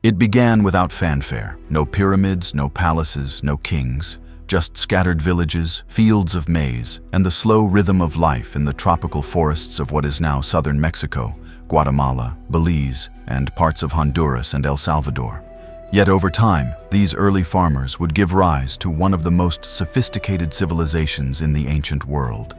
It began without fanfare. No pyramids, no palaces, no kings, just scattered villages, fields of maize, and the slow rhythm of life in the tropical forests of what is now southern Mexico, Guatemala, Belize, and parts of Honduras and El Salvador. Yet over time, these early farmers would give rise to one of the most sophisticated civilizations in the ancient world.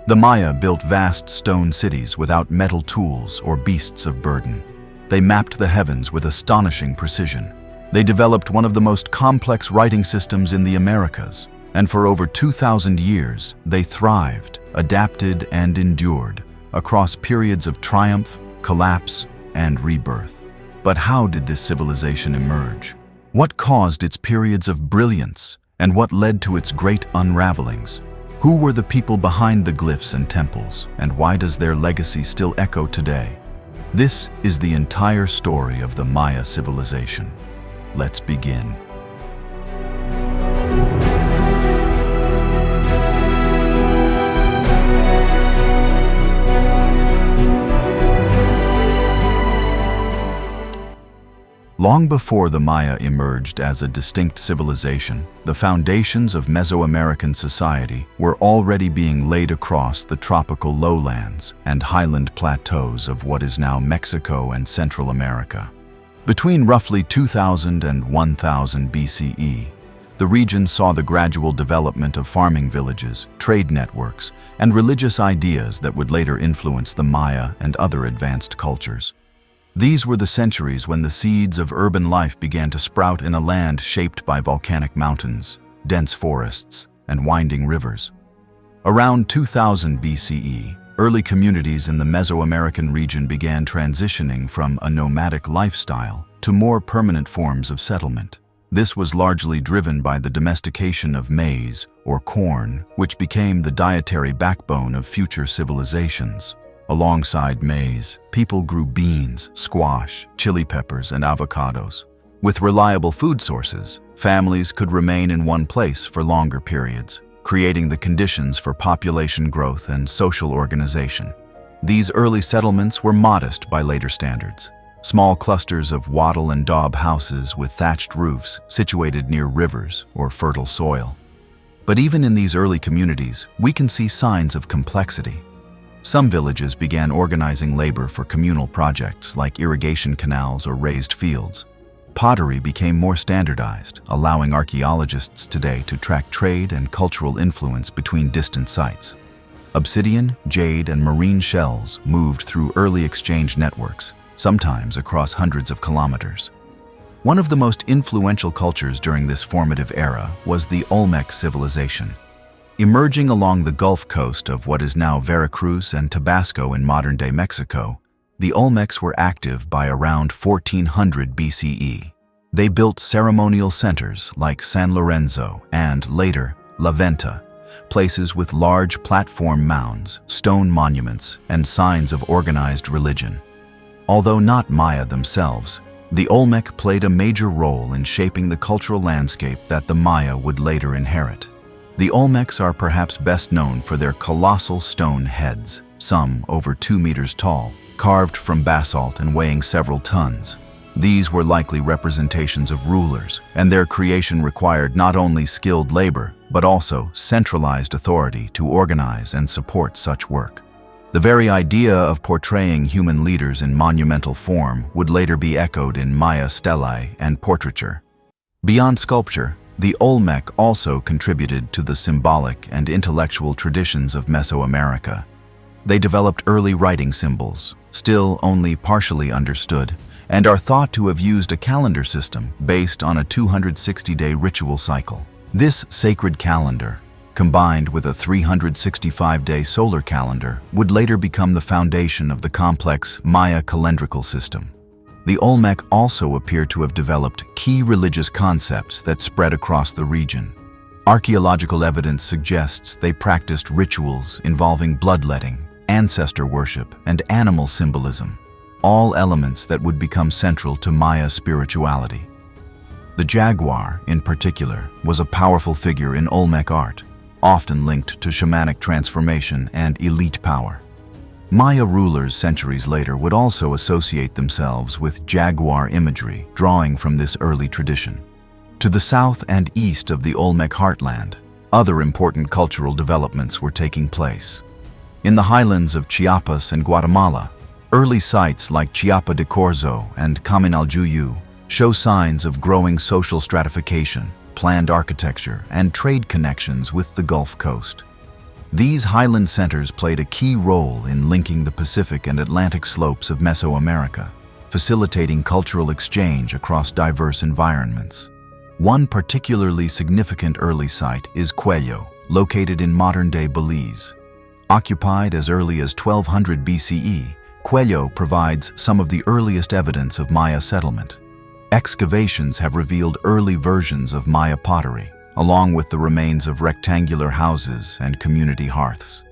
The Maya built vast stone cities without metal tools or beasts of burden. They mapped the heavens with astonishing precision. They developed one of the most complex writing systems in the Americas, and for over 2,000 years, they thrived, adapted, and endured across periods of triumph, collapse, and rebirth. But how did this civilization emerge? What caused its periods of brilliance, and what led to its great unravelings? Who were the people behind the glyphs and temples, and why does their legacy still echo today? This is the entire story of the Maya civilization. Let's begin. Long before the Maya emerged as a distinct civilization, the foundations of Mesoamerican society were already being laid across the tropical lowlands and highland plateaus of what is now Mexico and Central America. Between roughly 2000 and 1000 BCE, the region saw the gradual development of farming villages, trade networks, and religious ideas that would later influence the Maya and other advanced cultures. These were the centuries when the seeds of urban life began to sprout in a land shaped by volcanic mountains, dense forests, and winding rivers. Around 2000 BCE, early communities in the Mesoamerican region began transitioning from a nomadic lifestyle to more permanent forms of settlement. This was largely driven by the domestication of maize, or corn, which became the dietary backbone of future civilizations. Alongside maize, people grew beans, squash, chili peppers, and avocados. With reliable food sources, families could remain in one place for longer periods, creating the conditions for population growth and social organization. These early settlements were modest by later standards. Small clusters of wattle and daub houses with thatched roofs situated near rivers or fertile soil. But even in these early communities, we can see signs of complexity. Some villages began organizing labor for communal projects like irrigation canals or raised fields. Pottery became more standardized, allowing archaeologists today to track trade and cultural influence between distant sites. Obsidian, jade, and marine shells moved through early exchange networks, sometimes across hundreds of kilometers. One of the most influential cultures during this formative era was the Olmec civilization. Emerging along the Gulf Coast of what is now Veracruz and Tabasco in modern-day Mexico, the Olmecs were active by around 1400 BCE. They built ceremonial centers like San Lorenzo and, later, La Venta, places with large platform mounds, stone monuments, and signs of organized religion. Although not Maya themselves, the Olmec played a major role in shaping the cultural landscape that the Maya would later inherit. The Olmecs are perhaps best known for their colossal stone heads, some over 2 meters tall, carved from basalt and weighing several tons. These were likely representations of rulers, and their creation required not only skilled labor, but also centralized authority to organize and support such work. The very idea of portraying human leaders in monumental form would later be echoed in Maya stelae and portraiture. Beyond sculpture, the Olmec also contributed to the symbolic and intellectual traditions of Mesoamerica. They developed early writing symbols, still only partially understood, and are thought to have used a calendar system based on a 260-day ritual cycle. This sacred calendar, combined with a 365-day solar calendar, would later become the foundation of the complex Maya calendrical system. The Olmec also appear to have developed key religious concepts that spread across the region. Archaeological evidence suggests they practiced rituals involving bloodletting, ancestor worship, and animal symbolism, all elements that would become central to Maya spirituality. The jaguar, in particular, was a powerful figure in Olmec art, often linked to shamanic transformation and elite power. Maya rulers centuries later would also associate themselves with jaguar imagery, drawing from this early tradition. To the south and east of the Olmec heartland, other important cultural developments were taking place. In the highlands of Chiapas and Guatemala, early sites like Chiapa de Corzo and Caminaljuyu show signs of growing social stratification, planned architecture, and trade connections with the Gulf Coast. These highland centers played a key role in linking the Pacific and Atlantic slopes of Mesoamerica, facilitating cultural exchange across diverse environments. One particularly significant early site is Cuello, located in modern-day Belize. Occupied as early as 1200 BCE, Cuello provides some of the earliest evidence of Maya settlement. Excavations have revealed early versions of Maya pottery, along with the remains of rectangular houses and community hearths.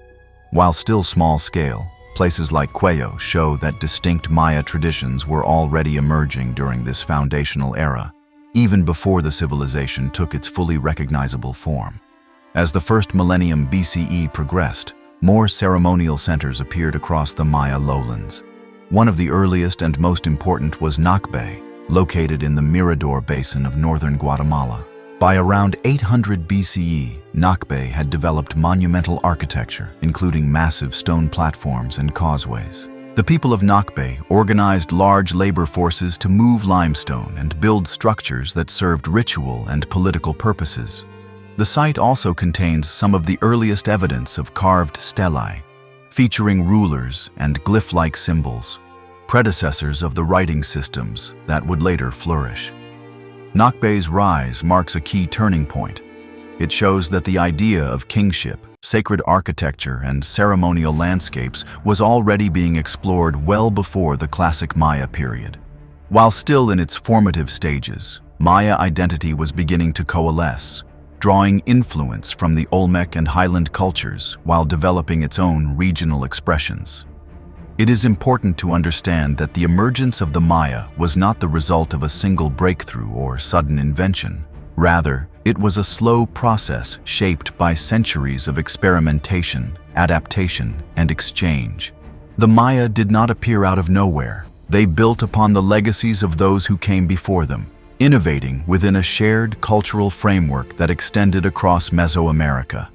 While still small-scale, places like Cuello show that distinct Maya traditions were already emerging during this foundational era, even before the civilization took its fully recognizable form. As the first millennium BCE progressed, more ceremonial centers appeared across the Maya lowlands. One of the earliest and most important was Nakbe, located in the Mirador basin of northern Guatemala. By around 800 BCE, Nakbe had developed monumental architecture, including massive stone platforms and causeways. The people of Nakbe organized large labor forces to move limestone and build structures that served ritual and political purposes. The site also contains some of the earliest evidence of carved stelae, featuring rulers and glyph-like symbols, predecessors of the writing systems that would later flourish. Nakbe's rise marks a key turning point. It shows that the idea of kingship, sacred architecture, and ceremonial landscapes was already being explored well before the classic Maya period. While still in its formative stages, Maya identity was beginning to coalesce, drawing influence from the Olmec and Highland cultures while developing its own regional expressions. It is important to understand that the emergence of the Maya was not the result of a single breakthrough or sudden invention. Rather, it was a slow process shaped by centuries of experimentation, adaptation, and exchange. The Maya did not appear out of nowhere. They built upon the legacies of those who came before them, innovating within a shared cultural framework that extended across Mesoamerica.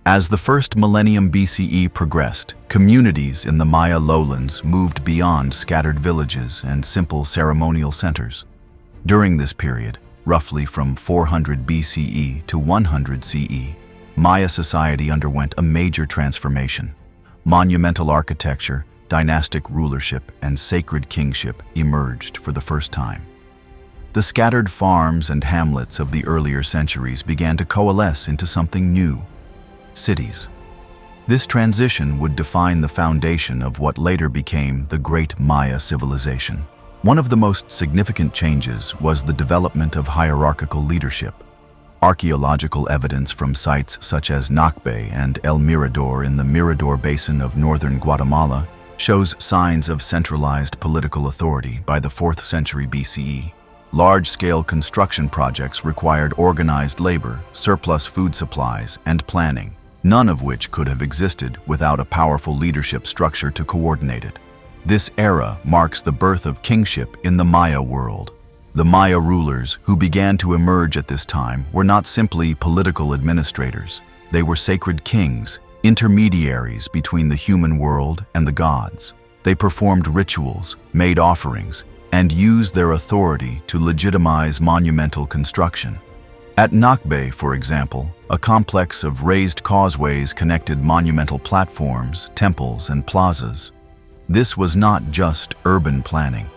As the first millennium BCE progressed, communities in the Maya lowlands moved beyond scattered villages and simple ceremonial centers. During this period, roughly from 400 BCE to 100 CE, Maya society underwent a major transformation. Monumental architecture, dynastic rulership, and sacred kingship emerged for the first time. The scattered farms and hamlets of the earlier centuries began to coalesce into something new: cities. This transition would define the foundation of what later became the Great Maya civilization. One of the most significant changes was the development of hierarchical leadership. Archaeological evidence from sites such as Nakbe and El Mirador in the Mirador basin of northern Guatemala shows signs of centralized political authority by the 4th century BCE. Large-scale construction projects required organized labor, surplus food supplies, and planning, none of which could have existed without a powerful leadership structure to coordinate it. This era marks the birth of kingship in the Maya world. The Maya rulers who began to emerge at this time were not simply political administrators. They were sacred kings, intermediaries between the human world and the gods. They performed rituals, made offerings, and used their authority to legitimize monumental construction. At Nakbe, for example, a complex of raised causeways connected monumental platforms, temples, and plazas. This was not just urban planning.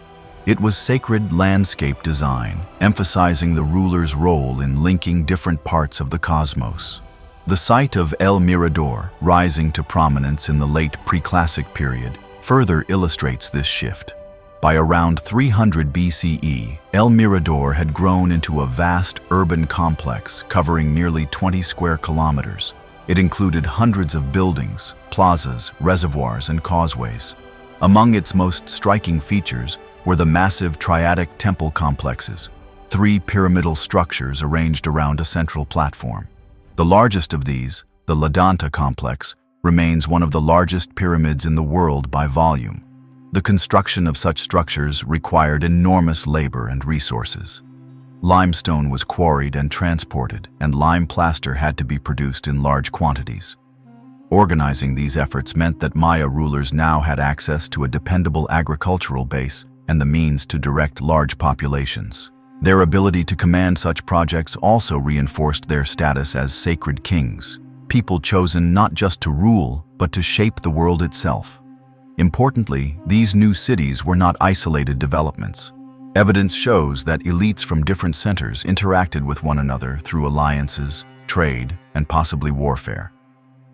It was sacred landscape design, emphasizing the ruler's role in linking different parts of the cosmos. The site of El Mirador, rising to prominence in the late Preclassic period, further illustrates this shift. By around 300 BCE, El Mirador had grown into a vast urban complex covering nearly 20 square kilometers. It included hundreds of buildings, plazas, reservoirs, and causeways. Among its most striking features were the massive triadic temple complexes, 3 pyramidal structures arranged around a central platform. The largest of these, the Ladanta complex, remains one of the largest pyramids in the world by volume. The construction of such structures required enormous labor and resources. Limestone was quarried and transported, and lime plaster had to be produced in large quantities. Organizing these efforts meant that Maya rulers now had access to a dependable agricultural base and the means to direct large populations. Their ability to command such projects also reinforced their status as sacred kings, people chosen not just to rule, but to shape the world itself. Importantly, these new cities were not isolated developments. Evidence shows that elites from different centers interacted with one another through alliances, trade, and possibly warfare.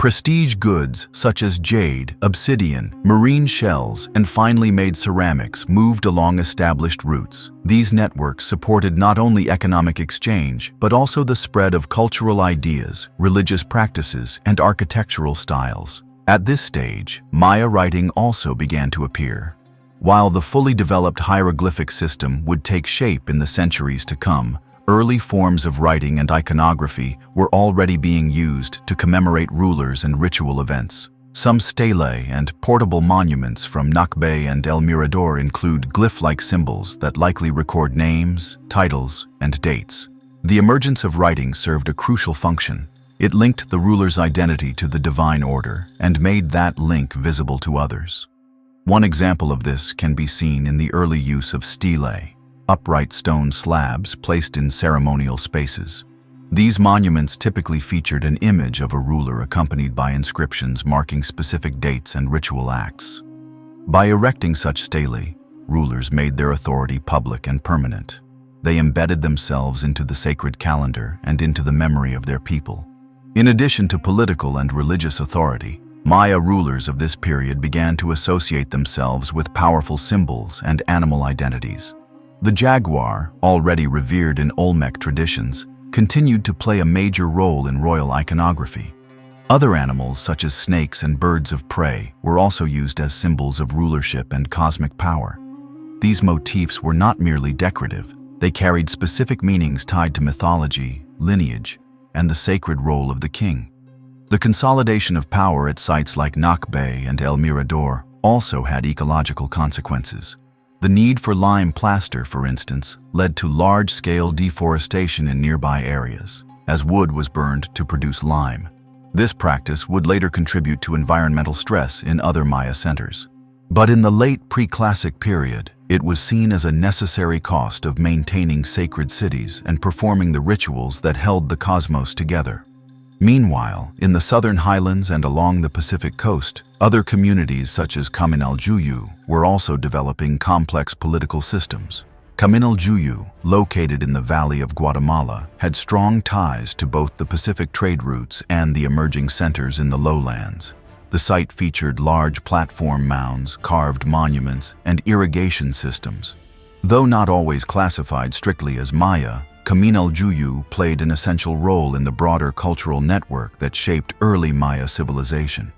Prestige goods such as jade, obsidian, marine shells, and finely made ceramics moved along established routes. These networks supported not only economic exchange, but also the spread of cultural ideas, religious practices, and architectural styles. At this stage, Maya writing also began to appear. While the fully developed hieroglyphic system would take shape in the centuries to come, early forms of writing and iconography were already being used to commemorate rulers and ritual events. Some stelae and portable monuments from Nakbe and El Mirador include glyph-like symbols that likely record names, titles, and dates. The emergence of writing served a crucial function. It linked the ruler's identity to the divine order and made that link visible to others. One example of this can be seen in the early use of stelae, upright stone slabs placed in ceremonial spaces. These monuments typically featured an image of a ruler accompanied by inscriptions marking specific dates and ritual acts. By erecting such stelae, rulers made their authority public and permanent. They embedded themselves into the sacred calendar and into the memory of their people. In addition to political and religious authority, Maya rulers of this period began to associate themselves with powerful symbols and animal identities. The jaguar, already revered in Olmec traditions, continued to play a major role in royal iconography. Other animals, such as snakes and birds of prey, were also used as symbols of rulership and cosmic power. These motifs were not merely decorative. They carried specific meanings tied to mythology, lineage, and the sacred role of the king. The consolidation of power at sites like Nakbe and El Mirador also had ecological consequences. The need for lime plaster, for instance, led to large-scale deforestation in nearby areas, as wood was burned to produce lime. This practice would later contribute to environmental stress in other Maya centers. But in the late Preclassic period, it was seen as a necessary cost of maintaining sacred cities and performing the rituals that held the cosmos together. Meanwhile, in the southern highlands and along the Pacific coast, other communities such as Colonial were also developing complex political systems. Colonial, located in the Valley of Guatemala, had strong ties to both the Pacific trade routes and the emerging centers in the lowlands. The site featured large platform mounds, carved monuments, and irrigation systems. Though not always classified strictly as Maya, Colonial played an essential role in the broader cultural network that shaped early Maya civilization.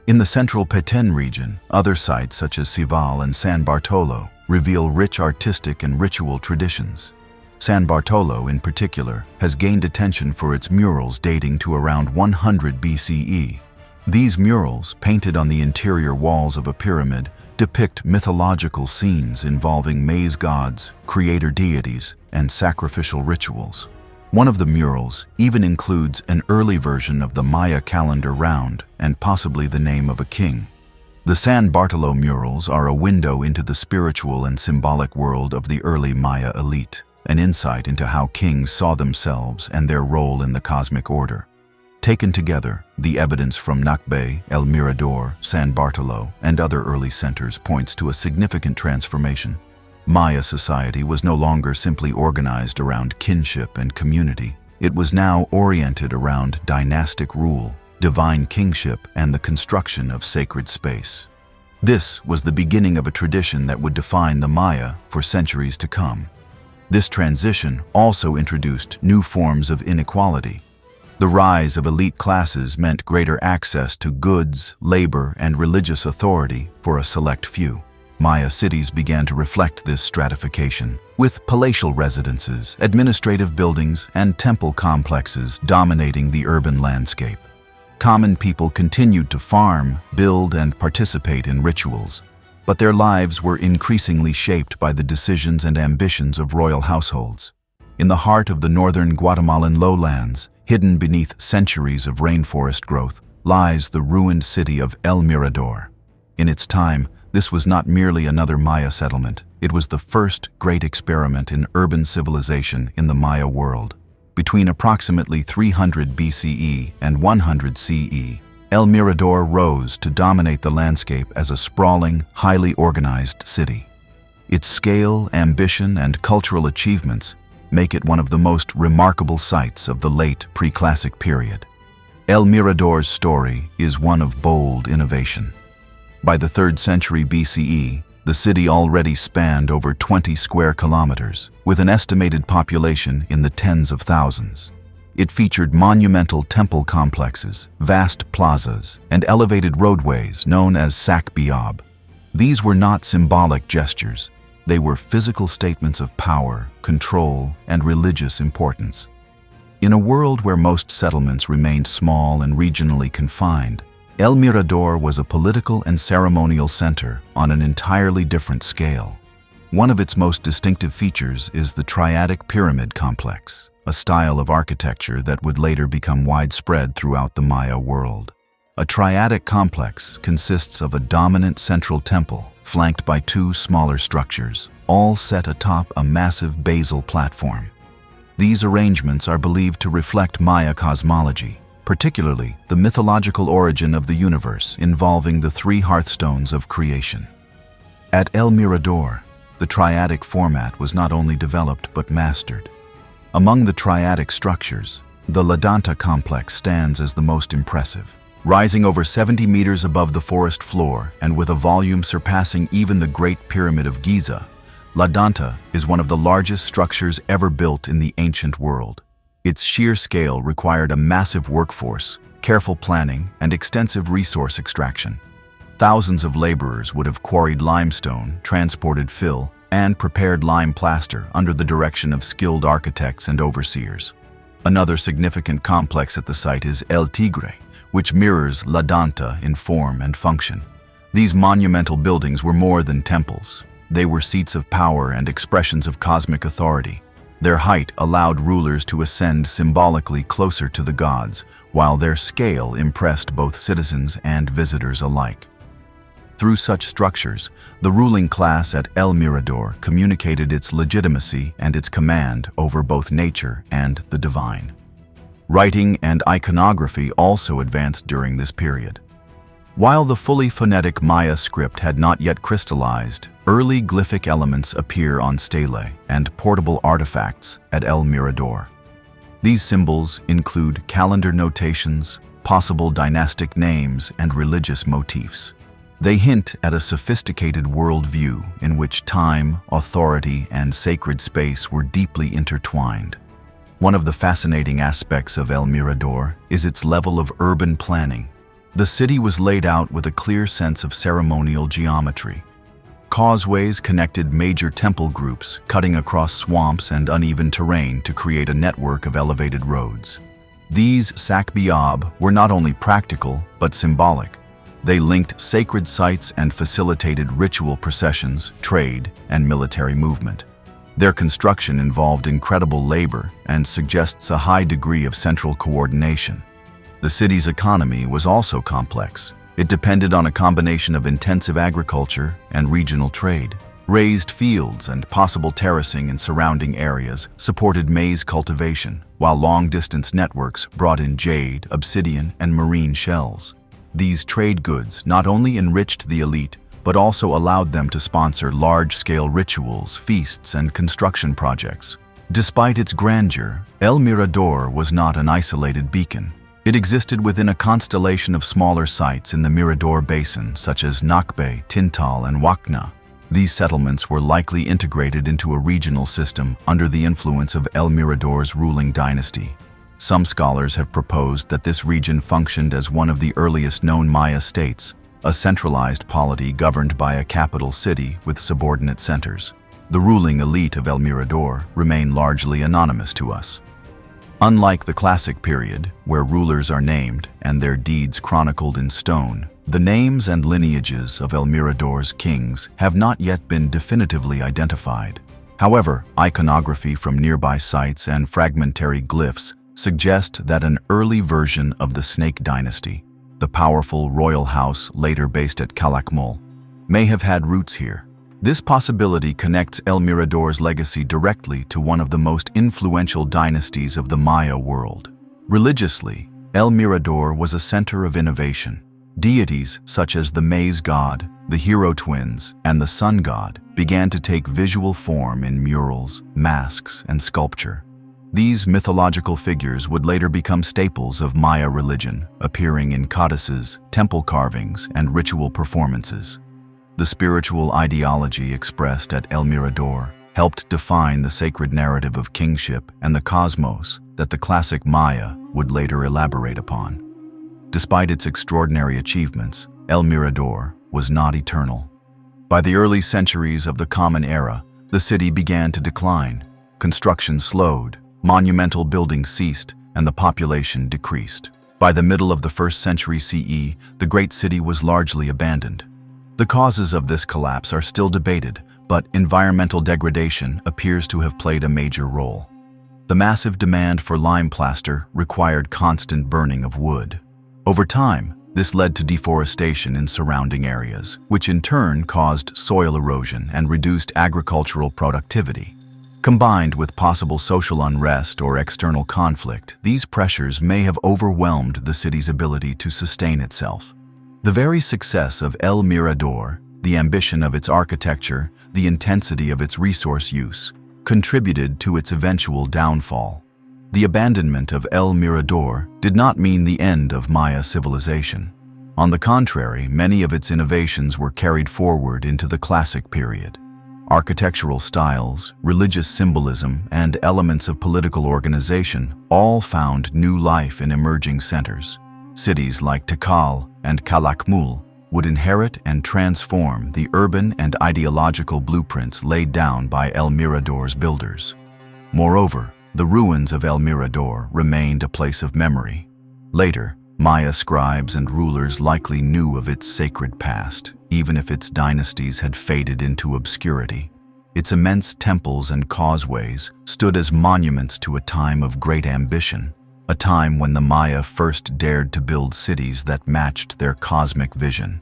In the central Petén region, other sites such as Cival and San Bartolo reveal rich artistic and ritual traditions. San Bartolo, in particular, has gained attention for its murals dating to around 100 BCE. These murals, painted on the interior walls of a pyramid, depict mythological scenes involving maize gods, creator deities, and sacrificial rituals. One of the murals even includes an early version of the Maya calendar round and possibly the name of a king. The San Bartolo murals are a window into the spiritual and symbolic world of the early Maya elite, an insight into how kings saw themselves and their role in the cosmic order. Taken together, the evidence from Nakbe, El Mirador, San Bartolo, and other early centers points to a significant transformation. Maya society was no longer simply organized around kinship and community. It was now oriented around dynastic rule, divine kingship, and the construction of sacred space. This was the beginning of a tradition that would define the Maya for centuries to come. This transition also introduced new forms of inequality. The rise of elite classes meant greater access to goods, labor, and religious authority for a select few. Maya cities began to reflect this stratification, with palatial residences, administrative buildings, and temple complexes dominating the urban landscape. Common people continued to farm, build, and participate in rituals, but their lives were increasingly shaped by the decisions and ambitions of royal households. In the heart of the northern Guatemalan lowlands, hidden beneath centuries of rainforest growth, lies the ruined city of El Mirador. In its time, this was not merely another Maya settlement. It was the first great experiment in urban civilization in the Maya world. Between approximately 300 BCE and 100 CE, El Mirador rose to dominate the landscape as a sprawling, highly organized city. Its scale, ambition, and cultural achievements make it one of the most remarkable sites of the late Preclassic period. El Mirador's story is one of bold innovation. By the 3rd century BCE, the city already spanned over 20 square kilometers, with an estimated population in the tens of thousands. It featured monumental temple complexes, vast plazas, and elevated roadways known as sac biab. These were not symbolic gestures. They were physical statements of power, control, and religious importance. In a world where most settlements remained small and regionally confined, El Mirador was a political and ceremonial center on an entirely different scale. One of its most distinctive features is the triadic pyramid complex, a style of architecture that would later become widespread throughout the Maya world. A triadic complex consists of a dominant central temple, flanked by 2 smaller structures, all set atop a massive basal platform. These arrangements are believed to reflect Maya cosmology, particularly the mythological origin of the universe involving the 3 hearthstones of creation. At El Mirador, the triadic format was not only developed but mastered. Among the triadic structures, the Ladanta complex stands as the most impressive. Rising over 70 meters above the forest floor and with a volume surpassing even the Great Pyramid of Giza, Ladanta is one of the largest structures ever built in the ancient world. Its sheer scale required a massive workforce, careful planning, and extensive resource extraction. Thousands of laborers would have quarried limestone, transported fill, and prepared lime plaster under the direction of skilled architects and overseers. Another significant complex at the site is El Tigre, which mirrors Ladanta in form and function. These monumental buildings were more than temples. They were seats of power and expressions of cosmic authority. Their height allowed rulers to ascend symbolically closer to the gods, while their scale impressed both citizens and visitors alike. Through such structures, the ruling class at El Mirador communicated its legitimacy and its command over both nature and the divine. Writing and iconography also advanced during this period. While the fully phonetic Maya script had not yet crystallized, early glyphic elements appear on stelae and portable artifacts at El Mirador. These symbols include calendar notations, possible dynastic names, and religious motifs. They hint at a sophisticated worldview in which time, authority, and sacred space were deeply intertwined. One of the fascinating aspects of El Mirador is its level of urban planning. The city was laid out with a clear sense of ceremonial geometry. Causeways connected major temple groups, cutting across swamps and uneven terrain to create a network of elevated roads. These sac biab were not only practical, but symbolic. They linked sacred sites and facilitated ritual processions, trade, and military movement. Their construction involved incredible labor and suggests a high degree of central coordination. The city's economy was also complex. It depended on a combination of intensive agriculture and regional trade. Raised fields and possible terracing in surrounding areas supported maize cultivation, while long-distance networks brought in jade, obsidian, and marine shells. These trade goods not only enriched the elite, but also allowed them to sponsor large-scale rituals, feasts, and construction projects. Despite its grandeur, El Mirador was not an isolated beacon. It existed within a constellation of smaller sites in the Mirador Basin, such as Nakbe, Tintal, and Wakna. These settlements were likely integrated into a regional system under the influence of El Mirador's ruling dynasty. Some scholars have proposed that this region functioned as one of the earliest known Maya states, a centralized polity governed by a capital city with subordinate centers. The ruling elite of El Mirador remain largely anonymous to us. Unlike the classic period, where rulers are named and their deeds chronicled in stone, the names and lineages of El Mirador's kings have not yet been definitively identified. However, iconography from nearby sites and fragmentary glyphs suggest that an early version of the Snake dynasty, the powerful royal house later based at Colonial, may have had roots here. This possibility connects El Mirador's legacy directly to one of the most influential dynasties of the Maya world. Religiously, El Mirador was a center of innovation. Deities such as the maize god, the hero twins, and the sun god began to take visual form in murals, masks, and sculpture. These mythological figures would later become staples of Maya religion, appearing in codices, temple carvings, and ritual performances. The spiritual ideology expressed at El Mirador helped define the sacred narrative of kingship and the cosmos that the classic Maya would later elaborate upon. Despite its extraordinary achievements, El Mirador was not eternal. By the early centuries of the Common Era, the city began to decline. Construction slowed, monumental buildings ceased, and the population decreased. By the middle of the 1st century CE, the great city was largely abandoned. The causes of this collapse are still debated, but environmental degradation appears to have played a major role. The massive demand for lime plaster required constant burning of wood. Over time, this led to deforestation in surrounding areas, which in turn caused soil erosion and reduced agricultural productivity. Combined with possible social unrest or external conflict, these pressures may have overwhelmed the city's ability to sustain itself. The very success of El Mirador, the ambition of its architecture, the intensity of its resource use, contributed to its eventual downfall. The abandonment of El Mirador did not mean the end of Maya civilization. On the contrary, many of its innovations were carried forward into the classic period. Architectural styles, religious symbolism, and elements of political organization all found new life in emerging centers. Cities like Tikal and Calakmul would inherit and transform the urban and ideological blueprints laid down by El Mirador's builders. Moreover, the ruins of El Mirador remained a place of memory. Later, Maya scribes and rulers likely knew of its sacred past, even if its dynasties had faded into obscurity. Its immense temples and causeways stood as monuments to a time of great ambition, a time when the Maya first dared to build cities that matched their cosmic vision.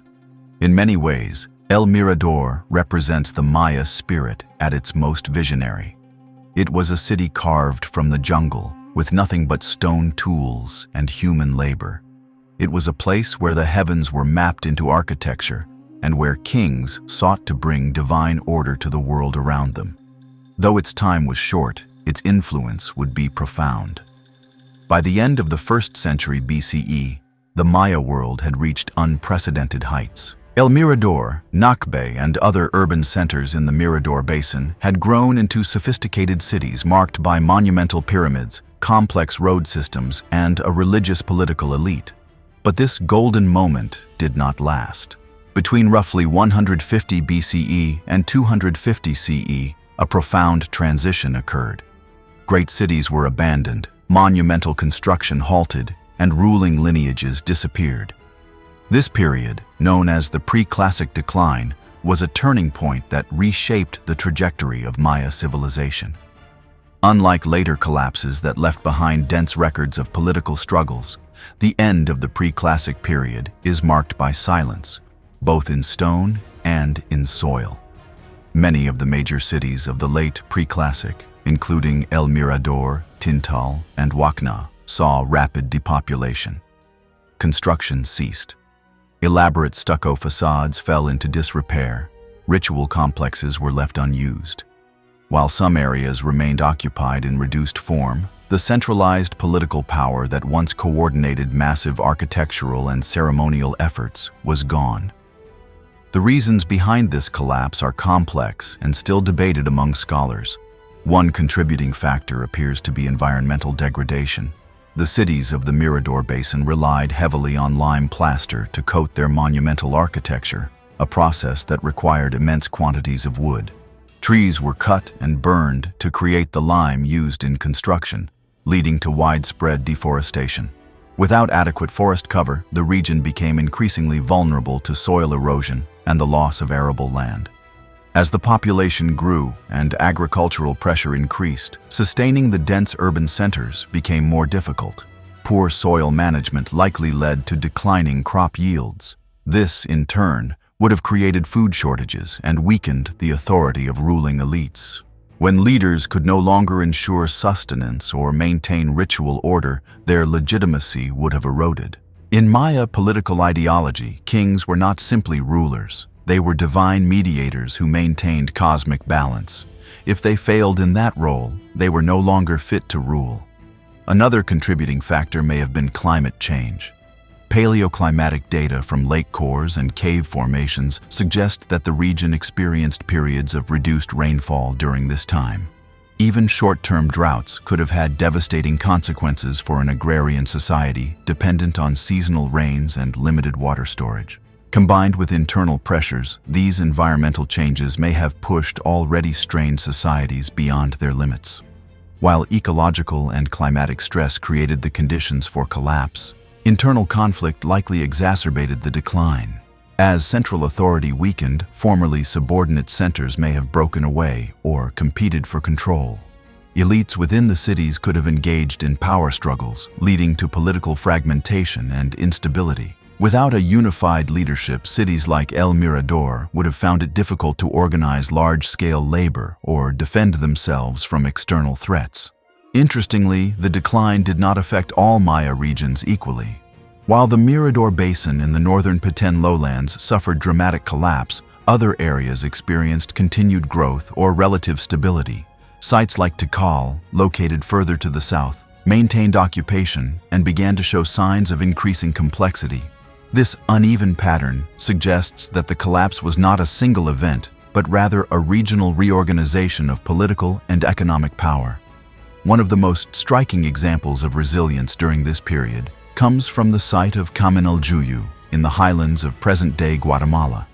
In many ways, El Mirador represents the Maya spirit at its most visionary. It was a city carved from the jungle, with nothing but stone tools and human labor. It was a place where the heavens were mapped into architecture and where kings sought to bring divine order to the world around them. Though its time was short, its influence would be profound. By the end of the 1st century BCE, the Maya world had reached unprecedented heights. El Mirador, Nakbe, and other urban centers in the Mirador Basin had grown into sophisticated cities marked by monumental pyramids, complex road systems, and a religious political elite. But this golden moment did not last. Between roughly 150 BCE and 250 CE, a profound transition occurred. Great cities were abandoned, monumental construction halted, and ruling lineages disappeared. This period, known as the Preclassic decline, was a turning point that reshaped the trajectory of Maya civilization. Unlike later collapses that left behind dense records of political struggles, the end of the Preclassic period is marked by silence, both in stone and in soil. Many of the major cities of the late Preclassic, including El Mirador, Tintal, and Wakna, saw rapid depopulation. Construction ceased. Elaborate stucco facades fell into disrepair. Ritual complexes were left unused. While some areas remained occupied in reduced form, the centralized political power that once coordinated massive architectural and ceremonial efforts was gone. The reasons behind this collapse are complex and still debated among scholars. One contributing factor appears to be environmental degradation. The cities of the Mirador Basin relied heavily on lime plaster to coat their monumental architecture, a process that required immense quantities of wood. Trees were cut and burned to create the lime used in construction, leading to widespread deforestation. Without adequate forest cover, the region became increasingly vulnerable to soil erosion and the loss of arable land. As the population grew and agricultural pressure increased, sustaining the dense urban centers became more difficult. Poor soil management likely led to declining crop yields. This, in turn, would have created food shortages and weakened the authority of ruling elites. When leaders could no longer ensure sustenance or maintain ritual order, their legitimacy would have eroded. In Maya political ideology, kings were not simply rulers. They were divine mediators who maintained cosmic balance. If they failed in that role, they were no longer fit to rule. Another contributing factor may have been climate change. Paleoclimatic data from lake cores and cave formations suggest that the region experienced periods of reduced rainfall during this time. Even short-term droughts could have had devastating consequences for an agrarian society dependent on seasonal rains and limited water storage. Combined with internal pressures, these environmental changes may have pushed already strained societies beyond their limits. While ecological and climatic stress created the conditions for collapse, internal conflict likely exacerbated the decline. As central authority weakened, formerly subordinate centers may have broken away or competed for control. Elites within the cities could have engaged in power struggles, leading to political fragmentation and instability. Without a unified leadership, cities like El Mirador would have found it difficult to organize large-scale labor or defend themselves from external threats. Interestingly, the decline did not affect all Maya regions equally. While the Mirador Basin in the northern Petén lowlands suffered dramatic collapse, other areas experienced continued growth or relative stability. Sites like Tikal, located further to the south, maintained occupation and began to show signs of increasing complexity. This uneven pattern suggests that the collapse was not a single event, but rather a regional reorganization of political and economic power. One of the most striking examples of resilience during this period comes from the site of Colonial in the highlands of present-day Guatemala.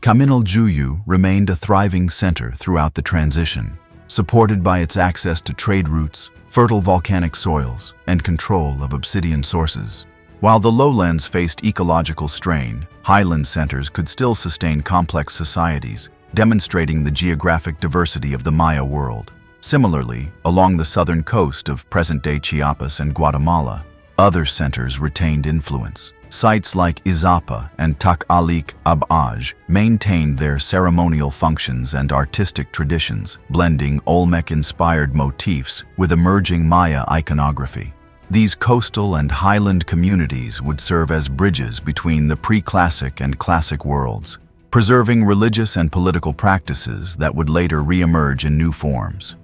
Colonial remained a thriving center throughout the transition, supported by its access to trade routes, fertile volcanic soils, and control of obsidian sources. While the lowlands faced ecological strain, highland centers could still sustain complex societies, demonstrating the geographic diversity of the Maya world. Similarly, along the southern coast of present-day Chiapas and Guatemala, other centers retained influence. Sites like Izapa and Takalik-Abaj maintained their ceremonial functions and artistic traditions, blending Olmec-inspired motifs with emerging Maya iconography. These coastal and highland communities would serve as bridges between the Preclassic and Classic worlds, preserving religious and political practices that would later re-emerge in new forms.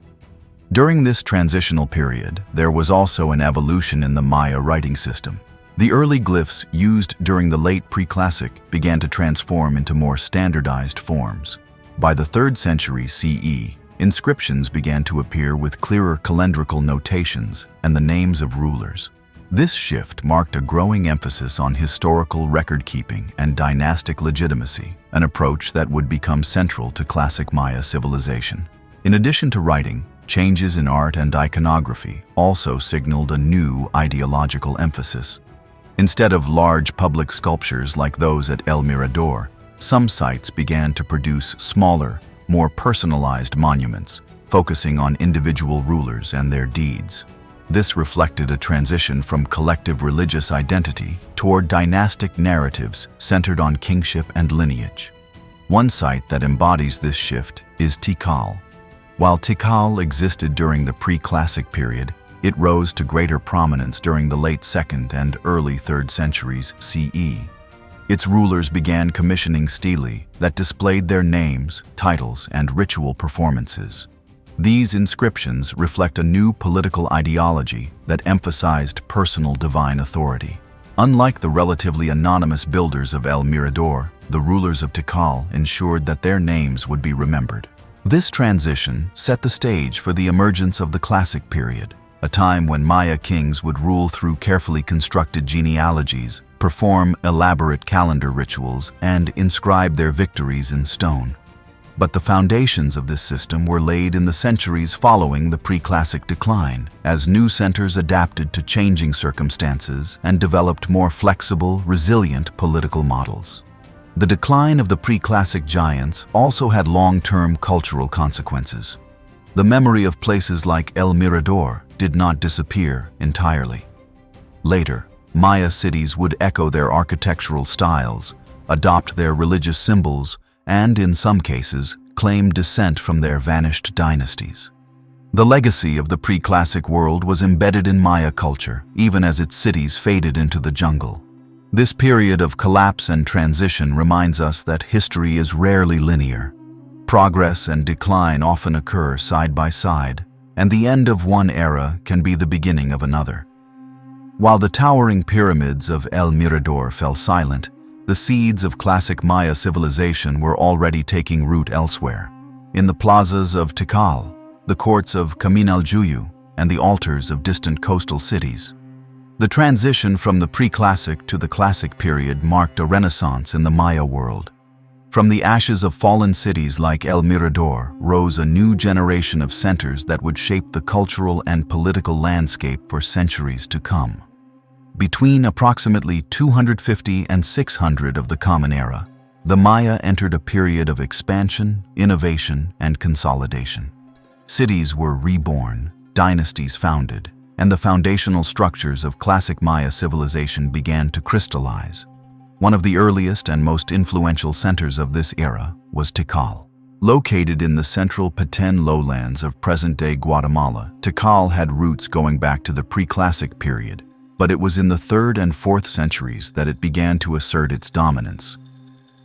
During this transitional period, there was also an evolution in the Maya writing system. The early glyphs used during the late Preclassic began to transform into more standardized forms. By the 3rd century CE, inscriptions began to appear with clearer calendrical notations and the names of rulers. This shift marked a growing emphasis on historical record-keeping and dynastic legitimacy, an approach that would become central to classic Maya civilization. In addition to writing, changes in art and iconography also signaled a new ideological emphasis. Instead of large public sculptures like those at El Mirador, some sites began to produce smaller, more personalized monuments, focusing on individual rulers and their deeds. This reflected a transition from collective religious identity toward dynastic narratives centered on kingship and lineage. One site that embodies this shift is Tikal. While Tikal existed during the Preclassic period, it rose to greater prominence during the late 2nd and early 3rd centuries CE. Its rulers began commissioning stelae that displayed their names, titles, and ritual performances. These inscriptions reflect a new political ideology that emphasized personal divine authority. Unlike the relatively anonymous builders of El Mirador, the rulers of Tikal ensured that their names would be remembered. This transition set the stage for the emergence of the Classic period, a time when Maya kings would rule through carefully constructed genealogies, perform elaborate calendar rituals, and inscribe their victories in stone. But the foundations of this system were laid in the centuries following the Preclassic decline, as new centers adapted to changing circumstances and developed more flexible, resilient political models. The decline of the Preclassic giants also had long-term cultural consequences. The memory of places like El Mirador did not disappear entirely. Later, Maya cities would echo their architectural styles, adopt their religious symbols, and, in some cases, claim descent from their vanished dynasties. The legacy of the Preclassic world was embedded in Maya culture, even as its cities faded into the jungle. This period of collapse and transition reminds us that history is rarely linear. Progress and decline often occur side by side, and the end of one era can be the beginning of another. While the towering pyramids of El Mirador fell silent, the seeds of classic Maya civilization were already taking root elsewhere. In the plazas of Tikal, the courts of Colonial, and the altars of distant coastal cities. The transition from the Preclassic to the Classic period marked a renaissance in the Maya world. From the ashes of fallen cities like El Mirador rose a new generation of centers that would shape the cultural and political landscape for centuries to come. Between approximately 250 and 600 of the Common Era, the Maya entered a period of expansion, innovation, and consolidation. Cities were reborn, dynasties founded, and the foundational structures of classic Maya civilization began to crystallize. One of the earliest and most influential centers of this era was Tikal. Located in the central Petén lowlands of present-day Guatemala, Tikal had roots going back to the Preclassic period, but it was in the 3rd and 4th centuries that it began to assert its dominance.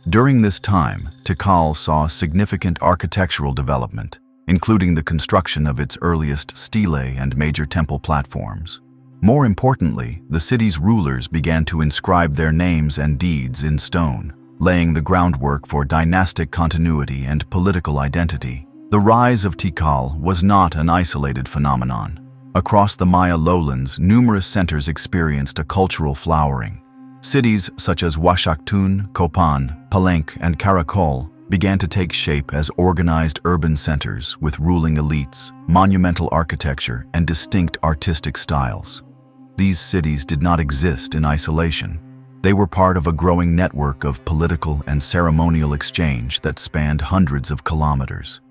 During this time, Tikal saw significant architectural development, including the construction of its earliest stelae and major temple platforms. More importantly, the city's rulers began to inscribe their names and deeds in stone, laying the groundwork for dynastic continuity and political identity. The rise of Tikal was not an isolated phenomenon. Across the Maya lowlands, numerous centers experienced a cultural flowering. Cities such as Huaxactún, Copan, Palenque, and Caracol began to take shape as organized urban centers with ruling elites, monumental architecture, and distinct artistic styles. These cities did not exist in isolation. They were part of a growing network of political and ceremonial exchange that spanned hundreds of kilometers.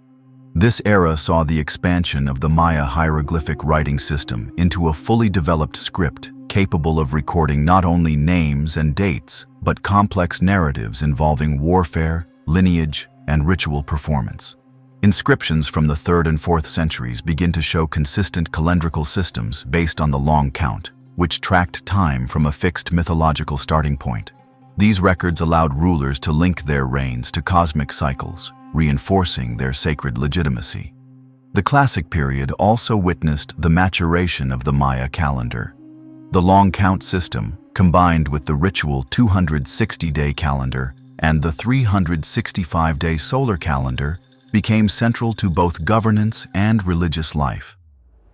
This era saw the expansion of the Maya hieroglyphic writing system into a fully developed script capable of recording not only names and dates, but complex narratives involving warfare, lineage, and ritual performance. Inscriptions from the 3rd and 4th centuries begin to show consistent calendrical systems based on the long count, which tracked time from a fixed mythological starting point. These records allowed rulers to link their reigns to cosmic cycles, reinforcing their sacred legitimacy. The Classic period also witnessed the maturation of the Maya calendar. The long count system, combined with the ritual 260-day calendar and the 365-day solar calendar, became central to both governance and religious life.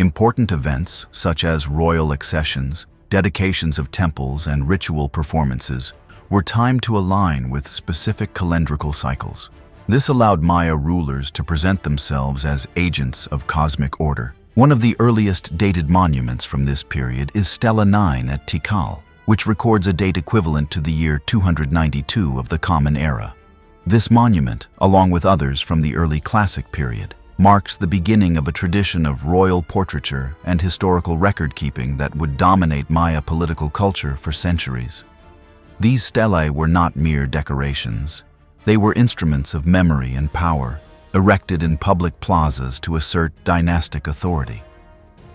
Important events, such as royal accessions, dedications of temples, and ritual performances, were timed to align with specific calendrical cycles. This allowed Maya rulers to present themselves as agents of cosmic order. One of the earliest dated monuments from this period is Stela 9 at Tikal, which records a date equivalent to the year 292 of the Common Era. This monument, along with others from the early Classic period, marks the beginning of a tradition of royal portraiture and historical record-keeping that would dominate Maya political culture for centuries. These stelae were not mere decorations. They were instruments of memory and power, erected in public plazas to assert dynastic authority.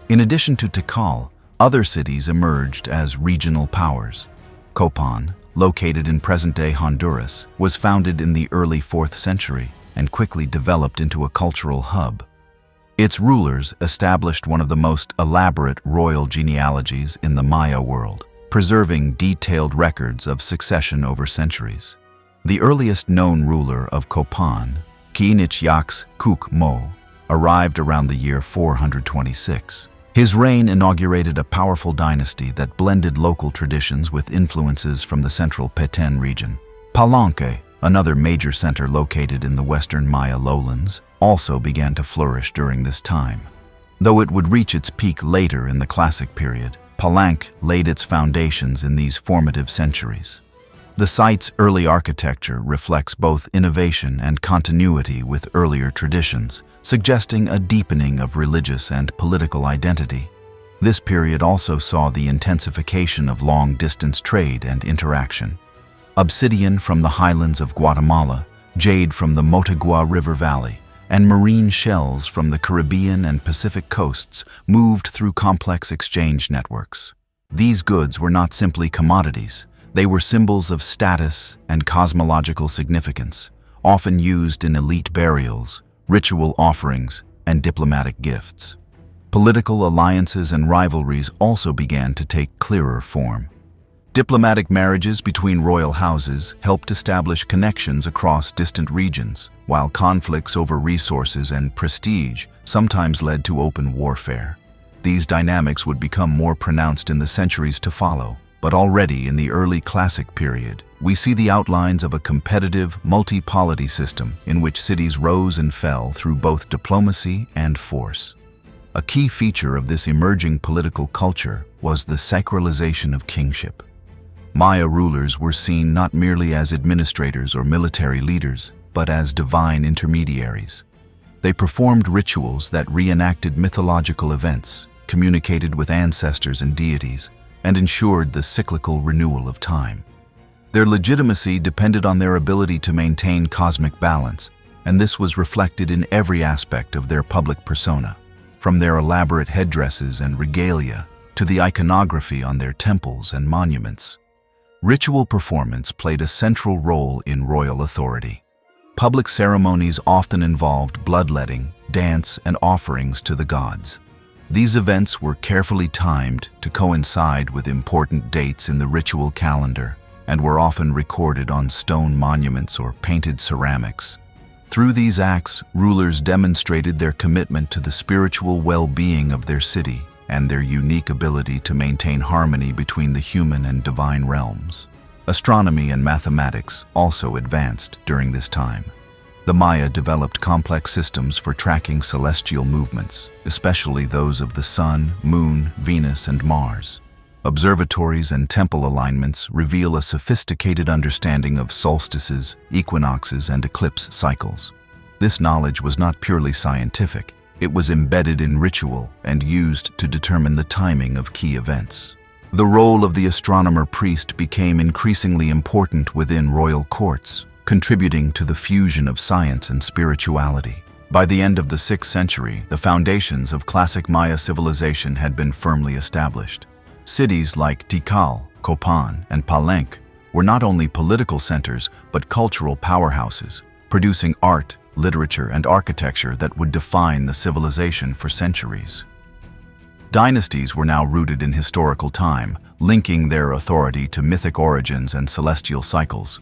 In addition to Tikal, other cities emerged as regional powers. Copan, located in present-day Honduras, was founded in the early 4th century and quickly developed into a cultural hub. Its rulers established one of the most elaborate royal genealogies in the Maya world, preserving detailed records of succession over centuries. The earliest known ruler of Copan, Quiñichyax Cuc Mo, arrived around the year 426. His reign inaugurated a powerful dynasty that blended local traditions with influences from the central Petén region. Palenque, another major center located in the western Maya lowlands, also began to flourish during this time. Though it would reach its peak later in the Classic period, Palenque laid its foundations in these formative centuries. The site's early architecture reflects both innovation and continuity with earlier traditions, suggesting a deepening of religious and political identity. This period also saw the intensification of long-distance trade and interaction. Obsidian from the highlands of Guatemala, jade from the Motagua River Valley, and marine shells from the Caribbean and Pacific coasts moved through complex exchange networks. These goods were not simply commodities. They were symbols of status and cosmological significance, often used in elite burials, ritual offerings, and diplomatic gifts. Political alliances and rivalries also began to take clearer form. Diplomatic marriages between royal houses helped establish connections across distant regions, while conflicts over resources and prestige sometimes led to open warfare. These dynamics would become more pronounced in the centuries to follow, but already in the early Classic period, we see the outlines of a competitive, multi-polity system in which cities rose and fell through both diplomacy and force. A key feature of this emerging political culture was the sacralization of kingship. Maya rulers were seen not merely as administrators or military leaders, but as divine intermediaries. They performed rituals that reenacted mythological events, communicated with ancestors and deities, and ensured the cyclical renewal of time. Their legitimacy depended on their ability to maintain cosmic balance, and this was reflected in every aspect of their public persona, from their elaborate headdresses and regalia to the iconography on their temples and monuments. Ritual performance played a central role in royal authority. Public ceremonies often involved bloodletting, dance, and offerings to the gods. These events were carefully timed to coincide with important dates in the ritual calendar and were often recorded on stone monuments or painted ceramics. Through these acts, rulers demonstrated their commitment to the spiritual well-being of their city and their unique ability to maintain harmony between the human and divine realms. Astronomy and mathematics also advanced during this time. The Maya developed complex systems for tracking celestial movements, especially those of the Sun, Moon, Venus, and Mars. Observatories and temple alignments reveal a sophisticated understanding of solstices, equinoxes, and eclipse cycles. This knowledge was not purely scientific. It was embedded in ritual and used to determine the timing of key events. The role of the astronomer priest became increasingly important within royal courts, contributing to the fusion of science and spirituality. By the end of the 6th century, the foundations of classic Maya civilization had been firmly established. Cities like Tikal, Copan, and Palenque were not only political centers but cultural powerhouses, producing art, literature, and architecture that would define the civilization for centuries. Dynasties were now rooted in historical time, linking their authority to mythic origins and celestial cycles.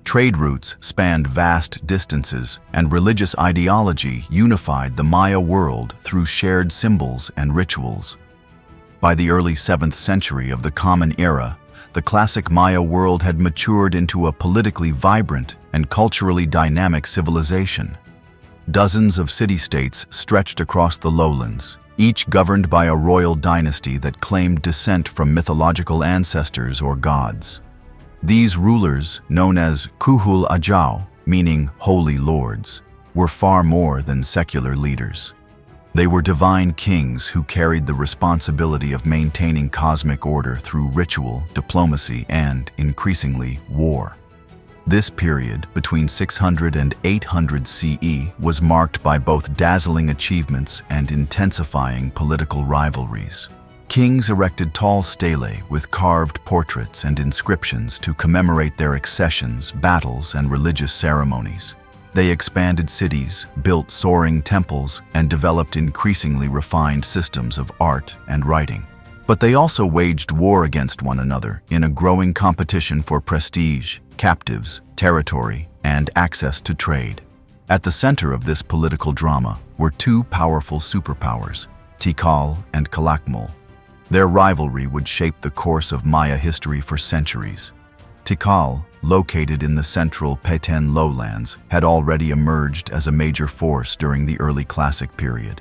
Trade routes spanned vast distances, and religious ideology unified the Maya world through shared symbols and rituals. By the early 7th century of the Common Era, the classic Maya world had matured into a politically vibrant and culturally dynamic civilization. Dozens of city-states stretched across the lowlands, each governed by a royal dynasty that claimed descent from mythological ancestors or gods. These rulers, known as Kuhul Ajau, meaning holy lords, were far more than secular leaders. They were divine kings who carried the responsibility of maintaining cosmic order through ritual, diplomacy, and, increasingly, war. This period, between 600 and 800 CE, was marked by both dazzling achievements and intensifying political rivalries. Kings erected tall stelae with carved portraits and inscriptions to commemorate their accessions, battles, and religious ceremonies. They expanded cities, built soaring temples, and developed increasingly refined systems of art and writing. But they also waged war against one another in a growing competition for prestige, captives, territory, and access to trade. At the center of this political drama were two powerful superpowers, Tikal and Calakmul. Their rivalry would shape the course of Maya history for centuries. Tikal, located in the central Petén lowlands, had already emerged as a major force during the early Classic period.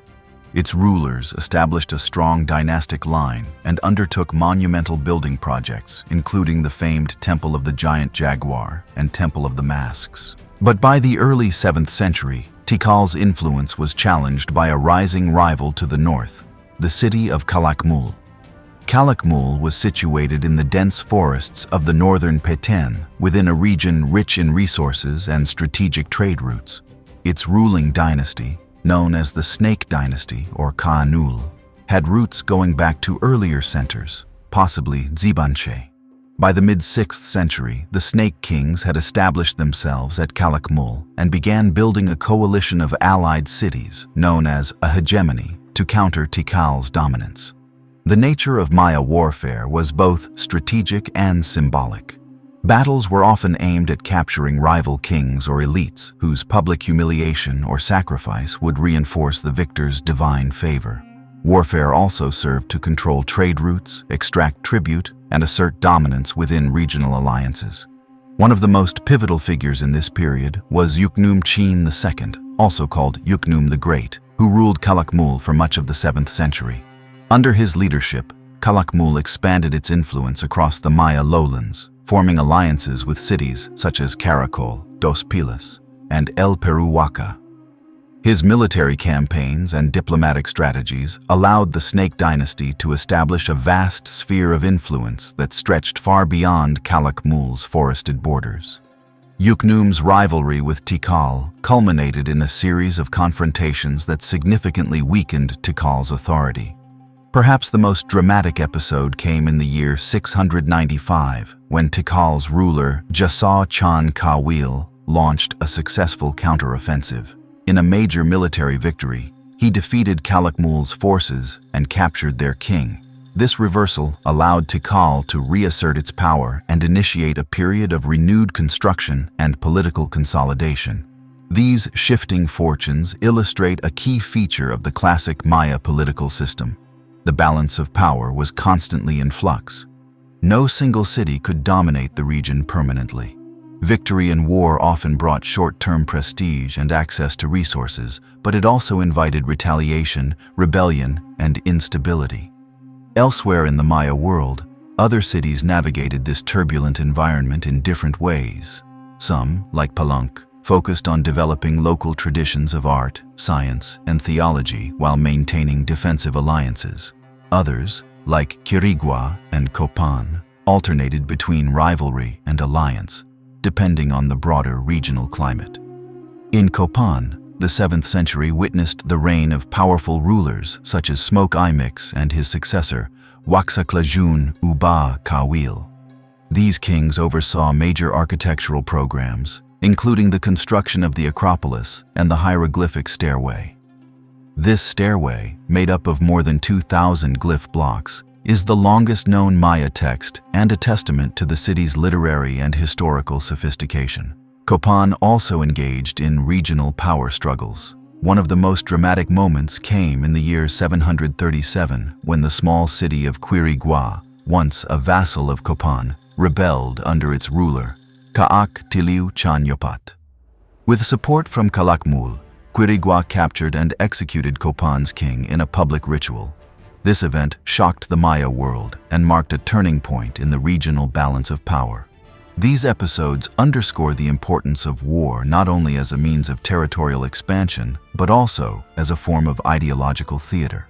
Its rulers established a strong dynastic line and undertook monumental building projects, including the famed Temple of the Giant Jaguar and Temple of the Masks. But by the early 7th century, Tikal's influence was challenged by a rising rival to the north, the city of Calakmul. Calakmul was situated in the dense forests of the northern Petén, within a region rich in resources and strategic trade routes. Its ruling dynasty, known as the Snake Dynasty or Ka'anul, had roots going back to earlier centers, possibly Xibanche. By the mid-6th century, the Snake Kings had established themselves at Calakmul and began building a coalition of allied cities, known as a hegemony, to counter Tikal's dominance. The nature of Maya warfare was both strategic and symbolic. Battles were often aimed at capturing rival kings or elites whose public humiliation or sacrifice would reinforce the victor's divine favor. Warfare also served to control trade routes, extract tribute, and assert dominance within regional alliances. One of the most pivotal figures in this period was Yucnumcin II, also called Yucnum the Great, who ruled Calakmul for much of the 7th century. Under his leadership, Calakmul expanded its influence across the Maya lowlands, forming alliances with cities such as Caracol, Dos Pilas, and El Peruhuaca. His military campaigns and diplomatic strategies allowed the Snake Dynasty to establish a vast sphere of influence that stretched far beyond Calakmul's forested borders. Yucnum's rivalry with Tikal culminated in a series of confrontations that significantly weakened Tikal's authority. Perhaps the most dramatic episode came in the year 695, when Tikal's ruler Jasa Chan Kawil launched a successful counteroffensive. In a major military victory, he defeated Calakmul's forces and captured their king. This reversal allowed Tikal to reassert its power and initiate a period of renewed construction and political consolidation. These shifting fortunes illustrate a key feature of the classic Maya political system. The balance of power was constantly in flux. No single city could dominate the region permanently. Victory in war often brought short-term prestige and access to resources, but it also invited retaliation, rebellion, and instability. Elsewhere in the Maya world, other cities navigated this turbulent environment in different ways. Some, like Palenque, focused on developing local traditions of art, science, and theology while maintaining defensive alliances. Others, like Quirigua and Copan, alternated between rivalry and alliance, depending on the broader regional climate. In Copan, the 7th century witnessed the reign of powerful rulers such as Smoke Imix and his successor, Waxaclajun Uba Kawil. These kings oversaw major architectural programs, including the construction of the Acropolis and the hieroglyphic stairway. This stairway, made up of more than 2,000 glyph blocks, is the longest known Maya text and a testament to the city's literary and historical sophistication. Copan also engaged in regional power struggles. One of the most dramatic moments came in the year 737 when the small city of Quirigua, once a vassal of Copan, rebelled under its ruler, Kaak Tiliu Chanyopat. With support from Calakmul, Quirigua captured and executed Copan's king in a public ritual. This event shocked the Maya world and marked a turning point in the regional balance of power. These episodes underscore the importance of war not only as a means of territorial expansion, but also as a form of ideological theater.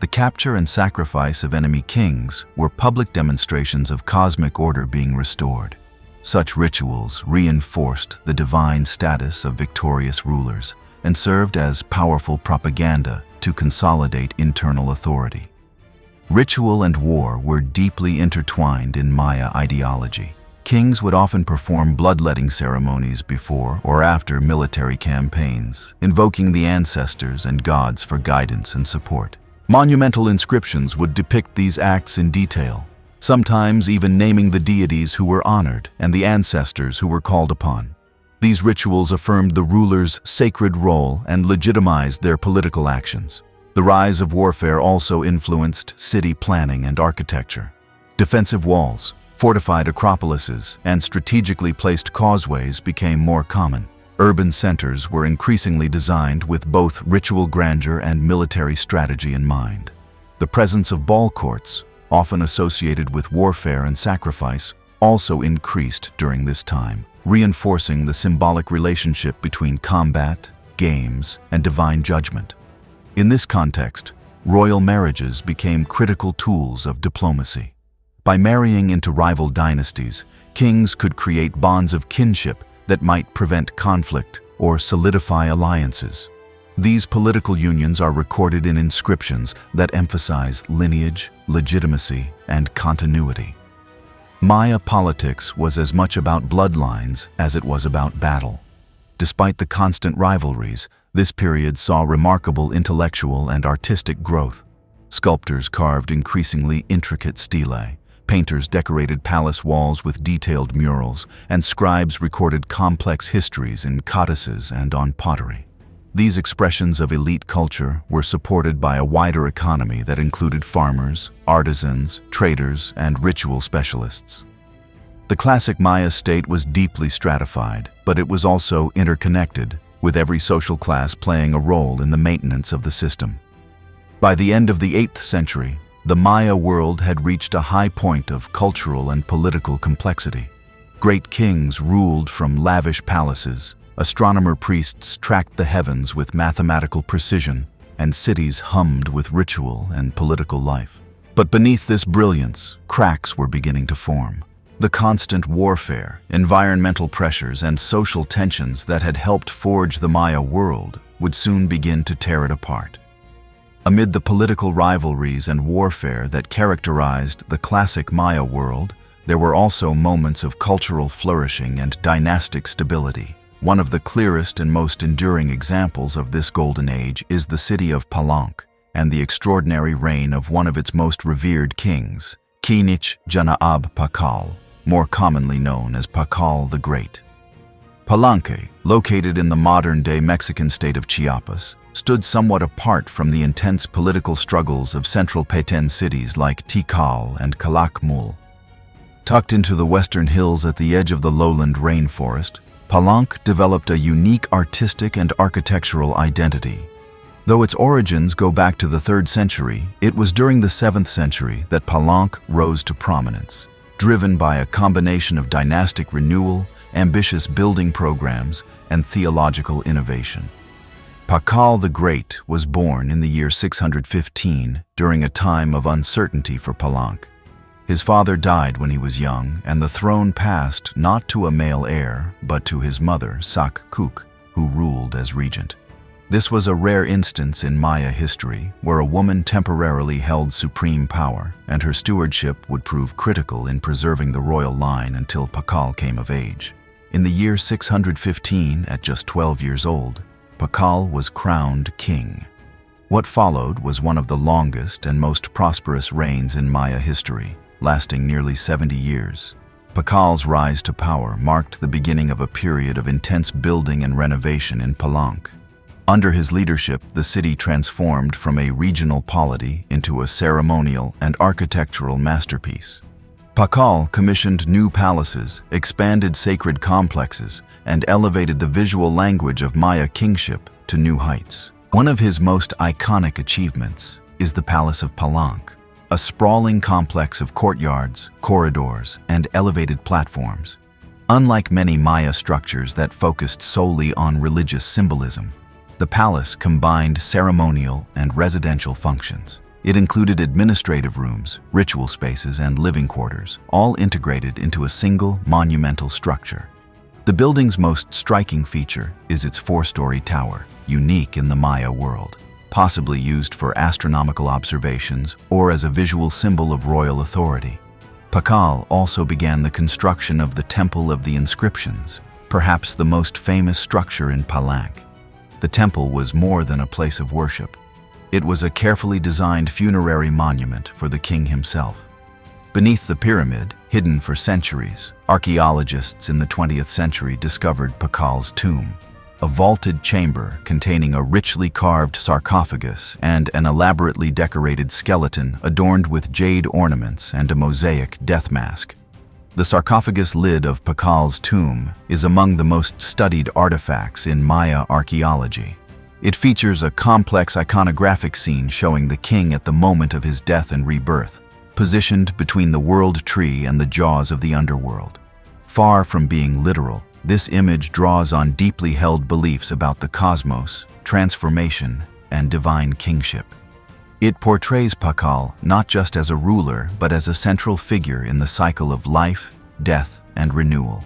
The capture and sacrifice of enemy kings were public demonstrations of cosmic order being restored. Such rituals reinforced the divine status of victorious rulers and served as powerful propaganda to consolidate internal authority. Ritual and war were deeply intertwined in Maya ideology. Kings would often perform bloodletting ceremonies before or after military campaigns, invoking the ancestors and gods for guidance and support. Monumental inscriptions would depict these acts in detail, sometimes even naming the deities who were honored and the ancestors who were called upon. These rituals affirmed the ruler's sacred role and legitimized their political actions. The rise of warfare also influenced city planning and architecture. Defensive walls, Fortified acropolises and strategically placed causeways became more common. Urban centers were increasingly designed with both ritual grandeur and military strategy in mind. The presence of ball courts, often associated with warfare and sacrifice, also increased during this time, reinforcing the symbolic relationship between combat, games, and divine judgment. In this context, royal marriages became critical tools of diplomacy. By marrying into rival dynasties, kings could create bonds of kinship that might prevent conflict or solidify alliances. These political unions are recorded in inscriptions that emphasize lineage, legitimacy, and continuity. Maya politics was as much about bloodlines as it was about battle. Despite the constant rivalries, this period saw remarkable intellectual and artistic growth. Sculptors carved increasingly intricate stelae, painters decorated palace walls with detailed murals, and scribes recorded complex histories in codices and on pottery. These expressions of elite culture were supported by a wider economy that included farmers, artisans, traders, and ritual specialists. The classic Maya state was deeply stratified, but it was also interconnected, with every social class playing a role in the maintenance of the system. By the end of the 8th century, the Maya world had reached a high point of cultural and political complexity. Great kings ruled from lavish palaces, astronomer priests tracked the heavens with mathematical precision, and cities hummed with ritual and political life. But beneath this brilliance, cracks were beginning to form. The constant warfare, environmental pressures, and social tensions that had helped forge the Maya world would soon begin to tear it apart. Amid the political rivalries and warfare that characterized the classic Maya world, there were also moments of cultural flourishing and dynastic stability. One of the clearest and most enduring examples of this golden age is the city of Palenque and the extraordinary reign of one of its most revered kings, Kinich Janaab Pakal, more commonly known as Pakal the Great. Palenque, located in the modern-day Mexican state of Chiapas, stood somewhat apart from the intense political struggles of central Petén cities like Tikal and Calakmul. Tucked into the western hills at the edge of the lowland rainforest, Palenque developed a unique artistic and architectural identity. Though its origins go back to the 3rd century, it was during the 7th century that Palenque rose to prominence, driven by a combination of dynastic renewal, ambitious building programs, and theological innovation. Pakal the Great was born in the year 615 during a time of uncertainty for Palenque. His father died when he was young, and the throne passed not to a male heir, but to his mother, Sak Kuk, who ruled as regent. This was a rare instance in Maya history where a woman temporarily held supreme power, and her stewardship would prove critical in preserving the royal line until Pakal came of age. In the year 615, at just 12 years old, Pakal was crowned king. What followed was one of the longest and most prosperous reigns in Maya history, lasting nearly 70 years. Pakal's rise to power marked the beginning of a period of intense building and renovation in Palenque. Under his leadership, the city transformed from a regional polity into a ceremonial and architectural masterpiece. Pakal commissioned new palaces, expanded sacred complexes, and elevated the visual language of Maya kingship to new heights. One of his most iconic achievements is the Palace of Palenque, a sprawling complex of courtyards, corridors, and elevated platforms. Unlike many Maya structures that focused solely on religious symbolism, the palace combined ceremonial and residential functions. It included administrative rooms, ritual spaces, and living quarters, all integrated into a single monumental structure. The building's most striking feature is its 4-story tower, unique in the Maya world, possibly used for astronomical observations or as a visual symbol of royal authority. Pakal also began the construction of the Temple of the Inscriptions, perhaps the most famous structure in Palenque. The temple was more than a place of worship. It was a carefully designed funerary monument for the king himself. Beneath the pyramid, hidden for centuries, archaeologists in the 20th century discovered Pakal's tomb, a vaulted chamber containing a richly carved sarcophagus and an elaborately decorated skeleton adorned with jade ornaments and a mosaic death mask. The sarcophagus lid of Pacal's tomb is among the most studied artifacts in Maya archaeology. It features a complex iconographic scene showing the king at the moment of his death and rebirth, positioned between the world tree and the jaws of the underworld. Far from being literal, this image draws on deeply held beliefs about the cosmos, transformation, and divine kingship. It portrays Pacal not just as a ruler, but as a central figure in the cycle of life, death, and renewal.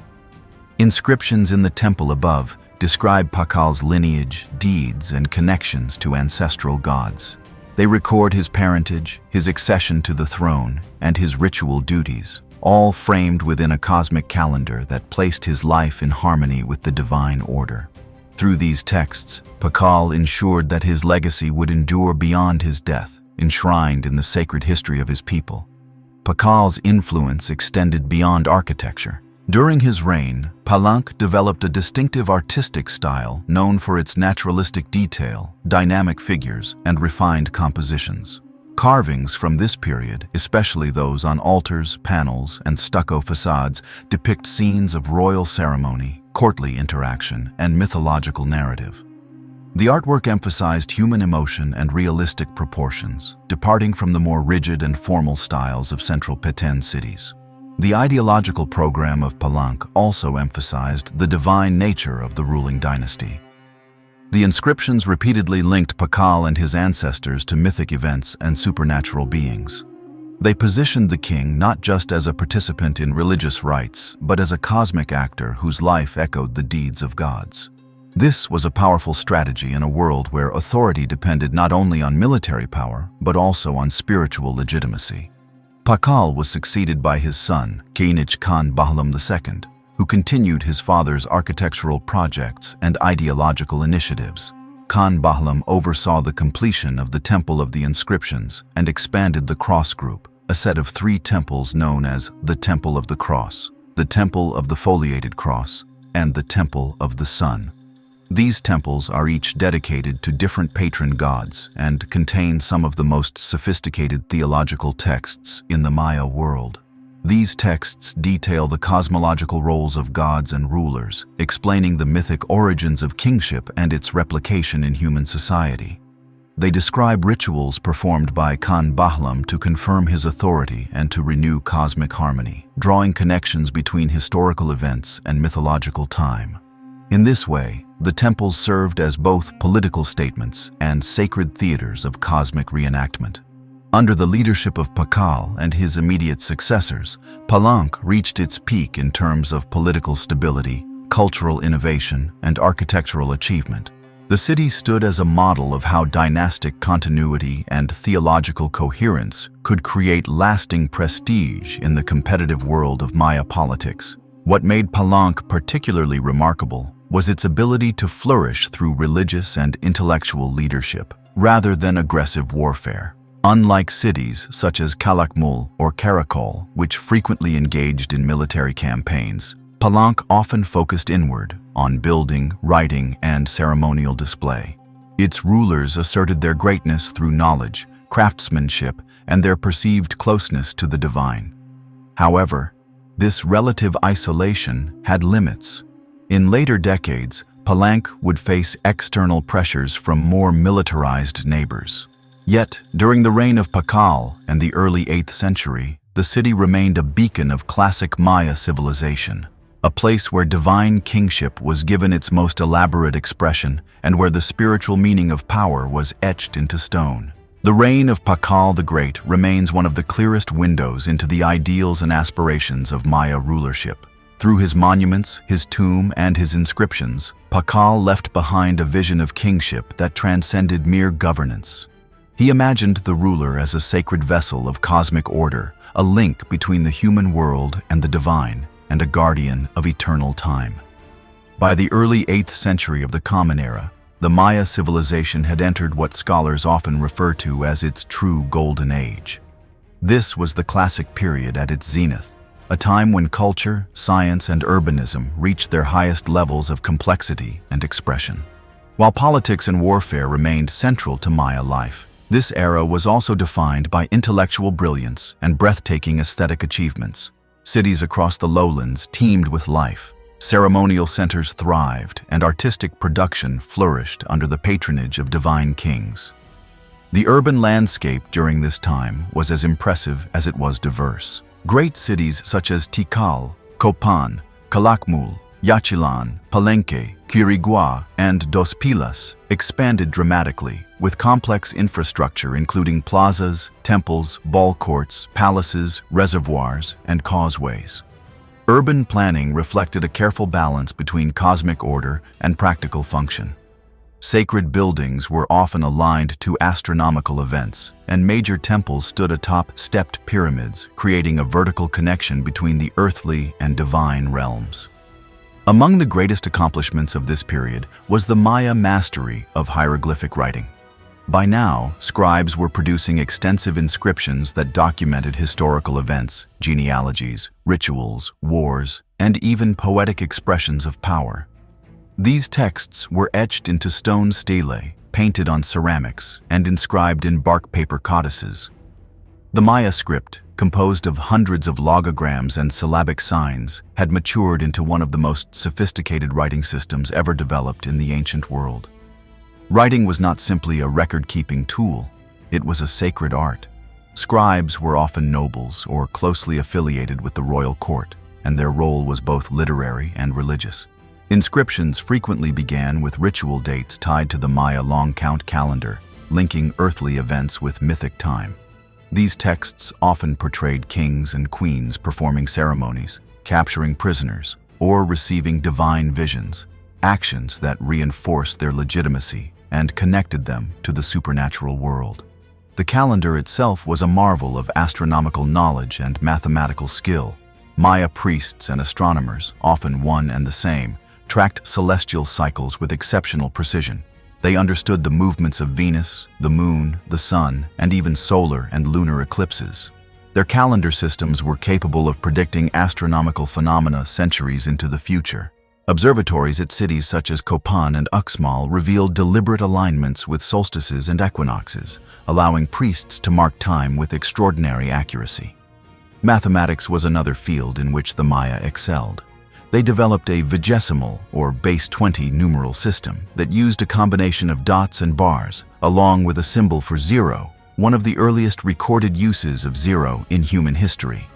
Inscriptions in the temple above describe Pacal's lineage, deeds, and connections to ancestral gods. They record his parentage, his accession to the throne, and his ritual duties, all framed within a cosmic calendar that placed his life in harmony with the divine order. Through these texts, Pacal ensured that his legacy would endure beyond his death, enshrined in the sacred history of his people. Pacal's influence extended beyond architecture. During his reign, Palenque developed a distinctive artistic style known for its naturalistic detail, dynamic figures, and refined compositions. Carvings from this period, especially those on altars, panels, and stucco facades, depict scenes of royal ceremony, courtly interaction, and mythological narrative. The artwork emphasized human emotion and realistic proportions, departing from the more rigid and formal styles of central Peten cities. The ideological program of Palenque also emphasized the divine nature of the ruling dynasty. The inscriptions repeatedly linked Pacal and his ancestors to mythic events and supernatural beings. They positioned the king not just as a participant in religious rites, but as a cosmic actor whose life echoed the deeds of gods. This was a powerful strategy in a world where authority depended not only on military power, but also on spiritual legitimacy. Pacal was succeeded by his son, Keinich Khan Bahlam II, who continued his father's architectural projects and ideological initiatives. Khan Bahlam oversaw the completion of the Temple of the Inscriptions and expanded the Cross Group, a set of 3 temples known as the Temple of the Cross, the Temple of the Foliated Cross, and the Temple of the Sun. These temples are each dedicated to different patron gods and contain some of the most sophisticated theological texts in the Maya world. These texts detail the cosmological roles of gods and rulers, explaining the mythic origins of kingship and its replication in human society. They describe rituals performed by Khan Bahlam to confirm his authority and to renew cosmic harmony, drawing connections between historical events and mythological time. In this way, the temples served as both political statements and sacred theaters of cosmic reenactment. Under the leadership of Pacal and his immediate successors, Palenque reached its peak in terms of political stability, cultural innovation, and architectural achievement. The city stood as a model of how dynastic continuity and theological coherence could create lasting prestige in the competitive world of Maya politics. What made Palenque particularly remarkable was its ability to flourish through religious and intellectual leadership, rather than aggressive warfare. Unlike cities such as Calakmul or Karakol, which frequently engaged in military campaigns, Palenque often focused inward, on building, writing, and ceremonial display. Its rulers asserted their greatness through knowledge, craftsmanship, and their perceived closeness to the divine. However, this relative isolation had limits. In later decades, Palenque would face external pressures from more militarized neighbors. Yet, during the reign of Pacal and the early 8th century, the city remained a beacon of classic Maya civilization, a place where divine kingship was given its most elaborate expression and where the spiritual meaning of power was etched into stone. The reign of Pacal the Great remains one of the clearest windows into the ideals and aspirations of Maya rulership. Through his monuments, his tomb, and his inscriptions, Pacal left behind a vision of kingship that transcended mere governance. He imagined the ruler as a sacred vessel of cosmic order, a link between the human world and the divine, and a guardian of eternal time. By the early 8th century of the Common Era, the Maya civilization had entered what scholars often refer to as its true golden age. This was the classic period at its zenith, a time when culture, science, and urbanism reached their highest levels of complexity and expression. While politics and warfare remained central to Maya life, this era was also defined by intellectual brilliance and breathtaking aesthetic achievements. cities across the lowlands teemed with life. Ceremonial centers thrived, and artistic production flourished under the patronage of divine kings. The urban landscape during this time was as impressive as it was diverse. Great cities such as Tikal, Copan, Calakmul, Yaxchilan, Palenque, Quirigua, and Dos Pilas expanded dramatically, with complex infrastructure including plazas, temples, ball courts, palaces, reservoirs, and causeways. Urban planning reflected a careful balance between cosmic order and practical function. Sacred buildings were often aligned to astronomical events, and major temples stood atop stepped pyramids, creating a vertical connection between the earthly and divine realms. Among the greatest accomplishments of this period was the Maya mastery of hieroglyphic writing. By now, scribes were producing extensive inscriptions that documented historical events, genealogies, rituals, wars, and even poetic expressions of power. These texts were etched into stone stelae, painted on ceramics, and inscribed in bark paper codices. The Maya script, composed of hundreds of logograms and syllabic signs, had matured into one of the most sophisticated writing systems ever developed in the ancient world. Writing was not simply a record-keeping tool, it was a sacred art. Scribes were often nobles or closely affiliated with the royal court, and their role was both literary and religious. Inscriptions frequently began with ritual dates tied to the Maya long count calendar, linking earthly events with mythic time. These texts often portrayed kings and queens performing ceremonies, capturing prisoners, or receiving divine visions, actions that reinforced their legitimacy and connected them to the supernatural world. The calendar itself was a marvel of astronomical knowledge and mathematical skill. Maya priests and astronomers, often one and the same, tracked celestial cycles with exceptional precision. They understood the movements of Venus, the moon, the sun, and even solar and lunar eclipses. Their calendar systems were capable of predicting astronomical phenomena centuries into the future. Observatories at cities such as Copan and Uxmal revealed deliberate alignments with solstices and equinoxes, allowing priests to mark time with extraordinary accuracy. Mathematics was another field in which the Maya excelled. They developed a vigesimal, or base 20 numeral system that used a combination of dots and bars, along with a symbol for zero, one of the earliest recorded uses of zero in human history.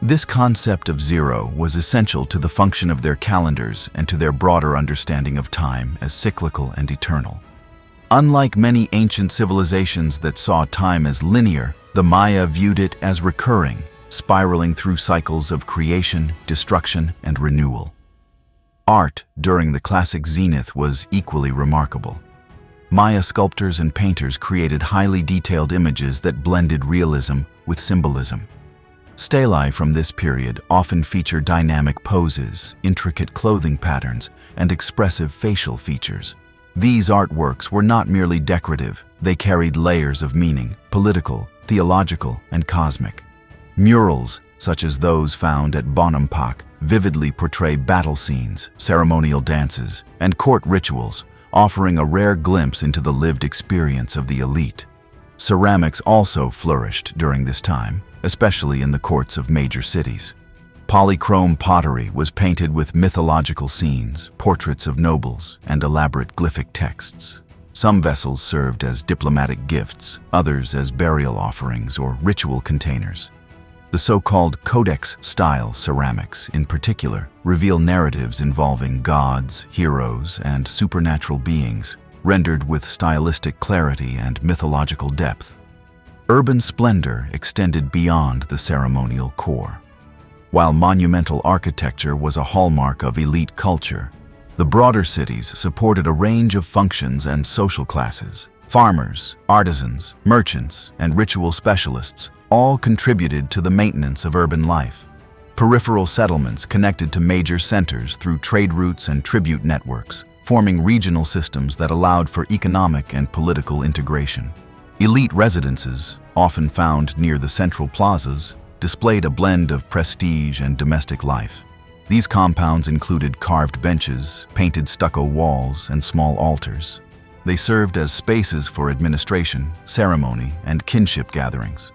This concept of zero was essential to the function of their calendars and to their broader understanding of time as cyclical and eternal. Unlike many ancient civilizations that saw time as linear, the Maya viewed it as recurring, spiraling through cycles of creation, destruction, and renewal. Art during the classic zenith was equally remarkable. Maya sculptors and painters created highly detailed images that blended realism with symbolism. Stelae from this period often feature dynamic poses, intricate clothing patterns, and expressive facial features. These artworks were not merely decorative, they carried layers of meaning, political, theological, and cosmic. Murals, such as those found at Bonampak, vividly portray battle scenes, ceremonial dances, and court rituals, offering a rare glimpse into the lived experience of the elite. Ceramics also flourished during this time, especially in the courts of major cities. Polychrome pottery was painted with mythological scenes, portraits of nobles, and elaborate glyphic texts. Some vessels served as diplomatic gifts, others as burial offerings or ritual containers. The so-called codex-style ceramics, in particular, reveal narratives involving gods, heroes, and supernatural beings, rendered with stylistic clarity and mythological depth. Urban splendor extended beyond the ceremonial core. While monumental architecture was a hallmark of elite culture, the broader cities supported a range of functions and social classes. Farmers, artisans, merchants, and ritual specialists all contributed to the maintenance of urban life. Peripheral settlements connected to major centers through trade routes and tribute networks, forming regional systems that allowed for economic and political integration. Elite residences, often found near the central plazas, displayed a blend of prestige and domestic life. These compounds included carved benches, painted stucco walls, and small altars. They served as spaces for administration, ceremony, and kinship gatherings.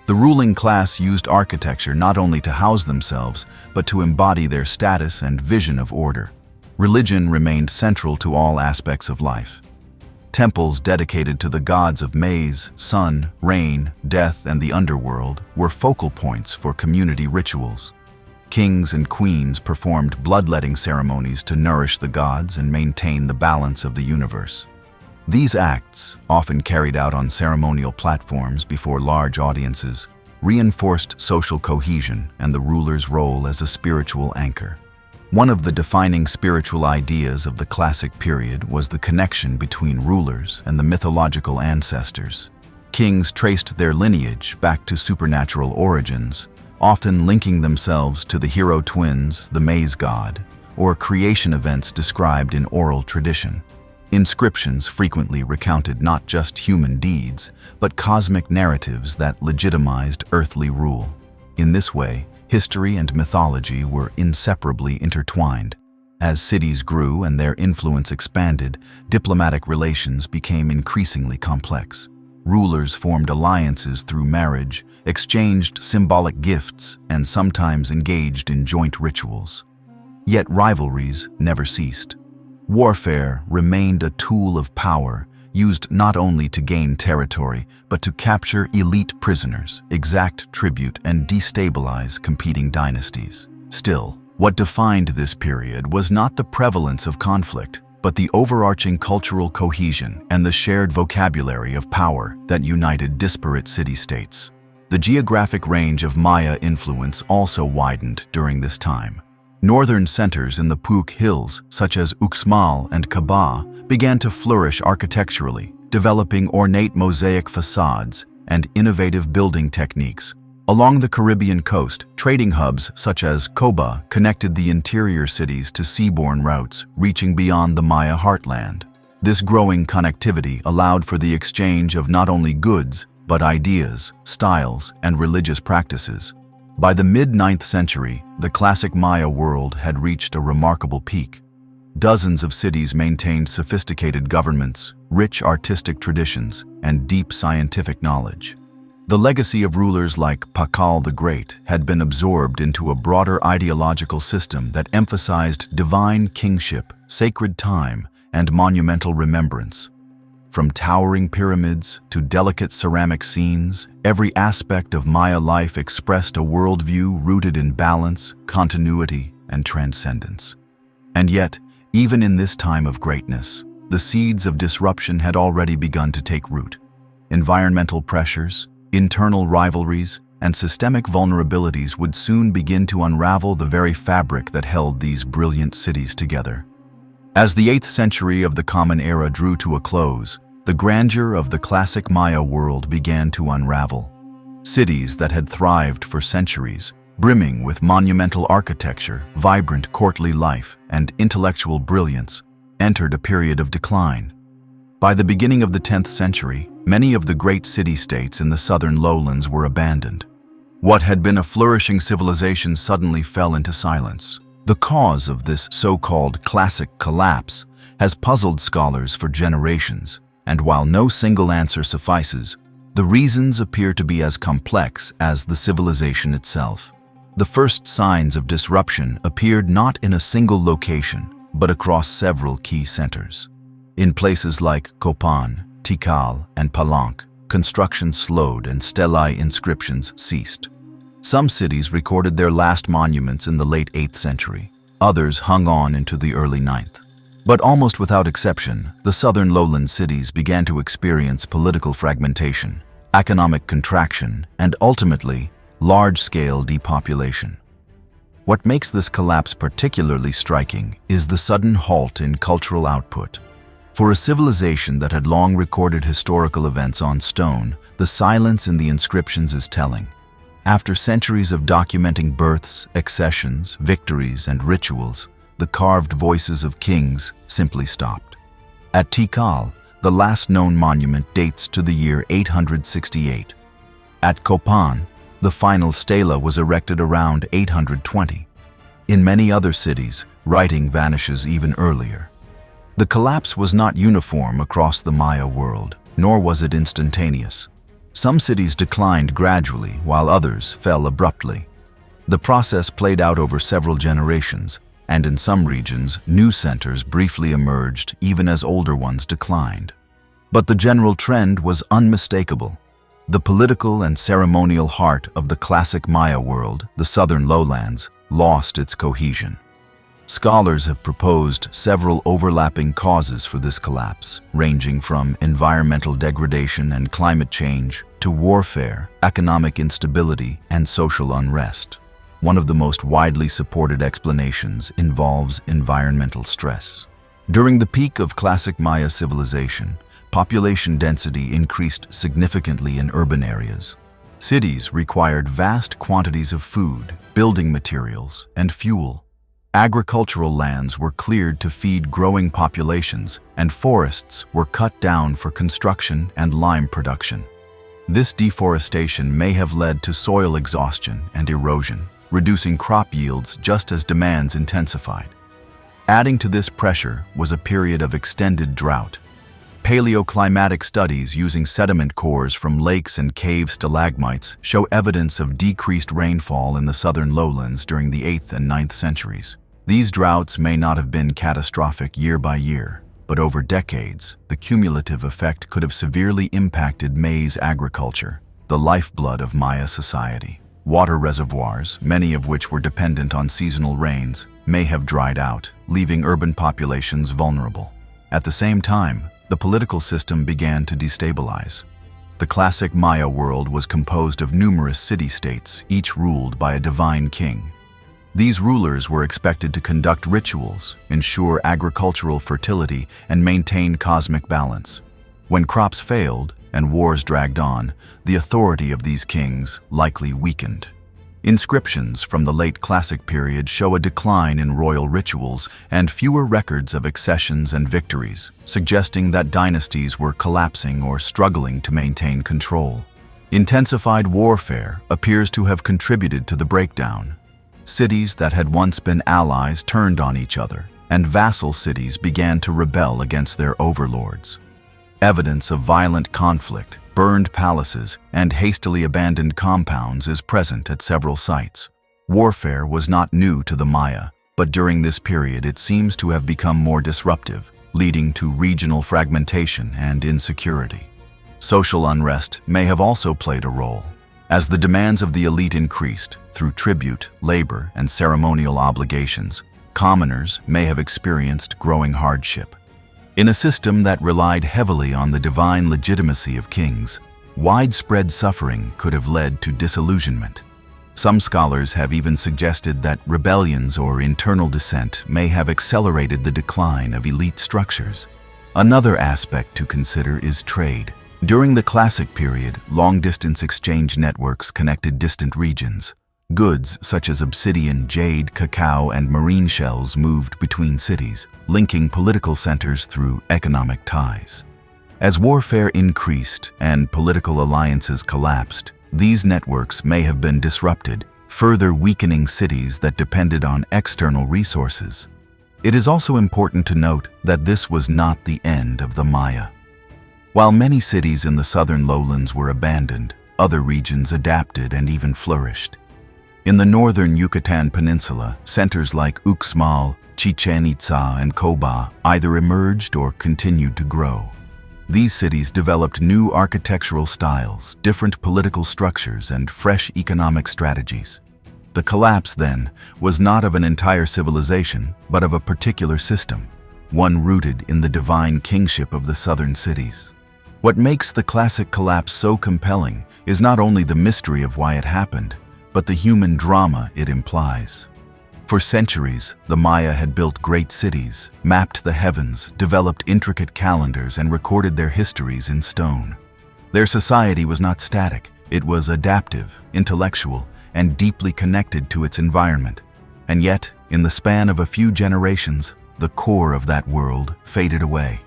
The ruling class used architecture not only to house themselves, but to embody their status and vision of order. Religion remained central to all aspects of life. Temples dedicated to the gods of maize, sun, rain, death, and the underworld were focal points for community rituals. Kings and queens performed bloodletting ceremonies to nourish the gods and maintain the balance of the universe. These acts, often carried out on ceremonial platforms before large audiences, reinforced social cohesion and the ruler's role as a spiritual anchor. One of the defining spiritual ideas of the classic period was the connection between rulers and the mythological ancestors. Kings traced their lineage back to supernatural origins, often linking themselves to the hero twins, the maize god, or creation events described in oral tradition. Inscriptions frequently recounted not just human deeds, but cosmic narratives that legitimized earthly rule. In this way, history and mythology were inseparably intertwined. As cities grew and their influence expanded, diplomatic relations became increasingly complex. Rulers formed alliances through marriage, exchanged symbolic gifts, and sometimes engaged in joint rituals. Yet rivalries never ceased. Warfare remained a tool of power, used not only to gain territory, but to capture elite prisoners, exact tribute, and destabilize competing dynasties. Still, what defined this period was not the prevalence of conflict, but the overarching cultural cohesion and the shared vocabulary of power that united disparate city-states. The geographic range of Maya influence also widened during this time. Northern centers in the Puuc Hills, such as Uxmal and Kabah, began to flourish architecturally, developing ornate mosaic facades and innovative building techniques. Along the Caribbean coast, trading hubs such as Coba connected the interior cities to seaborne routes, reaching beyond the Maya heartland. This growing connectivity allowed for the exchange of not only goods, but ideas, styles, and religious practices. By the mid-9th century, the classic Maya world had reached a remarkable peak. Dozens of cities maintained sophisticated governments, rich artistic traditions, and deep scientific knowledge. The legacy of rulers like Pakal the Great had been absorbed into a broader ideological system that emphasized divine kingship, sacred time, and monumental remembrance. From towering pyramids to delicate ceramic scenes, every aspect of Maya life expressed a worldview rooted in balance, continuity, and transcendence. And yet, even in this time of greatness, the seeds of disruption had already begun to take root. Environmental pressures, internal rivalries, and systemic vulnerabilities would soon begin to unravel the very fabric that held these brilliant cities together. As the 8th century of the Common Era drew to a close, the grandeur of the classic Maya world began to unravel. Cities that had thrived for centuries, brimming with monumental architecture, vibrant courtly life, and intellectual brilliance, entered a period of decline. By the beginning of the 10th century, many of the great city-states in the southern lowlands were abandoned. What had been a flourishing civilization suddenly fell into silence. The cause of this so-called classic collapse has puzzled scholars for generations, and while no single answer suffices, the reasons appear to be as complex as the civilization itself. The first signs of disruption appeared not in a single location, but across several key centers. In places like Copan, Tikal, and Palenque, construction slowed and stelae inscriptions ceased. Some cities recorded their last monuments in the late 8th century. Others hung on into the early 9th. But almost without exception, the southern lowland cities began to experience political fragmentation, economic contraction, and ultimately, large-scale depopulation. What makes this collapse particularly striking is the sudden halt in cultural output. For a civilization that had long recorded historical events on stone, the silence in the inscriptions is telling. After centuries of documenting births, accessions, victories, and rituals, the carved voices of kings simply stopped. At Tikal, the last known monument dates to the year 868. At Copan, the final stela was erected around 820. In many other cities, writing vanishes even earlier. The collapse was not uniform across the Maya world, nor was it instantaneous. Some cities declined gradually, while others fell abruptly. The process played out over several generations, and in some regions, new centers briefly emerged even as older ones declined. But the general trend was unmistakable. The political and ceremonial heart of the classic Maya world, the southern lowlands, lost its cohesion. Scholars have proposed several overlapping causes for this collapse, ranging from environmental degradation and climate change to warfare, economic instability, and social unrest. One of the most widely supported explanations involves environmental stress. During the peak of classic Maya civilization, population density increased significantly in urban areas. Cities required vast quantities of food, building materials, and fuel. Agricultural lands were cleared to feed growing populations, and forests were cut down for construction and lime production. This deforestation may have led to soil exhaustion and erosion, reducing crop yields just as demands intensified. Adding to this pressure was a period of extended drought. Paleoclimatic studies using sediment cores from lakes and cave stalagmites show evidence of decreased rainfall in the southern lowlands during the 8th and 9th centuries. These droughts may not have been catastrophic year by year, but over decades, the cumulative effect could have severely impacted maize agriculture, the lifeblood of Maya society. Water reservoirs, many of which were dependent on seasonal rains, may have dried out, leaving urban populations vulnerable. At the same time, the political system began to destabilize. The classic Maya world was composed of numerous city-states, each ruled by a divine king. These rulers were expected to conduct rituals, ensure agricultural fertility, and maintain cosmic balance. When crops failed and wars dragged on, the authority of these kings likely weakened. Inscriptions from the late Classic period show a decline in royal rituals and fewer records of accessions and victories, suggesting that dynasties were collapsing or struggling to maintain control. Intensified warfare appears to have contributed to the breakdown. Cities that had once been allies turned on each other, and vassal cities began to rebel against their overlords. Evidence of violent conflict, burned palaces, and hastily abandoned compounds is present at several sites. Warfare was not new to the Maya, but during this period it seems to have become more disruptive, leading to regional fragmentation and insecurity. Social unrest may have also played a role. As the demands of the elite increased through tribute, labor, and ceremonial obligations, commoners may have experienced growing hardship. In a system that relied heavily on the divine legitimacy of kings, widespread suffering could have led to disillusionment. Some scholars have even suggested that rebellions or internal dissent may have accelerated the decline of elite structures. Another aspect to consider is trade. During the Classic period, long-distance exchange networks connected distant regions. Goods such as obsidian, jade, cacao, and marine shells moved between cities, linking political centers through economic ties. As warfare increased and political alliances collapsed, these networks may have been disrupted, further weakening cities that depended on external resources. It is also important to note that this was not the end of the Maya. While many cities in the southern lowlands were abandoned, other regions adapted and even flourished. In the northern Yucatan Peninsula, centers like Uxmal, Chichen Itza, and Coba either emerged or continued to grow. These cities developed new architectural styles, different political structures, and fresh economic strategies. The collapse, then, was not of an entire civilization, but of a particular system, one rooted in the divine kingship of the southern cities. What makes the Classic collapse so compelling is not only the mystery of why it happened, but the human drama it implies. For centuries, the Maya had built great cities, mapped the heavens, developed intricate calendars, and recorded their histories in stone. Their society was not static. It was adaptive, intellectual, and deeply connected to its environment. And yet, in the span of a few generations, the core of that world faded away.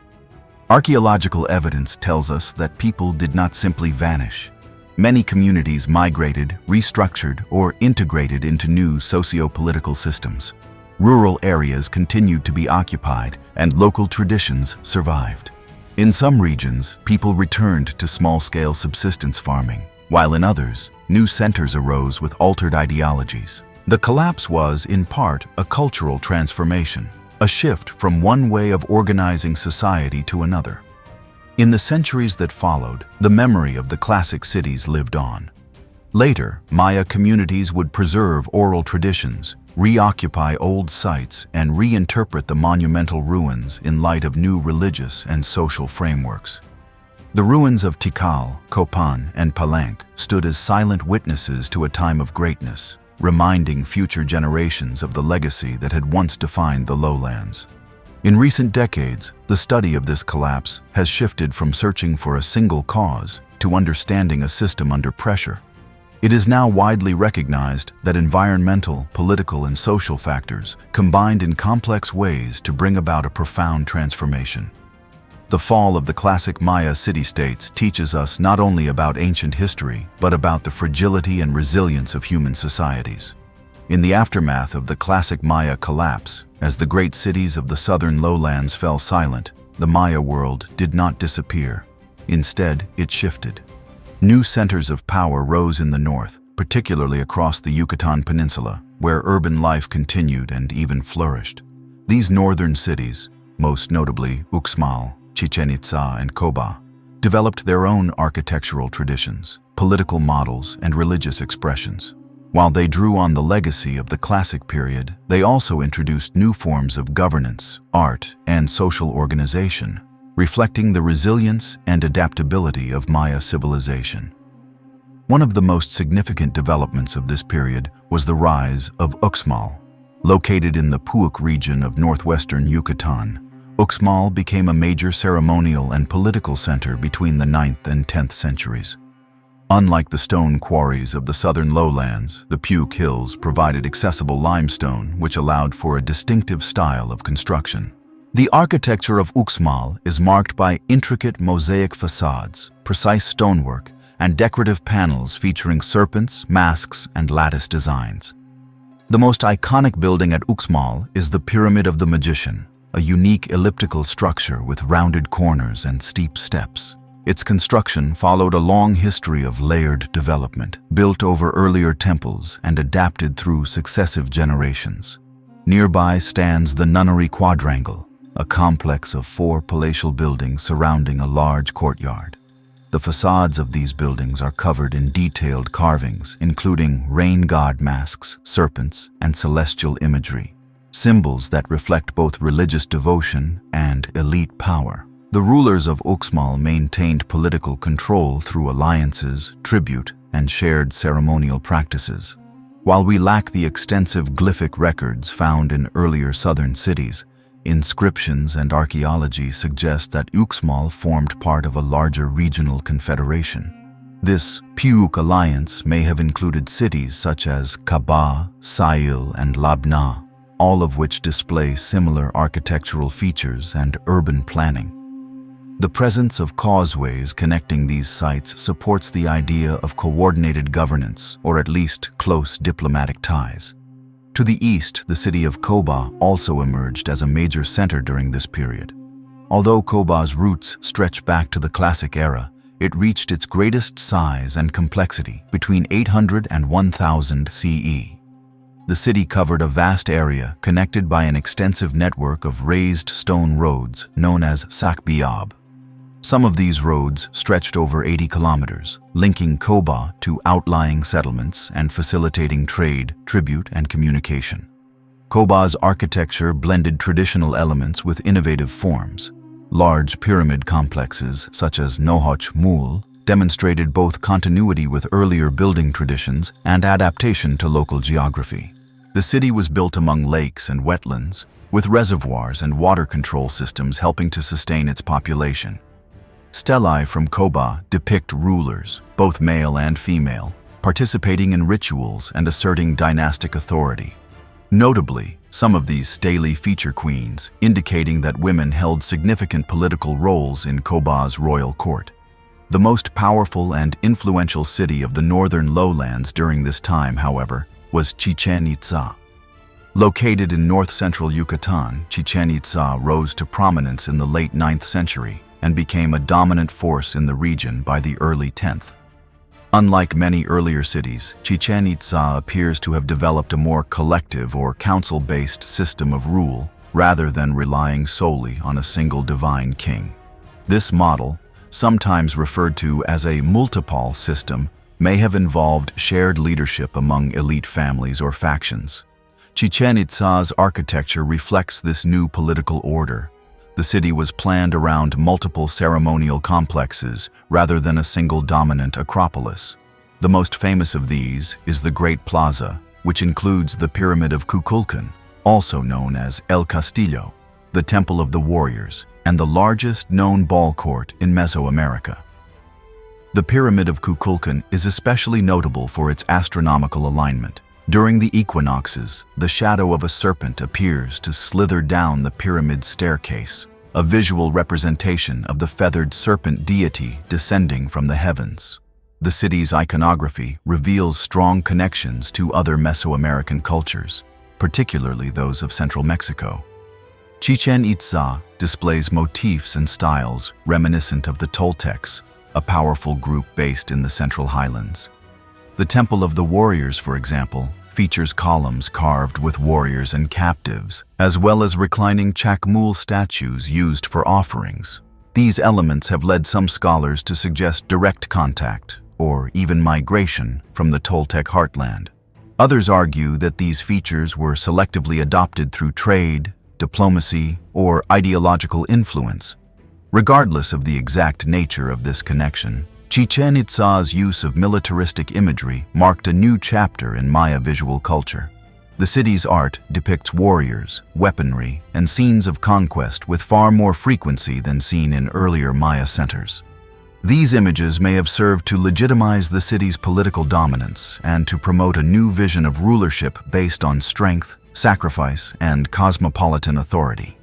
Archaeological evidence tells us that people did not simply vanish. Many communities migrated, restructured, or integrated into new socio-political systems. Rural areas continued to be occupied, and local traditions survived. In some regions, people returned to small-scale subsistence farming, while in others, new centers arose with altered ideologies. The collapse was, in part, a cultural transformation, a shift from one way of organizing society to another. In the centuries that followed, the memory of the classic cities lived on. Later, Maya communities would preserve oral traditions, reoccupy old sites, and reinterpret the monumental ruins in light of new religious and social frameworks. The ruins of Tikal, Copan, and Palenque stood as silent witnesses to a time of greatness, reminding future generations of the legacy that had once defined the lowlands. In recent decades, the study of this collapse has shifted from searching for a single cause to understanding a system under pressure. It is now widely recognized that environmental, political, and social factors combined in complex ways to bring about a profound transformation. The fall of the classic Maya city-states teaches us not only about ancient history, but about the fragility and resilience of human societies. In the aftermath of the classic Maya collapse, as the great cities of the southern lowlands fell silent, the Maya world did not disappear. Instead, it shifted. New centers of power rose in the north, particularly across the Yucatan Peninsula, where urban life continued and even flourished. These northern cities, most notably Uxmal, Chichen Itza, and Coba, developed their own architectural traditions, political models, and religious expressions. While they drew on the legacy of the classic period, they also introduced new forms of governance, art, and social organization, reflecting the resilience and adaptability of Maya civilization. One of the most significant developments of this period was the rise of Uxmal. Located in the Puuc region of northwestern Yucatan, Uxmal became a major ceremonial and political center between the 9th and 10th centuries. Unlike the stone quarries of the southern lowlands, the Puuc Hills provided accessible limestone, which allowed for a distinctive style of construction. The architecture of Uxmal is marked by intricate mosaic facades, precise stonework, and decorative panels featuring serpents, masks, and lattice designs. The most iconic building at Uxmal is the Pyramid of the Magician, a unique elliptical structure with rounded corners and steep steps. Its construction followed a long history of layered development, built over earlier temples and adapted through successive generations. Nearby stands the Nunnery Quadrangle, a complex of 4 palatial buildings surrounding a large courtyard. The facades of these buildings are covered in detailed carvings, including rain god masks, serpents, and celestial imagery, symbols that reflect both religious devotion and elite power. The rulers of Uxmal maintained political control through alliances, tribute, and shared ceremonial practices. While we lack the extensive glyphic records found in earlier southern cities, inscriptions and archaeology suggest that Uxmal formed part of a larger regional confederation. This Puuc alliance may have included cities such as Kaba, Sail, and Labna, all of which display similar architectural features and urban planning. The presence of causeways connecting these sites supports the idea of coordinated governance, or at least close diplomatic ties. To the east, the city of Coba also emerged as a major center during this period. Although Coba's roots stretch back to the classic era, it reached its greatest size and complexity between 800 and 1000 CE. The city covered a vast area connected by an extensive network of raised stone roads known as Sakbiab. Some of these roads stretched over 80 kilometers, linking Coba to outlying settlements and facilitating trade, tribute, and communication. Coba's architecture blended traditional elements with innovative forms. Large pyramid complexes, such as Nohoch Mul, demonstrated both continuity with earlier building traditions and adaptation to local geography. The city was built among lakes and wetlands, with reservoirs and water control systems helping to sustain its population. Stelae from Coba depict rulers, both male and female, participating in rituals and asserting dynastic authority. Notably, some of these stelae feature queens, indicating that women held significant political roles in Coba's royal court. The most powerful and influential city of the northern lowlands during this time, however, was Chichen Itza. Located in north-central Yucatan, Chichen Itza rose to prominence in the late 9th century, and became a dominant force in the region by the early 10th. Unlike many earlier cities, Chichén Itzá appears to have developed a more collective or council-based system of rule, rather than relying solely on a single divine king. This model, sometimes referred to as a multipole system, may have involved shared leadership among elite families or factions. Chichén Itzá's architecture reflects this new political order. The city was planned around multiple ceremonial complexes rather than a single dominant acropolis. The most famous of these is the Great Plaza, which includes the Pyramid of Kukulkan, also known as El Castillo, the Temple of the Warriors, and the largest known ball court in Mesoamerica. The Pyramid of Kukulkan is especially notable for its astronomical alignment. During the equinoxes, the shadow of a serpent appears to slither down the pyramid's staircase, a visual representation of the feathered serpent deity descending from the heavens. The city's iconography reveals strong connections to other Mesoamerican cultures, particularly those of central Mexico. Chichén Itzá displays motifs and styles reminiscent of the Toltecs, a powerful group based in the Central Highlands. The Temple of the Warriors, for example, features columns carved with warriors and captives, as well as reclining chacmul statues used for offerings. These elements have led some scholars to suggest direct contact, or even migration, from the Toltec heartland. Others argue that these features were selectively adopted through trade, diplomacy, or ideological influence. Regardless of the exact nature of this connection, Chichén Itzá's use of militaristic imagery marked a new chapter in Maya visual culture. The city's art depicts warriors, weaponry, and scenes of conquest with far more frequency than seen in earlier Maya centers. These images may have served to legitimize the city's political dominance and to promote a new vision of rulership based on strength, sacrifice, and cosmopolitan authority.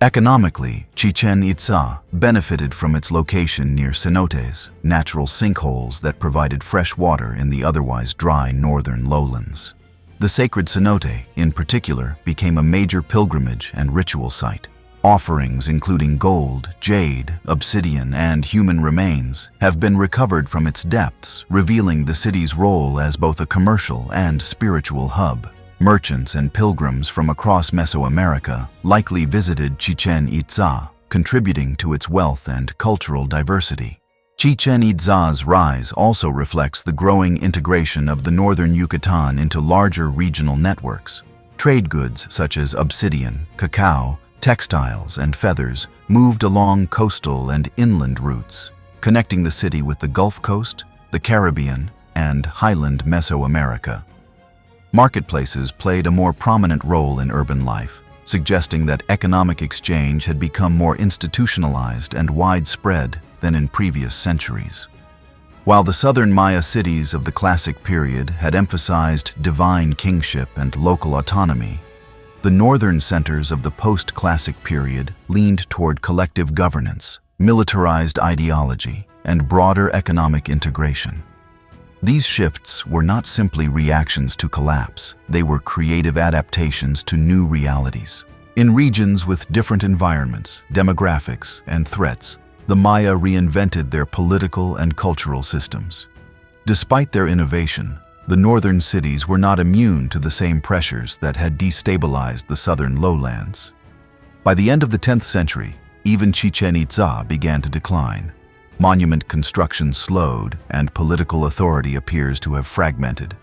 Economically, Chichén Itzá benefited from its location near cenotes, natural sinkholes that provided fresh water in the otherwise dry northern lowlands. The sacred cenote, in particular, became a major pilgrimage and ritual site. Offerings including gold, jade, obsidian, and human remains have been recovered from its depths, revealing the city's role as both a commercial and spiritual hub. Merchants and pilgrims from across Mesoamerica likely visited Chichén Itzá, contributing to its wealth and cultural diversity. Chichén Itzá's rise also reflects the growing integration of the northern Yucatan into larger regional networks. Trade goods such as obsidian, cacao, textiles, and feathers moved along coastal and inland routes, connecting the city with the Gulf Coast, the Caribbean, and highland Mesoamerica. Marketplaces played a more prominent role in urban life, suggesting that economic exchange had become more institutionalized and widespread than in previous centuries. While the southern Maya cities of the Classic period had emphasized divine kingship and local autonomy, the northern centers of the post-Classic period leaned toward collective governance, militarized ideology, and broader economic integration. These shifts were not simply reactions to collapse, they were creative adaptations to new realities. In regions with different environments, demographics, and threats, the Maya reinvented their political and cultural systems. Despite their innovation, the northern cities were not immune to the same pressures that had destabilized the southern lowlands. By the end of the 10th century, even Chichén Itzá began to decline. Monument construction slowed, and political authority appears to have fragmented.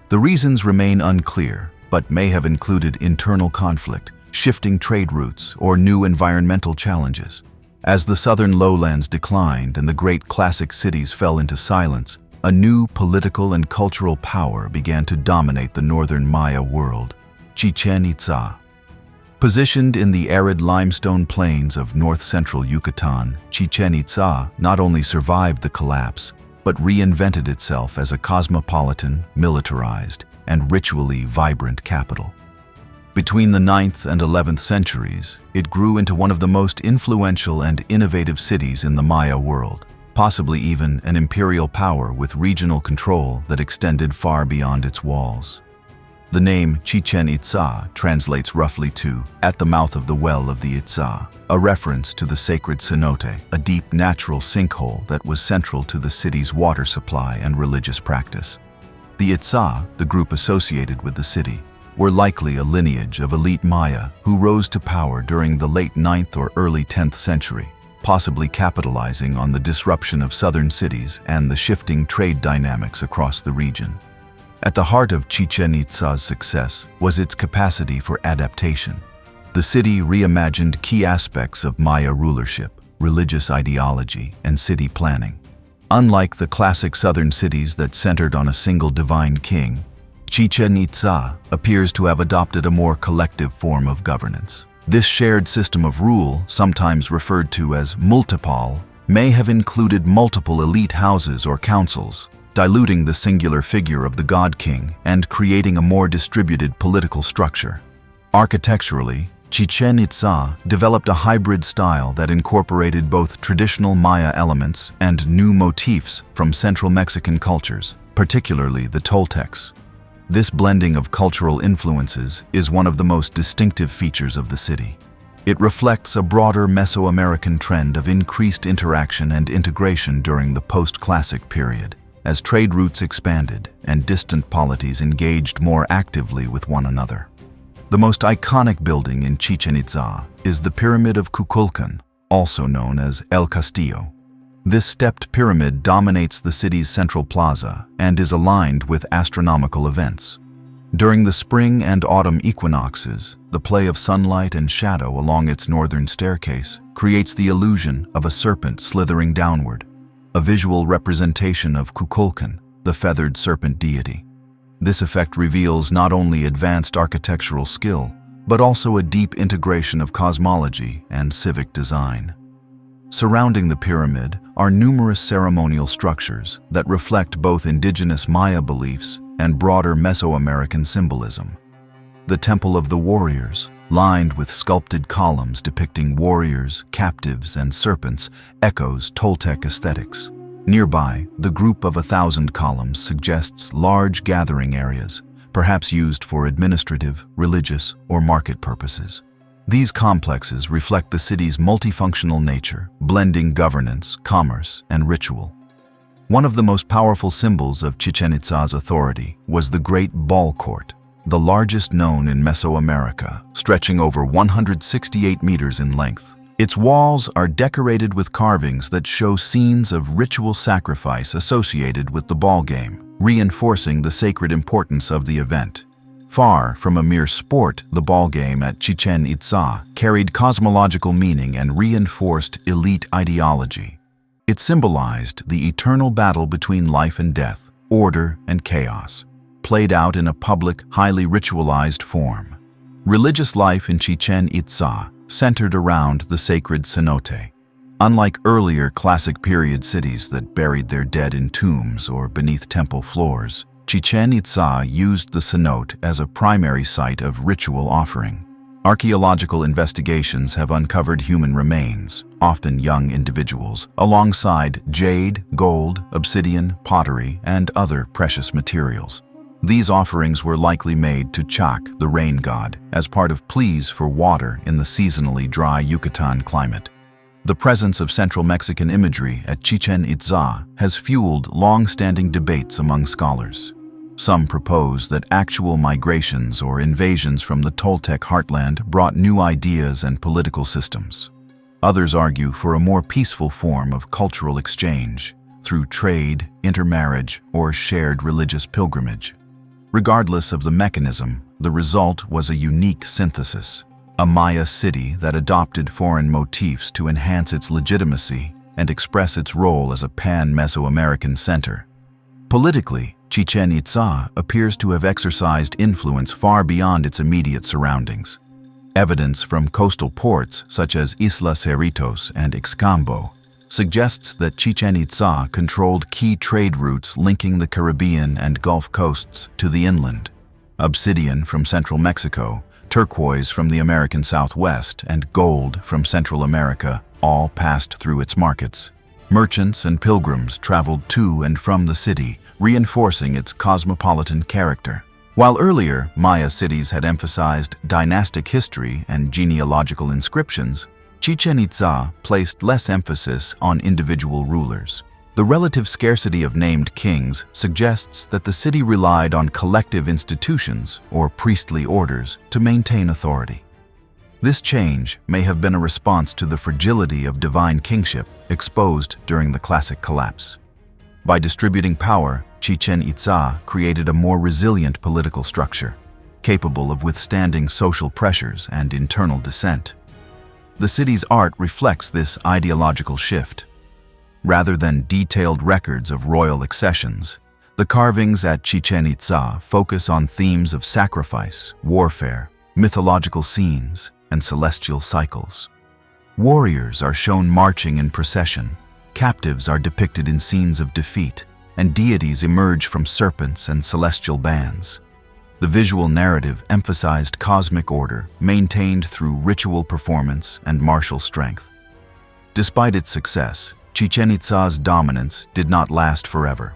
The reasons remain unclear, but may have included internal conflict, shifting trade routes, or new environmental challenges. As the southern lowlands declined and the great classic cities fell into silence, a new political and cultural power began to dominate the northern Maya world, Chichén Itzá. Positioned in the arid limestone plains of north-central Yucatan, Chichén Itzá not only survived the collapse, but reinvented itself as a cosmopolitan, militarized, and ritually vibrant capital. Between the 9th and 11th centuries, it grew into one of the most influential and innovative cities in the Maya world, possibly even an imperial power with regional control that extended far beyond its walls. The name Chichen Itza translates roughly to "at the mouth of the well of the Itza," a reference to the sacred cenote, a deep natural sinkhole that was central to the city's water supply and religious practice. The Itza, the group associated with the city, were likely a lineage of elite Maya who rose to power during the late 9th or early 10th century, possibly capitalizing on the disruption of southern cities and the shifting trade dynamics across the region. At the heart of Chichen Itza's success was its capacity for adaptation. The city reimagined key aspects of Maya rulership, religious ideology, and city planning. Unlike the classic southern cities that centered on a single divine king, Chichen Itza appears to have adopted a more collective form of governance. This shared system of rule, sometimes referred to as multipal, may have included multiple elite houses or councils, diluting the singular figure of the god king and creating a more distributed political structure. Architecturally, Chichen Itza developed a hybrid style that incorporated both traditional Maya elements and new motifs from Central Mexican cultures, particularly the Toltecs. This blending of cultural influences is one of the most distinctive features of the city. It reflects a broader Mesoamerican trend of increased interaction and integration during the post-classic period, as trade routes expanded and distant polities engaged more actively with one another. The most iconic building in Chichen Itza is the Pyramid of Kukulkan, also known as El Castillo. This stepped pyramid dominates the city's central plaza and is aligned with astronomical events. During the spring and autumn equinoxes, the play of sunlight and shadow along its northern staircase creates the illusion of a serpent slithering downward, a visual representation of Kukulkan, the feathered serpent deity. This effect reveals not only advanced architectural skill, but also a deep integration of cosmology and civic design. Surrounding the pyramid are numerous ceremonial structures that reflect both indigenous Maya beliefs and broader Mesoamerican symbolism. The Temple of the Warriors, lined with sculpted columns depicting warriors, captives, and serpents, echoes Toltec aesthetics. Nearby, the group of 1,000 columns suggests large gathering areas, perhaps used for administrative, religious, or market purposes. These complexes reflect the city's multifunctional nature, blending governance, commerce, and ritual. One of the most powerful symbols of Chichen Itza's authority was the Great Ball Court, the largest known in Mesoamerica, stretching over 168 meters in length. Its walls are decorated with carvings that show scenes of ritual sacrifice associated with the ball game, reinforcing the sacred importance of the event. Far from a mere sport, the ball game at Chichen Itza carried cosmological meaning and reinforced elite ideology. It symbolized the eternal battle between life and death, order and chaos, played out in a public, highly ritualized form. Religious life in Chichen Itza centered around the sacred cenote. Unlike earlier classic period cities that buried their dead in tombs or beneath temple floors, Chichen Itza used the cenote as a primary site of ritual offering. Archaeological investigations have uncovered human remains, often young individuals, alongside jade, gold, obsidian, pottery, and other precious materials. These offerings were likely made to Chac, the rain god, as part of pleas for water in the seasonally dry Yucatan climate. The presence of Central Mexican imagery at Chichen Itza has fueled long-standing debates among scholars. Some propose that actual migrations or invasions from the Toltec heartland brought new ideas and political systems. Others argue for a more peaceful form of cultural exchange through trade, intermarriage, or shared religious pilgrimage. Regardless of the mechanism, the result was a unique synthesis, a Maya city that adopted foreign motifs to enhance its legitimacy and express its role as a pan-Mesoamerican center. Politically, Chichen Itza appears to have exercised influence far beyond its immediate surroundings. Evidence from coastal ports such as Isla Cerritos and Ixcambo suggests that Chichen Itza controlled key trade routes linking the Caribbean and Gulf coasts to the inland. Obsidian from central Mexico, turquoise from the American Southwest, and gold from Central America all passed through its markets. Merchants and pilgrims traveled to and from the city, reinforcing its cosmopolitan character. While earlier Maya cities had emphasized dynastic history and genealogical inscriptions, Chichen Itza placed less emphasis on individual rulers. The relative scarcity of named kings suggests that the city relied on collective institutions or priestly orders to maintain authority. This change may have been a response to the fragility of divine kingship exposed during the Classic collapse. By distributing power, Chichen Itza created a more resilient political structure, capable of withstanding social pressures and internal dissent. The city's art reflects this ideological shift. Rather than detailed records of royal accessions, the carvings at Chichen Itza focus on themes of sacrifice, warfare, mythological scenes, and celestial cycles. Warriors are shown marching in procession, captives are depicted in scenes of defeat, and deities emerge from serpents and celestial bands. The visual narrative emphasized cosmic order, maintained through ritual performance and martial strength. Despite its success, Chichen Itza's dominance did not last forever.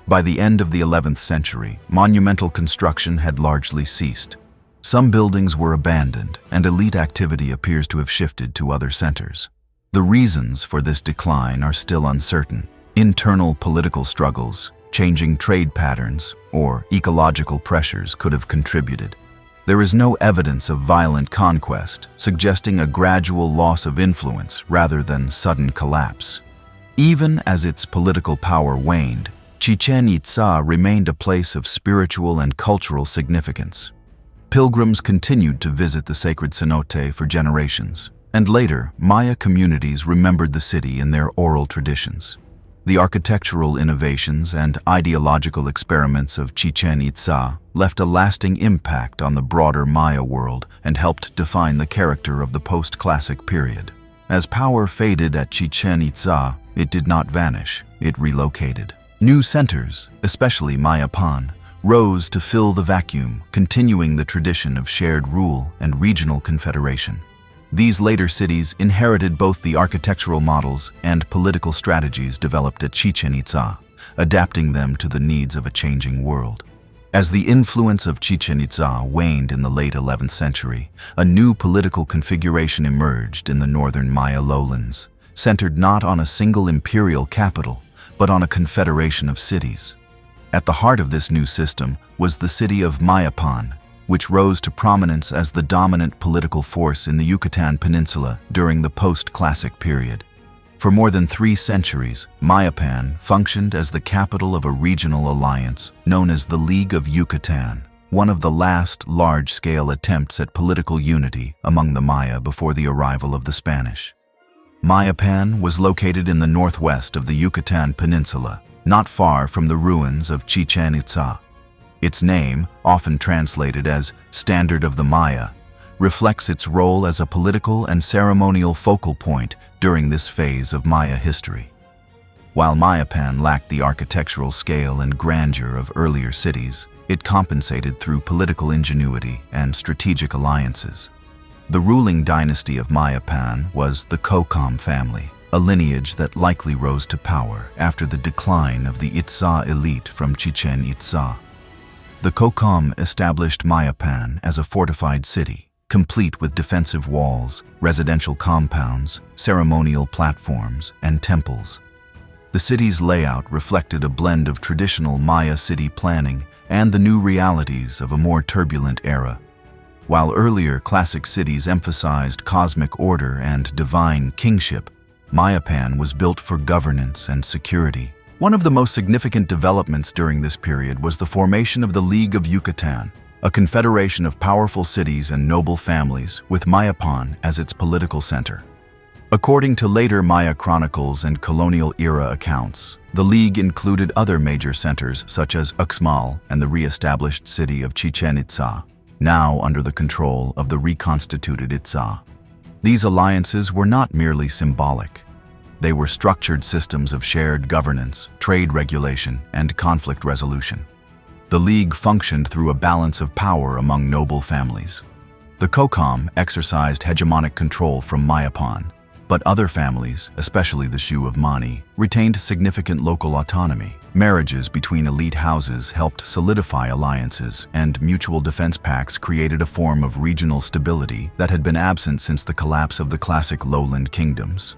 By the end of the 11th century, monumental construction had largely ceased. Some buildings were abandoned, and elite activity appears to have shifted to other centers. The reasons for this decline are still uncertain. Internal political struggles, changing trade patterns, or ecological pressures could have contributed. There is no evidence of violent conquest, suggesting a gradual loss of influence rather than sudden collapse. Even as its political power waned, Chichen Itza remained a place of spiritual and cultural significance. Pilgrims continued to visit the sacred cenote for generations, and later, Maya communities remembered the city in their oral traditions. The architectural innovations and ideological experiments of Chichen Itza left a lasting impact on the broader Maya world and helped define the character of the post-classic period. As power faded at Chichen Itza, it did not vanish, it relocated. New centers, especially Mayapan, rose to fill the vacuum, continuing the tradition of shared rule and regional confederation. These later cities inherited both the architectural models and political strategies developed at Chichen Itza, adapting them to the needs of a changing world. As the influence of Chichen Itza waned in the late 11th century, a new political configuration emerged in the northern Maya lowlands, centered not on a single imperial capital, but on a confederation of cities. At the heart of this new system was the city of Mayapan, which rose to prominence as the dominant political force in the Yucatan Peninsula during the post-classic period. For more than 3 centuries, Mayapan functioned as the capital of a regional alliance known as the League of Yucatan, one of the last large-scale attempts at political unity among the Maya before the arrival of the Spanish. Mayapan was located in the northwest of the Yucatan Peninsula, not far from the ruins of Chichen Itza. Its name, often translated as Standard of the Maya, reflects its role as a political and ceremonial focal point during this phase of Maya history. While Mayapan lacked the architectural scale and grandeur of earlier cities, it compensated through political ingenuity and strategic alliances. The ruling dynasty of Mayapan was the Kokam family, a lineage that likely rose to power after the decline of the Itza elite from Chichen Itza. The Kokam established Mayapan as a fortified city, complete with defensive walls, residential compounds, ceremonial platforms, and temples. The city's layout reflected a blend of traditional Maya city planning and the new realities of a more turbulent era. While earlier classic cities emphasized cosmic order and divine kingship, Mayapan was built for governance and security. One of the most significant developments during this period was the formation of the League of Yucatan, a confederation of powerful cities and noble families with Mayapan as its political center. According to later Maya chronicles and colonial era accounts, the League included other major centers such as Uxmal and the re-established city of Chichen Itza, now under the control of the reconstituted Itza. These alliances were not merely symbolic. They were structured systems of shared governance, trade regulation, and conflict resolution. The League functioned through a balance of power among noble families. The Kokam exercised hegemonic control from Mayapan, But other families, especially the Shu of Mani, retained significant local autonomy. Marriages between elite houses helped solidify alliances, and mutual defense pacts created a form of regional stability that had been absent since the collapse of the classic lowland kingdoms.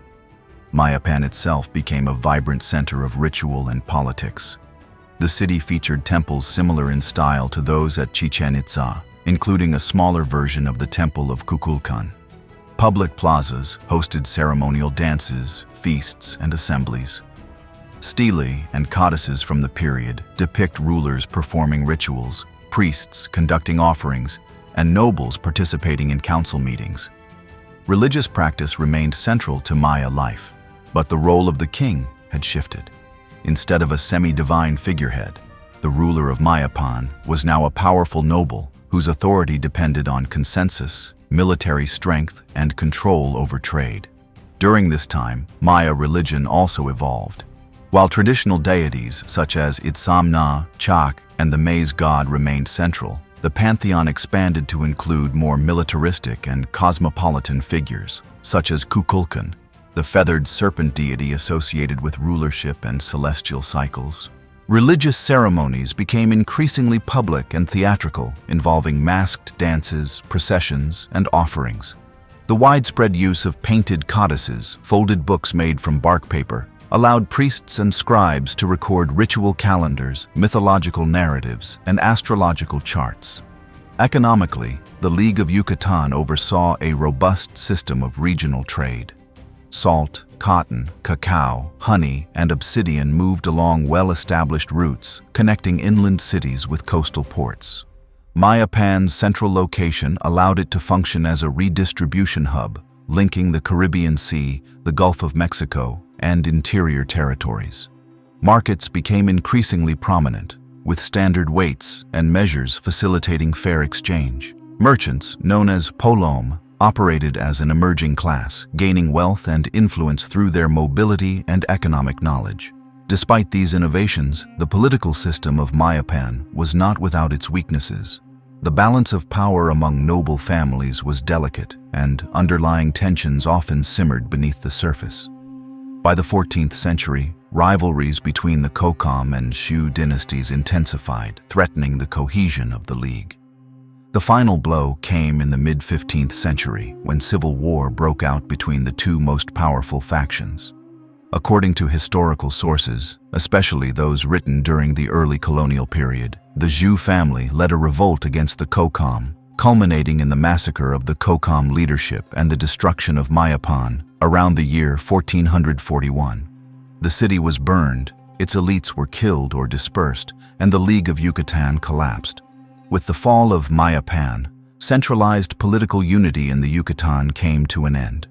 Mayapan itself became a vibrant center of ritual and politics. The city featured temples similar in style to those at Chichen Itza, including a smaller version of the Temple of Kukulkan. Public plazas hosted ceremonial dances, feasts, and assemblies. Stelae and codices from the period depict rulers performing rituals, priests conducting offerings, and nobles participating in council meetings. Religious practice remained central to Maya life, but the role of the king had shifted. Instead of a semi-divine figurehead, the ruler of Mayapan was now a powerful noble whose authority depended on consensus, military strength, and control over trade. During this time, Maya religion also evolved. While traditional deities such as Itzamna, Chak, and the maize god remained central, the pantheon expanded to include more militaristic and cosmopolitan figures, such as Kukulkan, the feathered serpent deity associated with rulership and celestial cycles. Religious ceremonies became increasingly public and theatrical, involving masked dances, processions, and offerings. The widespread use of painted codices, folded books made from bark paper, allowed priests and scribes to record ritual calendars, mythological narratives, and astrological charts. Economically, the League of Yucatan oversaw a robust system of regional trade. Salt, cotton, cacao, honey, and obsidian moved along well-established routes, connecting inland cities with coastal ports. Mayapan's central location allowed it to function as a redistribution hub, linking the Caribbean Sea, the Gulf of Mexico, and interior territories. Markets became increasingly prominent, with standard weights and measures facilitating fair exchange. Merchants, known as polom, operated as an emerging class, gaining wealth and influence through their mobility and economic knowledge. Despite these innovations, the political system of Mayapan was not without its weaknesses. The balance of power among noble families was delicate, and underlying tensions often simmered beneath the surface. By the 14th century, rivalries between the Kokam and Shu dynasties intensified, threatening the cohesion of the League. The final blow came in the mid-15th century when civil war broke out between the two most powerful factions. According to historical sources, especially those written during the early colonial period, the Zhou family led a revolt against the Kokam, culminating in the massacre of the Kokam leadership and the destruction of Mayapan around the year 1441. The city was burned, its elites were killed or dispersed, and the League of Yucatan collapsed. With the fall of Mayapan, centralized political unity in the Yucatan came to an end.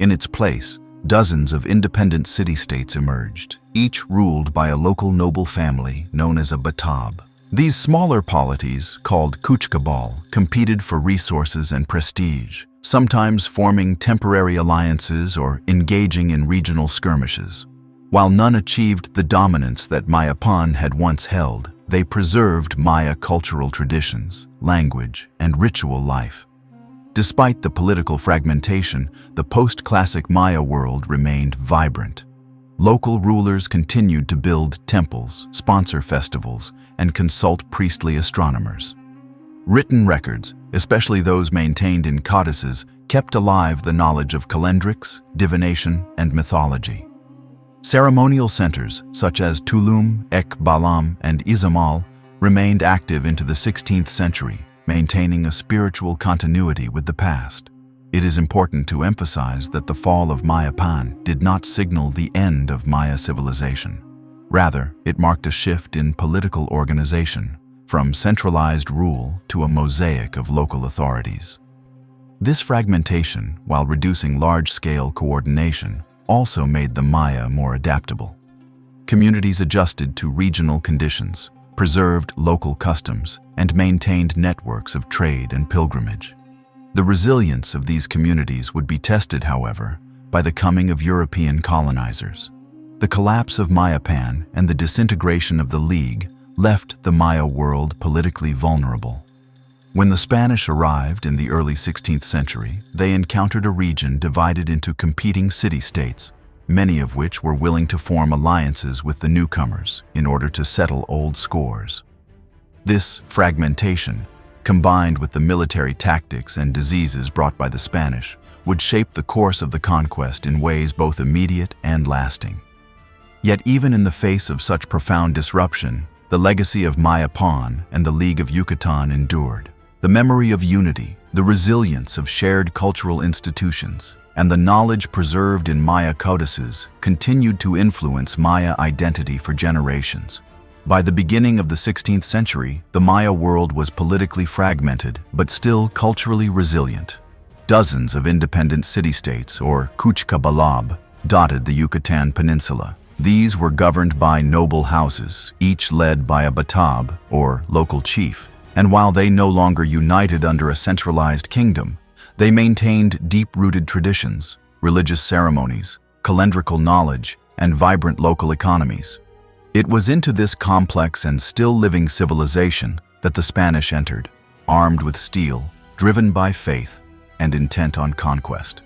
In its place, dozens of independent city-states emerged, each ruled by a local noble family known as a batab. These smaller polities, called kuchkabal, competed for resources and prestige, sometimes forming temporary alliances or engaging in regional skirmishes. While none achieved the dominance that Mayapan had once held, they preserved Maya cultural traditions, language, and ritual life. Despite the political fragmentation, the post-classic Maya world remained vibrant. Local rulers continued to build temples, sponsor festivals, and consult priestly astronomers. Written records, especially those maintained in codices, kept alive the knowledge of calendrics, divination, and mythology. Ceremonial centers such as Tulum, Ek Balam, and Izamal remained active into the 16th century, maintaining a spiritual continuity with the past. It is important to emphasize that the fall of Mayapan did not signal the end of Maya civilization. Rather, it marked a shift in political organization, from centralized rule to a mosaic of local authorities. This fragmentation, while reducing large-scale coordination, also made the Maya more adaptable. Communities adjusted to regional conditions, preserved local customs, and maintained networks of trade and pilgrimage. The resilience of these communities would be tested, however, by the coming of European colonizers. The collapse of Mayapan and the disintegration of the League left the Maya world politically vulnerable. When the Spanish arrived in the early 16th century, they encountered a region divided into competing city-states, many of which were willing to form alliances with the newcomers in order to settle old scores. This fragmentation, combined with the military tactics and diseases brought by the Spanish, would shape the course of the conquest in ways both immediate and lasting. Yet even in the face of such profound disruption, the legacy of Mayapan and the League of Yucatan endured. The memory of unity, the resilience of shared cultural institutions, and the knowledge preserved in Maya codices continued to influence Maya identity for generations. By the beginning of the 16th century, the Maya world was politically fragmented, but still culturally resilient. Dozens of independent city-states, or Kuchkabalab, dotted the Yucatan Peninsula. These were governed by noble houses, each led by a batab, or local chief. And while they no longer united under a centralized kingdom, they maintained deep-rooted traditions, religious ceremonies, calendrical knowledge, and vibrant local economies. It was into this complex and still-living civilization that the Spanish entered, armed with steel, driven by faith, and intent on conquest.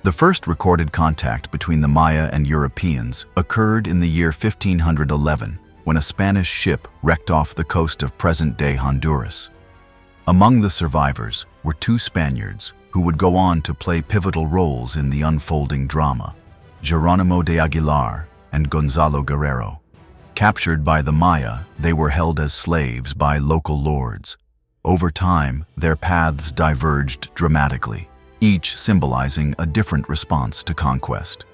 The first recorded contact between the Maya and Europeans occurred in the year 1511, when a Spanish ship wrecked off the coast of present-day Honduras. Among the survivors were two Spaniards who would go on to play pivotal roles in the unfolding drama, Jerónimo de Aguilar and Gonzalo Guerrero. Captured by the Maya, they were held as slaves by local lords. Over time, their paths diverged dramatically, each symbolizing a different response to conquest.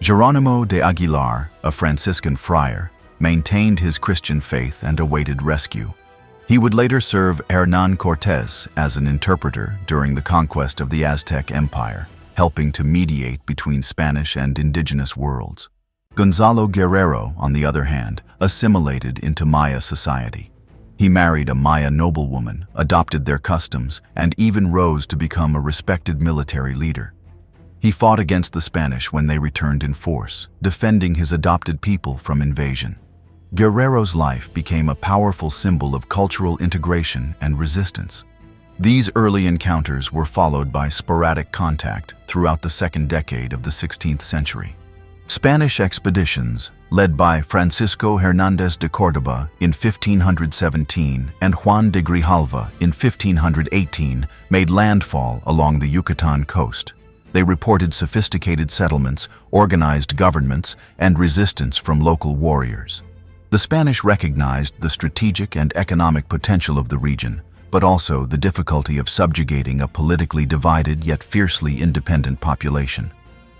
Jerónimo de Aguilar, a Franciscan friar, maintained his Christian faith and awaited rescue. He would later serve Hernán Cortés as an interpreter during the conquest of the Aztec Empire, helping to mediate between Spanish and indigenous worlds. Gonzalo Guerrero, on the other hand, assimilated into Maya society. He married a Maya noblewoman, adopted their customs, and even rose to become a respected military leader. He fought against the Spanish when they returned in force, defending his adopted people from invasion. Guerrero's life became a powerful symbol of cultural integration and resistance. These early encounters were followed by sporadic contact throughout the second decade of the 16th century. Spanish expeditions, led by Francisco Hernández de Córdoba in 1517 and Juan de Grijalva in 1518, made landfall along the Yucatan coast. They reported sophisticated settlements, organized governments, and resistance from local warriors. The Spanish recognized the strategic and economic potential of the region, but also the difficulty of subjugating a politically divided yet fiercely independent population.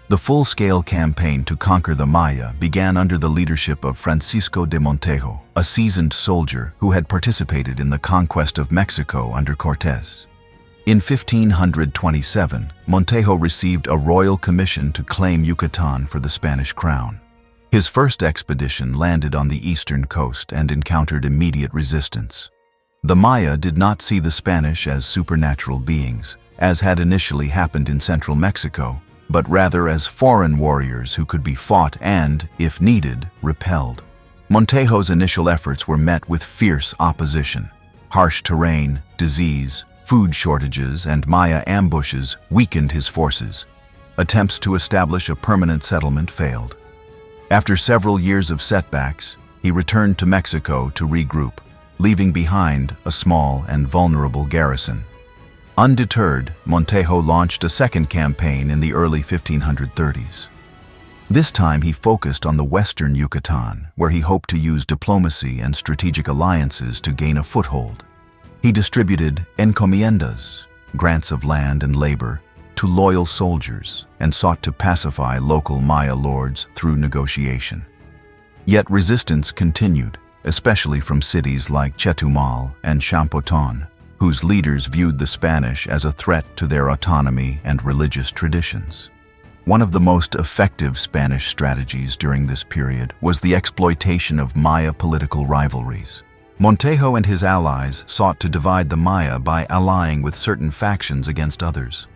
The full-scale campaign to conquer the Maya began under the leadership of Francisco de Montejo, a seasoned soldier who had participated in the conquest of Mexico under Cortés. In 1527, Montejo received a royal commission to claim Yucatan for the Spanish crown. His first expedition landed on the eastern coast and encountered immediate resistance. The Maya did not see the Spanish as supernatural beings, as had initially happened in central Mexico, but rather as foreign warriors who could be fought and, if needed, repelled. Montejo's initial efforts were met with fierce opposition. Harsh terrain, disease, food shortages, and Maya ambushes weakened his forces. Attempts to establish a permanent settlement failed. After several years of setbacks, he returned to Mexico to regroup, leaving behind a small and vulnerable garrison. Undeterred, Montejo launched a second campaign in the early 1530s. This time he focused on the western Yucatan, where he hoped to use diplomacy and strategic alliances to gain a foothold. He distributed encomiendas, grants of land and labor, to loyal soldiers and sought to pacify local Maya lords through negotiation. Yet resistance continued, especially from cities like Chetumal and Champoton, whose leaders viewed the Spanish as a threat to their autonomy and religious traditions. One of the most effective Spanish strategies during this period was the exploitation of Maya political rivalries. Montejo and his allies sought to divide the Maya by allying with certain factions against others.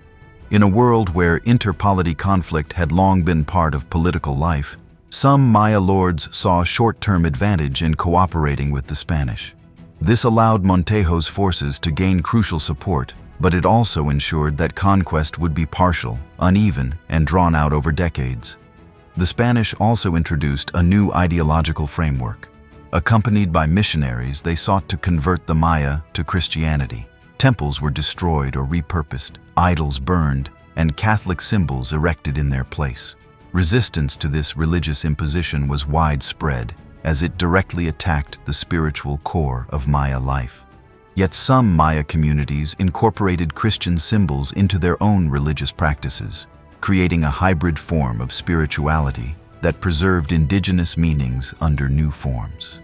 In a world where interpolity conflict had long been part of political life, some Maya lords saw short-term advantage in cooperating with the Spanish. This allowed Montejo's forces to gain crucial support, but it also ensured that conquest would be partial, uneven, and drawn out over decades. The Spanish also introduced a new ideological framework. Accompanied by missionaries, they sought to convert the Maya to Christianity. Temples were destroyed or repurposed, idols burned, and Catholic symbols erected in their place. Resistance to this religious imposition was widespread, as it directly attacked the spiritual core of Maya life. Yet some Maya communities incorporated Christian symbols into their own religious practices, creating a hybrid form of spirituality that preserved indigenous meanings under new forms.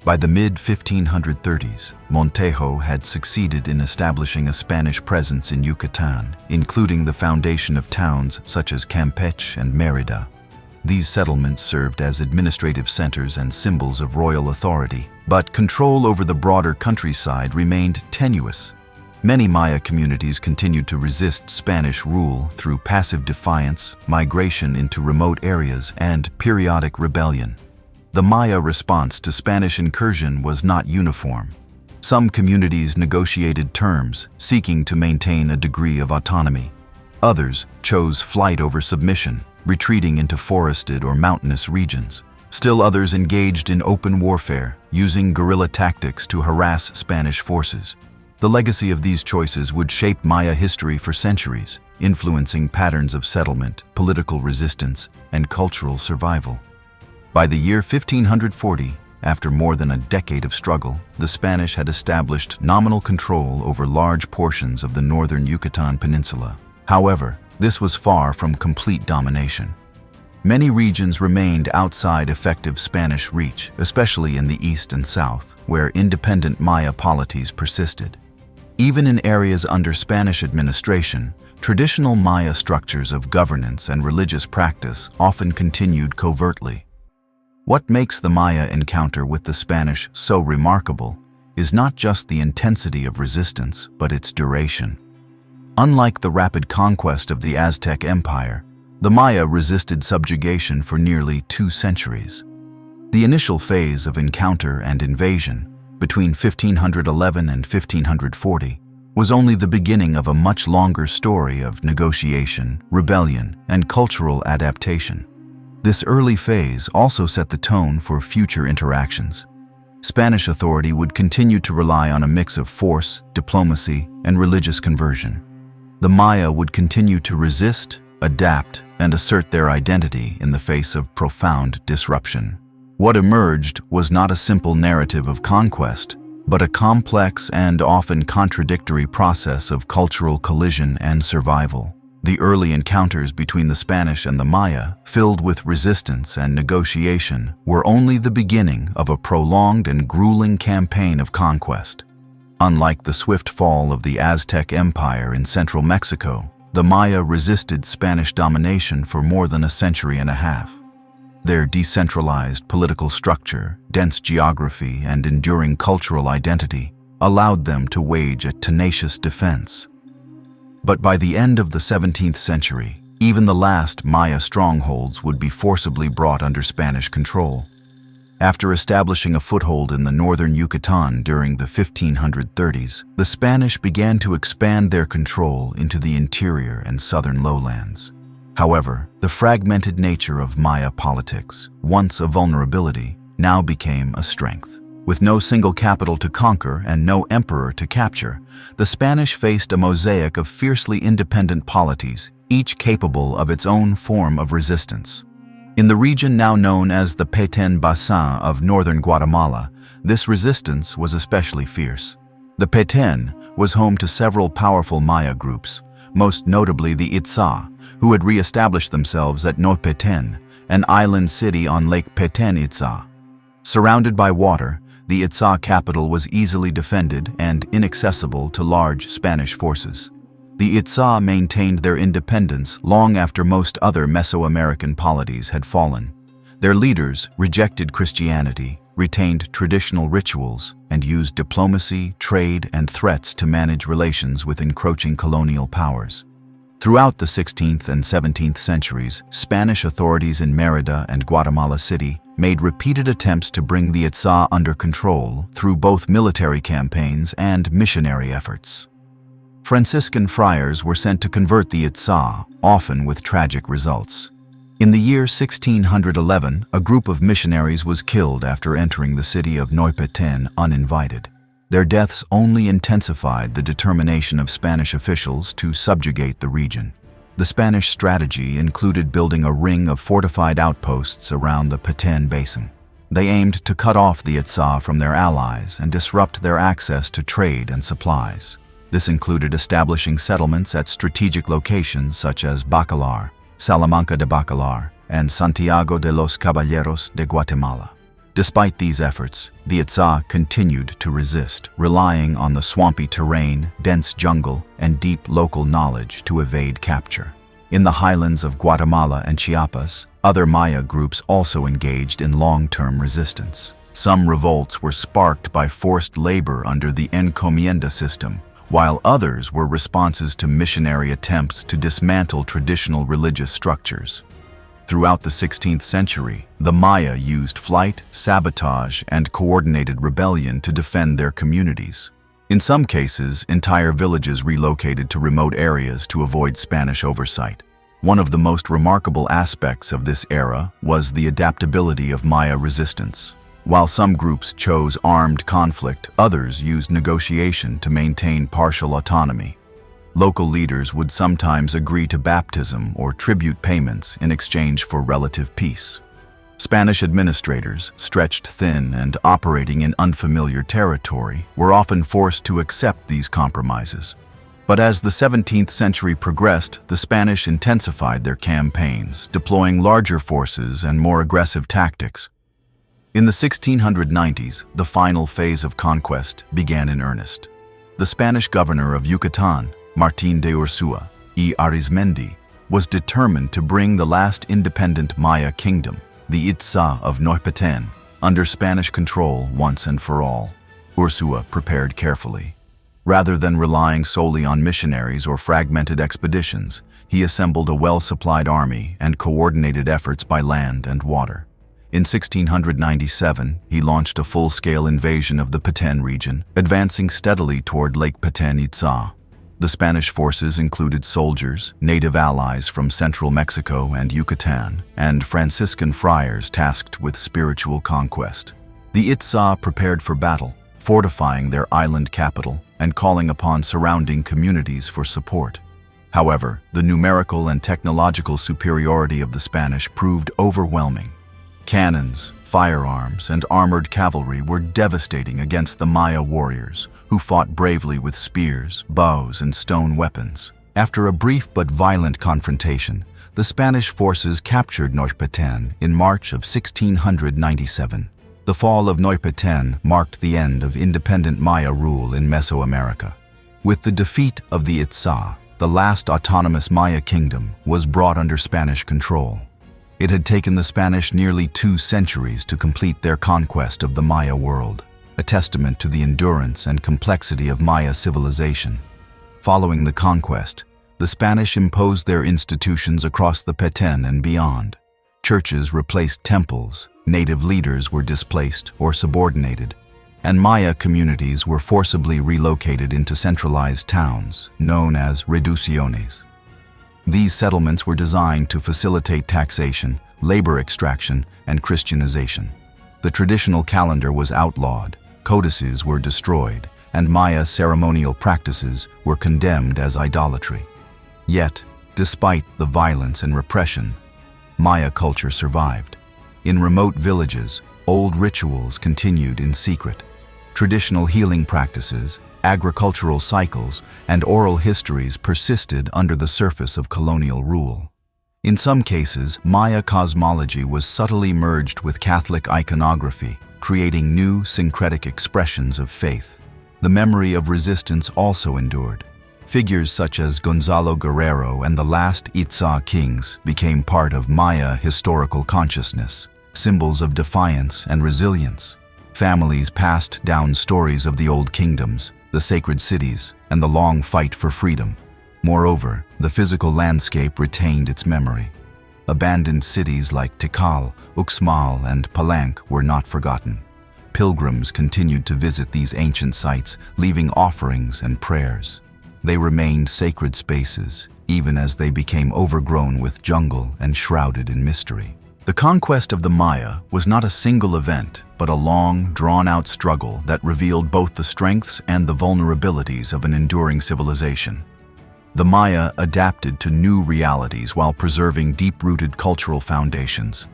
By the mid-1530s, Montejo had succeeded in establishing a Spanish presence in Yucatan, including the foundation of towns such as Campeche and Mérida. These settlements served as administrative centers and symbols of royal authority, but control over the broader countryside remained tenuous. Many Maya communities continued to resist Spanish rule through passive defiance, migration into remote areas, and periodic rebellion. The Maya response to Spanish incursion was not uniform. Some communities negotiated terms, seeking to maintain a degree of autonomy. Others chose flight over submission, retreating into forested or mountainous regions. Still others engaged in open warfare, using guerrilla tactics to harass Spanish forces. The legacy of these choices would shape Maya history for centuries, influencing patterns of settlement, political resistance, and cultural survival. By the year 1540, after more than a decade of struggle, the Spanish had established nominal control over large portions of the northern Yucatan Peninsula. However, this was far from complete domination. Many regions remained outside effective Spanish reach, especially in the east and south, where independent Maya polities persisted. Even in areas under Spanish administration, traditional Maya structures of governance and religious practice often continued covertly. What makes the Maya encounter with the Spanish so remarkable is not just the intensity of resistance, but its duration. Unlike the rapid conquest of the Aztec Empire, the Maya resisted subjugation for nearly 2 centuries. The initial phase of encounter and invasion, between 1511 and 1540, was only the beginning of a much longer story of negotiation, rebellion, and cultural adaptation. This early phase also set the tone for future interactions. Spanish authority would continue to rely on a mix of force, diplomacy, and religious conversion. The Maya would continue to resist, adapt, and assert their identity in the face of profound disruption. What emerged was not a simple narrative of conquest, but a complex and often contradictory process of cultural collision and survival. The early encounters between the Spanish and the Maya, filled with resistance and negotiation, were only the beginning of a prolonged and grueling campaign of conquest. Unlike the swift fall of the Aztec Empire in central Mexico, the Maya resisted Spanish domination for more than a century and a half. Their decentralized political structure, dense geography, and enduring cultural identity allowed them to wage a tenacious defense. But by the end of the 17th century, even the last Maya strongholds would be forcibly brought under Spanish control. After establishing a foothold in the northern Yucatan during the 1530s, the Spanish began to expand their control into the interior and southern lowlands. However, the fragmented nature of Maya politics, once a vulnerability, now became a strength. With no single capital to conquer and no emperor to capture, the Spanish faced a mosaic of fiercely independent polities, each capable of its own form of resistance. In the region now known as the Petén Basin of northern Guatemala, this resistance was especially fierce. The Petén was home to several powerful Maya groups, most notably the Itzá, who had re-established themselves at Nopetén, an island city on Lake Petén Itzá. Surrounded by water, the Itzá capital was easily defended and inaccessible to large Spanish forces. The Itzá maintained their independence long after most other Mesoamerican polities had fallen. Their leaders rejected Christianity, retained traditional rituals, and used diplomacy, trade, and threats to manage relations with encroaching colonial powers. Throughout the 16th and 17th centuries, Spanish authorities in Mérida and Guatemala City made repeated attempts to bring the Itzá under control through both military campaigns and missionary efforts. Franciscan friars were sent to convert the Itzá, often with tragic results. In the year 1611, a group of missionaries was killed after entering the city of Neuquén uninvited. Their deaths only intensified the determination of Spanish officials to subjugate the region. The Spanish strategy included building a ring of fortified outposts around the Petén Basin. They aimed to cut off the Itzá from their allies and disrupt their access to trade and supplies. This included establishing settlements at strategic locations such as Bacalar, Salamanca de Bacalar, and Santiago de los Caballeros de Guatemala. Despite these efforts, the Itzá continued to resist, relying on the swampy terrain, dense jungle, and deep local knowledge to evade capture. In the highlands of Guatemala and Chiapas, other Maya groups also engaged in long-term resistance. Some revolts were sparked by forced labor under the encomienda system, while others were responses to missionary attempts to dismantle traditional religious structures. Throughout the 16th century, the Maya used flight, sabotage, and coordinated rebellion to defend their communities. In some cases, entire villages relocated to remote areas to avoid Spanish oversight. One of the most remarkable aspects of this era was the adaptability of Maya resistance. While some groups chose armed conflict, others used negotiation to maintain partial autonomy. Local leaders would sometimes agree to baptism or tribute payments in exchange for relative peace. Spanish administrators, stretched thin and operating in unfamiliar territory, were often forced to accept these compromises. But as the 17th century progressed, the Spanish intensified their campaigns, deploying larger forces and more aggressive tactics. In the 1690s, the final phase of conquest began in earnest. The Spanish governor of Yucatan, Martín de Ursúa y Arizmendi, was determined to bring the last independent Maya kingdom, the Itzá of Neuquén, under Spanish control once and for all. Ursúa prepared carefully. Rather than relying solely on missionaries or fragmented expeditions, he assembled a well-supplied army and coordinated efforts by land and water. In 1697, he launched a full-scale invasion of the Petén region, advancing steadily toward Lake Petén Itzá. The Spanish forces included soldiers, native allies from central Mexico and Yucatan, and Franciscan friars tasked with spiritual conquest. The Itzá prepared for battle, fortifying their island capital and calling upon surrounding communities for support. However, the numerical and technological superiority of the Spanish proved overwhelming. Cannons, firearms, and armored cavalry were devastating against the Maya warriors, who fought bravely with spears, bows, and stone weapons. After a brief but violent confrontation, the Spanish forces captured Neuquén in March of 1697. The fall of Neuquén marked the end of independent Maya rule in Mesoamerica. With the defeat of the Itzá, the last autonomous Maya kingdom was brought under Spanish control. It had taken the Spanish nearly 2 centuries to complete their conquest of the Maya world, a testament to the endurance and complexity of Maya civilization. Following the conquest, the Spanish imposed their institutions across the Petén and beyond. Churches replaced temples, native leaders were displaced or subordinated, and Maya communities were forcibly relocated into centralized towns, known as reducciones. These settlements were designed to facilitate taxation, labor extraction, and Christianization. The traditional calendar was outlawed, codices were destroyed, and Maya ceremonial practices were condemned as idolatry. Yet, despite the violence and repression, Maya culture survived. In remote villages, old rituals continued in secret. Traditional healing practices, agricultural cycles, and oral histories persisted under the surface of colonial rule. In some cases, Maya cosmology was subtly merged with Catholic iconography, creating new syncretic expressions of faith. The memory of resistance also endured. Figures such as Gonzalo Guerrero and the last Itzá kings became part of Maya historical consciousness, symbols of defiance and resilience. Families passed down stories of the old kingdoms, the sacred cities, and the long fight for freedom. Moreover, the physical landscape retained its memory. Abandoned cities like Tikal, Uxmal, and Palenque were not forgotten. Pilgrims continued to visit these ancient sites, leaving offerings and prayers. They remained sacred spaces, even as they became overgrown with jungle and shrouded in mystery. The conquest of the Maya was not a single event, but a long, drawn-out struggle that revealed both the strengths and the vulnerabilities of an enduring civilization. The Maya adapted to new realities while preserving deep-rooted cultural foundations.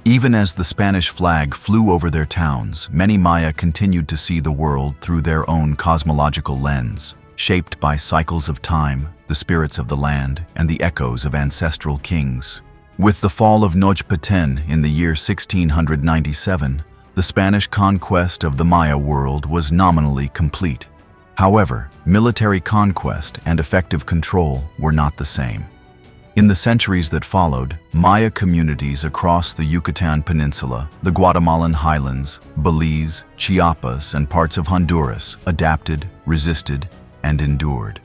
Even as the Spanish flag flew over their towns, many Maya continued to see the world through their own cosmological lens, shaped by cycles of time, the spirits of the land, and the echoes of ancestral kings. With the fall of Tenochtitlan in the year 1697, the Spanish conquest of the Maya world was nominally complete. However, military conquest and effective control were not the same. In the centuries that followed, Maya communities across the Yucatan Peninsula, the Guatemalan highlands, Belize, Chiapas, and parts of Honduras adapted, resisted, and endured.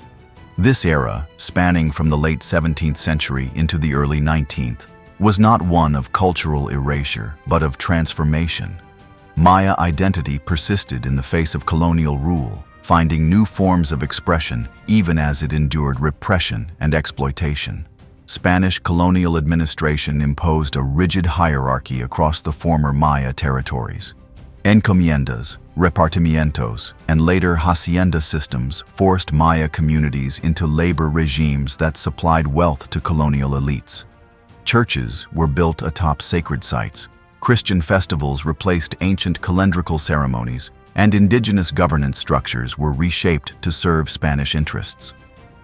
This era, spanning from the late 17th century into the early 19th, was not one of cultural erasure, but of transformation. Maya identity persisted in the face of colonial rule, finding new forms of expression even as it endured repression and exploitation. Spanish colonial administration imposed a rigid hierarchy across the former Maya territories. Encomiendas, repartimientos, and later hacienda systems forced Maya communities into labor regimes that supplied wealth to colonial elites. Churches were built atop sacred sites, Christian festivals replaced ancient calendrical ceremonies, and indigenous governance structures were reshaped to serve Spanish interests.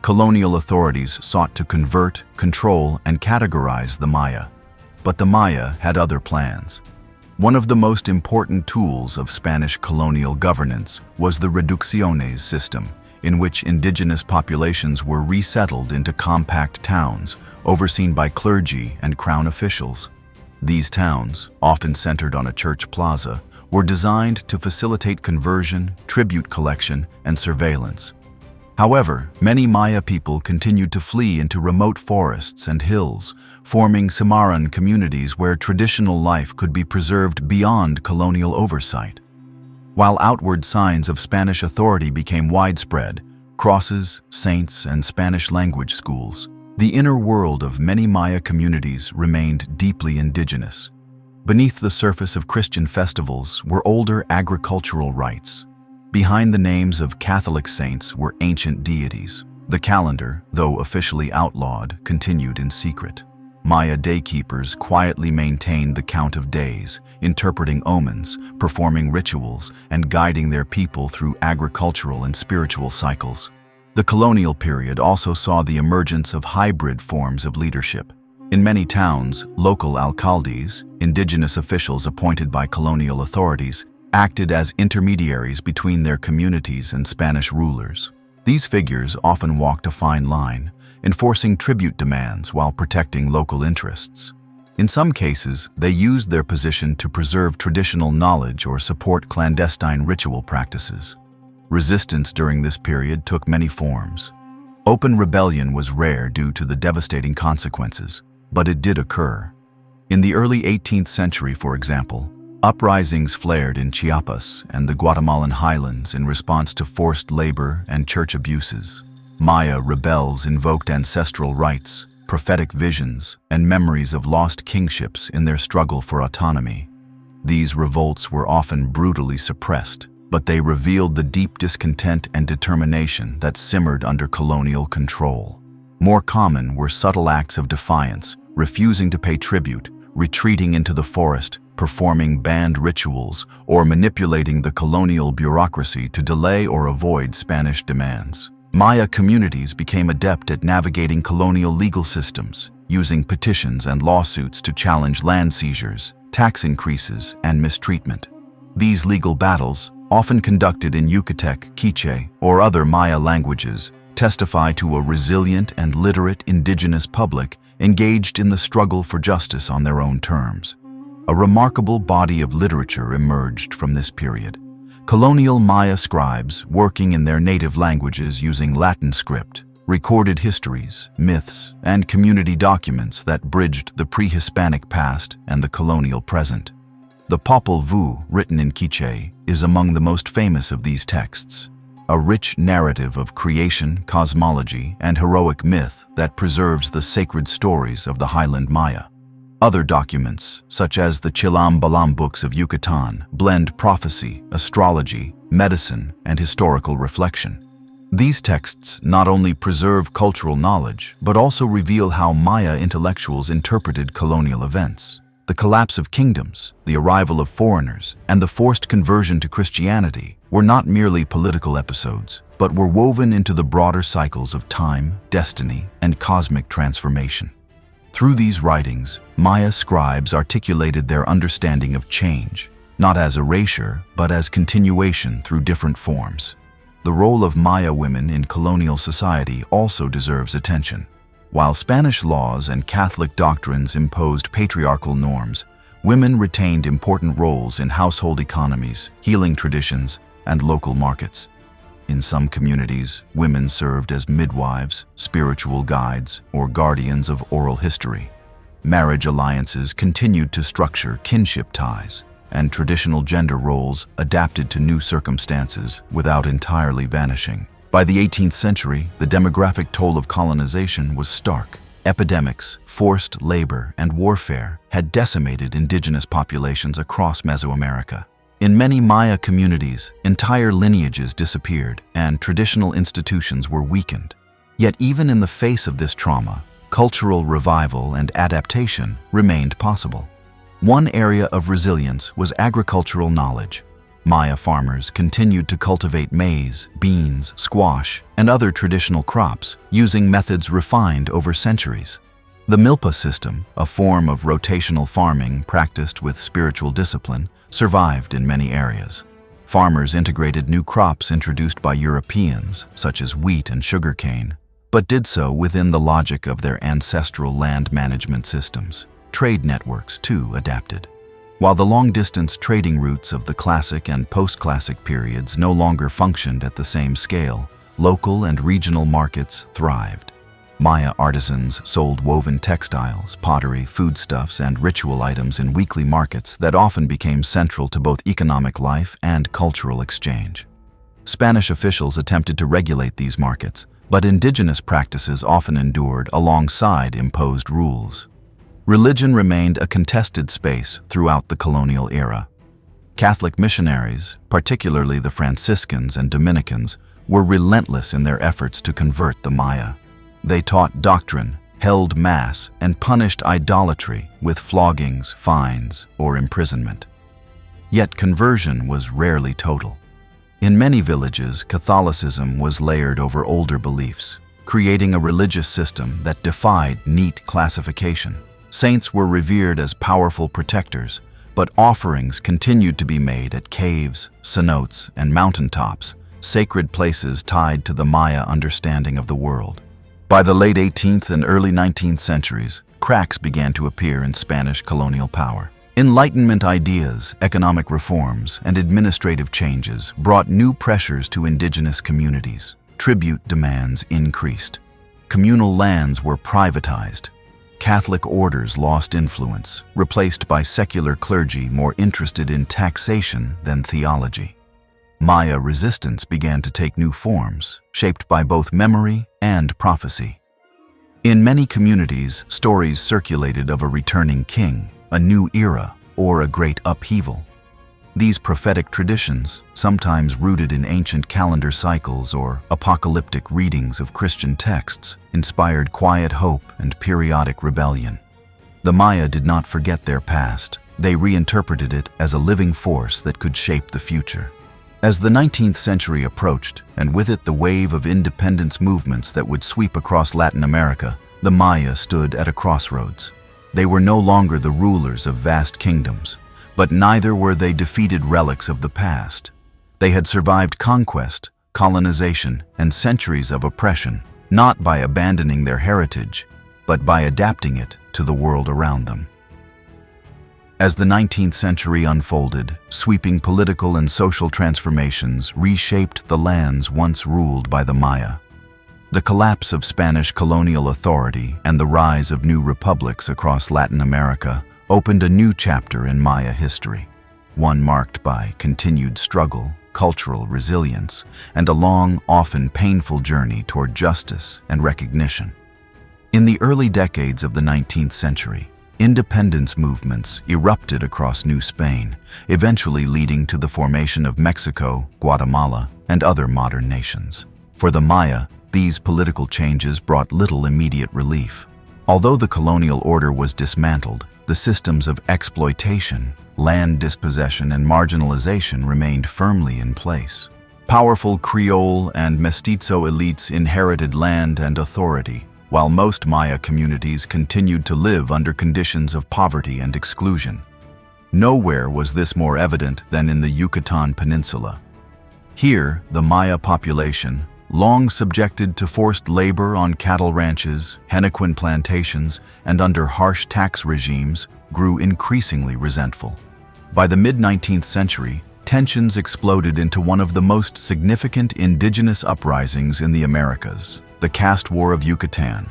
Colonial authorities sought to convert, control, and categorize the Maya. But the Maya had other plans. One of the most important tools of Spanish colonial governance was the reducciones system, in which indigenous populations were resettled into compact towns, overseen by clergy and crown officials. These towns, often centered on a church plaza, were designed to facilitate conversion, tribute collection, and surveillance. However, many Maya people continued to flee into remote forests and hills, forming Cimarron communities where traditional life could be preserved beyond colonial oversight. While outward signs of Spanish authority became widespread, crosses, saints, and Spanish language schools, the inner world of many Maya communities remained deeply indigenous. Beneath the surface of Christian festivals were older agricultural rites. Behind the names of Catholic saints were ancient deities. The calendar, though officially outlawed, continued in secret. Maya daykeepers quietly maintained the count of days, interpreting omens, performing rituals, and guiding their people through agricultural and spiritual cycles. The colonial period also saw the emergence of hybrid forms of leadership. In many towns, local alcaldes, indigenous officials appointed by colonial authorities, acted as intermediaries between their communities and Spanish rulers. These figures often walked a fine line, enforcing tribute demands while protecting local interests. In some cases, they used their position to preserve traditional knowledge or support clandestine ritual practices. Resistance during this period took many forms. Open rebellion was rare due to the devastating consequences, but it did occur. In the early 18th century, for example, uprisings flared in Chiapas and the Guatemalan highlands in response to forced labor and church abuses. Maya rebels invoked ancestral rites, prophetic visions, and memories of lost kingships in their struggle for autonomy. These revolts were often brutally suppressed, but they revealed the deep discontent and determination that simmered under colonial control. More common were subtle acts of defiance, refusing to pay tribute, retreating into the forest, performing banned rituals, or manipulating the colonial bureaucracy to delay or avoid Spanish demands. Maya communities became adept at navigating colonial legal systems, using petitions and lawsuits to challenge land seizures, tax increases, and mistreatment. These legal battles, often conducted in Yucatec, Quiche, or other Maya languages, testify to a resilient and literate indigenous public engaged in the struggle for justice on their own terms. A remarkable body of literature emerged from this period. Colonial Maya scribes, working in their native languages using Latin script, recorded histories, myths, and community documents that bridged the pre-Hispanic past and the colonial present. The Popol Vuh, written in Quiche, is among the most famous of these texts, a rich narrative of creation, cosmology, and heroic myth that preserves the sacred stories of the highland Maya. Other documents, such as the Chilam Balam books of Yucatan, blend prophecy, astrology, medicine, and historical reflection. These texts not only preserve cultural knowledge, but also reveal how Maya intellectuals interpreted colonial events. The collapse of kingdoms, the arrival of foreigners, and the forced conversion to Christianity were not merely political episodes, but were woven into the broader cycles of time, destiny, and cosmic transformation. Through these writings, Maya scribes articulated their understanding of change, not as erasure, but as continuation through different forms. The role of Maya women in colonial society also deserves attention. While Spanish laws and Catholic doctrines imposed patriarchal norms, women retained important roles in household economies, healing traditions, and local markets. In some communities, women served as midwives, spiritual guides, or guardians of oral history. Marriage alliances continued to structure kinship ties, and traditional gender roles adapted to new circumstances without entirely vanishing. By the 18th century, the demographic toll of colonization was stark. Epidemics, forced labor, and warfare had decimated indigenous populations across Mesoamerica. In many Maya communities, entire lineages disappeared and traditional institutions were weakened. Yet even in the face of this trauma, cultural revival and adaptation remained possible. One area of resilience was agricultural knowledge. Maya farmers continued to cultivate maize, beans, squash, and other traditional crops, using methods refined over centuries. The milpa system, a form of rotational farming practiced with spiritual discipline, survived in many areas. Farmers integrated new crops introduced by Europeans, such as wheat and sugarcane, but did so within the logic of their ancestral land management systems. Trade networks, too, adapted. While the long-distance trading routes of the Classic and post-Classic periods no longer functioned at the same scale, local and regional markets thrived. Maya artisans sold woven textiles, pottery, foodstuffs, and ritual items in weekly markets that often became central to both economic life and cultural exchange. Spanish officials attempted to regulate these markets, but indigenous practices often endured alongside imposed rules. Religion remained a contested space throughout the colonial era. Catholic missionaries, particularly the Franciscans and Dominicans, were relentless in their efforts to convert the Maya. They taught doctrine, held mass, and punished idolatry with floggings, fines, or imprisonment. Yet conversion was rarely total. In many villages, Catholicism was layered over older beliefs, creating a religious system that defied neat classification. Saints were revered as powerful protectors, but offerings continued to be made at caves, cenotes, and mountaintops, sacred places tied to the Maya understanding of the world. By the late 18th and early 19th centuries, cracks began to appear in Spanish colonial power. Enlightenment ideas, economic reforms, and administrative changes brought new pressures to indigenous communities. Tribute demands increased. Communal lands were privatized. Catholic orders lost influence, replaced by secular clergy more interested in taxation than theology. Maya resistance began to take new forms, shaped by both memory and prophecy. In many communities, stories circulated of a returning king, a new era, or a great upheaval. These prophetic traditions, sometimes rooted in ancient calendar cycles or apocalyptic readings of Christian texts, inspired quiet hope and periodic rebellion. The Maya did not forget their past. They reinterpreted it as a living force that could shape the future. As the 19th century approached, and with it the wave of independence movements that would sweep across Latin America, the Maya stood at a crossroads. They were no longer the rulers of vast kingdoms, but neither were they defeated relics of the past. They had survived conquest, colonization, and centuries of oppression, not by abandoning their heritage, but by adapting it to the world around them. As the 19th century unfolded, sweeping political and social transformations reshaped the lands once ruled by the Maya. The collapse of Spanish colonial authority and the rise of new republics across Latin America opened a new chapter in Maya history, one marked by continued struggle, cultural resilience, and a long, often painful journey toward justice and recognition. In the early decades of the 19th century, independence movements erupted across New Spain, eventually leading to the formation of Mexico, Guatemala, and other modern nations. For the Maya, these political changes brought little immediate relief. Although the colonial order was dismantled, the systems of exploitation, land dispossession, and marginalization remained firmly in place. Powerful Creole and Mestizo elites inherited land and authority, while most Maya communities continued to live under conditions of poverty and exclusion. Nowhere was this more evident than in the Yucatan Peninsula. Here, the Maya population, long subjected to forced labor on cattle ranches, henequen plantations, and under harsh tax regimes, grew increasingly resentful. By the mid-19th century, tensions exploded into one of the most significant indigenous uprisings in the Americas, the Caste War of Yucatan.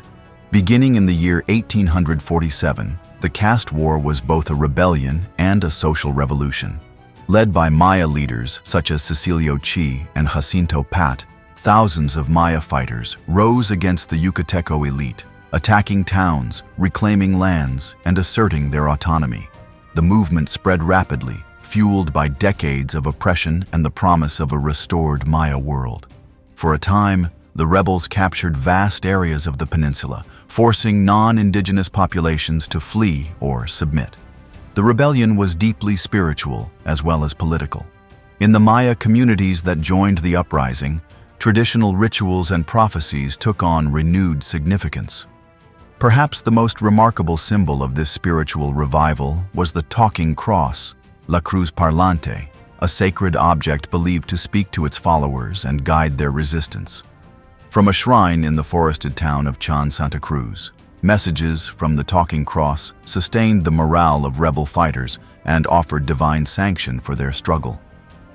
Beginning in the year 1847, the Caste War was both a rebellion and a social revolution. Led by Maya leaders such as Cecilio Chi and Jacinto Pat, thousands of Maya fighters rose against the Yucateco elite, attacking towns, reclaiming lands, and asserting their autonomy. The movement spread rapidly, fueled by decades of oppression and the promise of a restored Maya world. For a time, the rebels captured vast areas of the peninsula, forcing non-indigenous populations to flee or submit. The rebellion was deeply spiritual as well as political. In the Maya communities that joined the uprising, traditional rituals and prophecies took on renewed significance. Perhaps the most remarkable symbol of this spiritual revival was the talking cross, La Cruz Parlante, a sacred object believed to speak to its followers and guide their resistance. From a shrine in the forested town of Chan Santa Cruz, messages from the talking cross sustained the morale of rebel fighters and offered divine sanction for their struggle.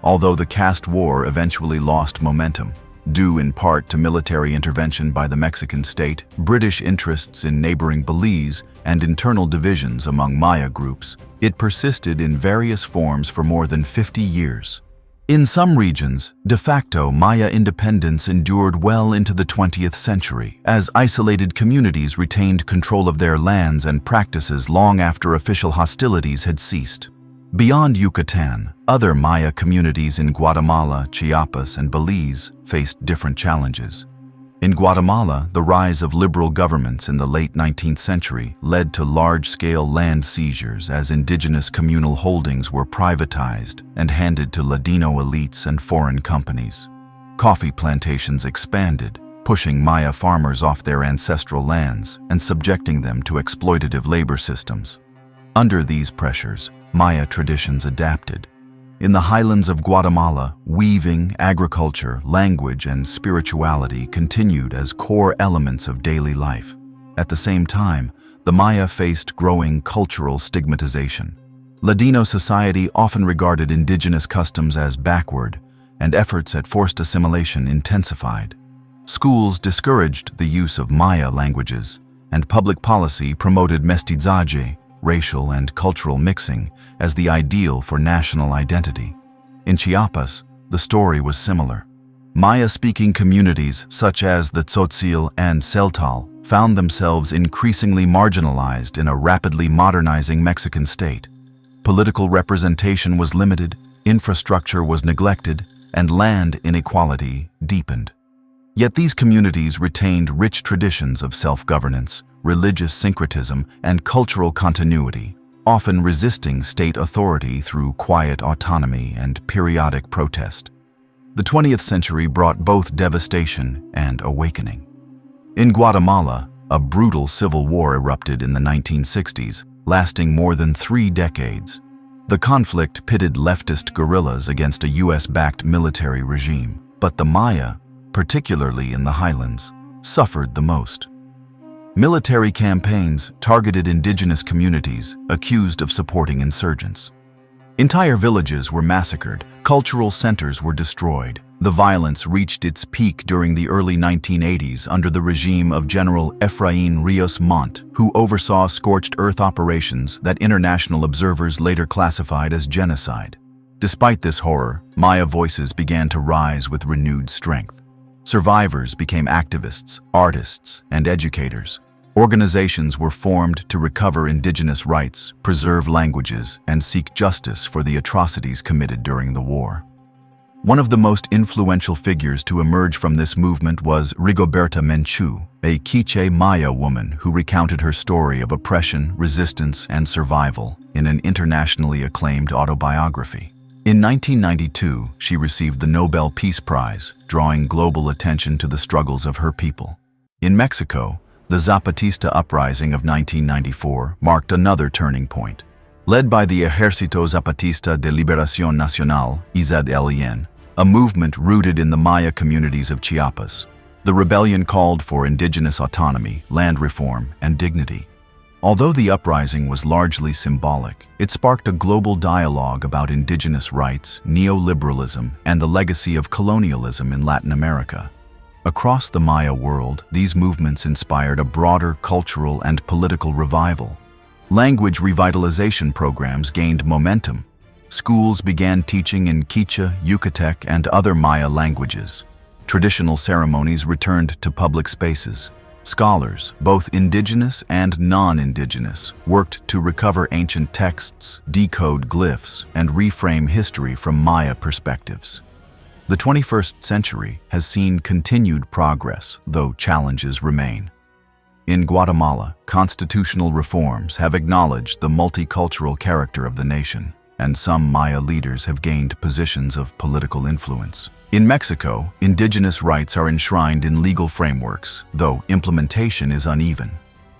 Although the caste war eventually lost momentum, due in part to military intervention by the Mexican state, British interests in neighboring Belize, and internal divisions among Maya groups, it persisted in various forms for more than 50 years. In some regions, de facto Maya independence endured well into the 20th century, as isolated communities retained control of their lands and practices long after official hostilities had ceased. Beyond Yucatan, other Maya communities in Guatemala, Chiapas, and Belize faced different challenges. In Guatemala, the rise of liberal governments in the late 19th century led to large-scale land seizures as indigenous communal holdings were privatized and handed to Ladino elites and foreign companies. Coffee plantations expanded, pushing Maya farmers off their ancestral lands and subjecting them to exploitative labor systems. Under these pressures, Maya traditions adapted. In the highlands of Guatemala, weaving, agriculture, language, and spirituality continued as core elements of daily life. At the same time, the Maya faced growing cultural stigmatization. Ladino society often regarded indigenous customs as backward, and efforts at forced assimilation intensified. Schools discouraged the use of Maya languages, and public policy promoted mestizaje, racial and cultural mixing, as the ideal for national identity. In Chiapas, the story was similar. Maya-speaking communities such as the Tzotzil and Celtal found themselves increasingly marginalized in a rapidly modernizing Mexican state. Political representation was limited, infrastructure was neglected, and land inequality deepened. Yet these communities retained rich traditions of self-governance, religious syncretism, and cultural continuity, often resisting state authority through quiet autonomy and periodic protest. The 20th century brought both devastation and awakening. In Guatemala, a brutal civil war erupted in the 1960s, lasting more than 3 decades. The conflict pitted leftist guerrillas against a US-backed military regime, but the Maya, particularly in the highlands, suffered the most. Military campaigns targeted indigenous communities accused of supporting insurgents. Entire villages were massacred, cultural centers were destroyed, The violence reached its peak during the early 1980s under the regime of General Efraín Ríos Montt, who oversaw scorched earth operations that international observers later classified as genocide. Despite this horror, Maya voices began to rise with renewed strength. Survivors became activists, artists, and educators. Organizations were formed to recover indigenous rights, preserve languages, and seek justice for the atrocities committed during the war. One of the most influential figures to emerge from this movement was Rigoberta Menchú, a Quiché Maya woman who recounted her story of oppression, resistance, and survival in an internationally acclaimed autobiography. In 1992, she received the Nobel Peace Prize, drawing global attention to the struggles of her people. In Mexico, the Zapatista uprising of 1994 marked another turning point. Led by the Ejército Zapatista de Liberación Nacional, EZLN, a movement rooted in the Maya communities of Chiapas, the rebellion called for indigenous autonomy, land reform, and dignity. Although the uprising was largely symbolic, it sparked a global dialogue about indigenous rights, neoliberalism, and the legacy of colonialism in Latin America. Across the Maya world, these movements inspired a broader cultural and political revival. Language revitalization programs gained momentum. Schools began teaching in Quiché, Yucatec, and other Maya languages. Traditional ceremonies returned to public spaces. Scholars, both indigenous and non-indigenous, worked to recover ancient texts, decode glyphs, and reframe history from Maya perspectives. The 21st century has seen continued progress, though challenges remain. In Guatemala, constitutional reforms have acknowledged the multicultural character of the nation, and some Maya leaders have gained positions of political influence. In Mexico, indigenous rights are enshrined in legal frameworks, though implementation is uneven.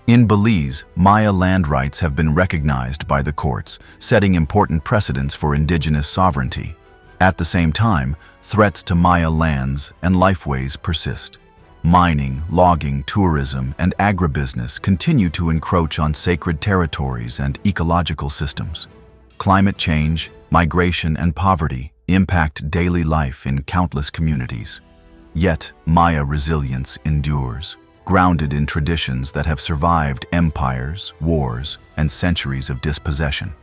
In Belize, Maya land rights have been recognized by the courts, setting important precedents for indigenous sovereignty. At the same time, threats to Maya lands and lifeways persist. Mining, logging, tourism, and agribusiness continue to encroach on sacred territories and ecological systems. Climate change, migration, and poverty impact daily life in countless communities. Yet, Maya resilience endures, grounded in traditions that have survived empires, wars, and centuries of dispossession.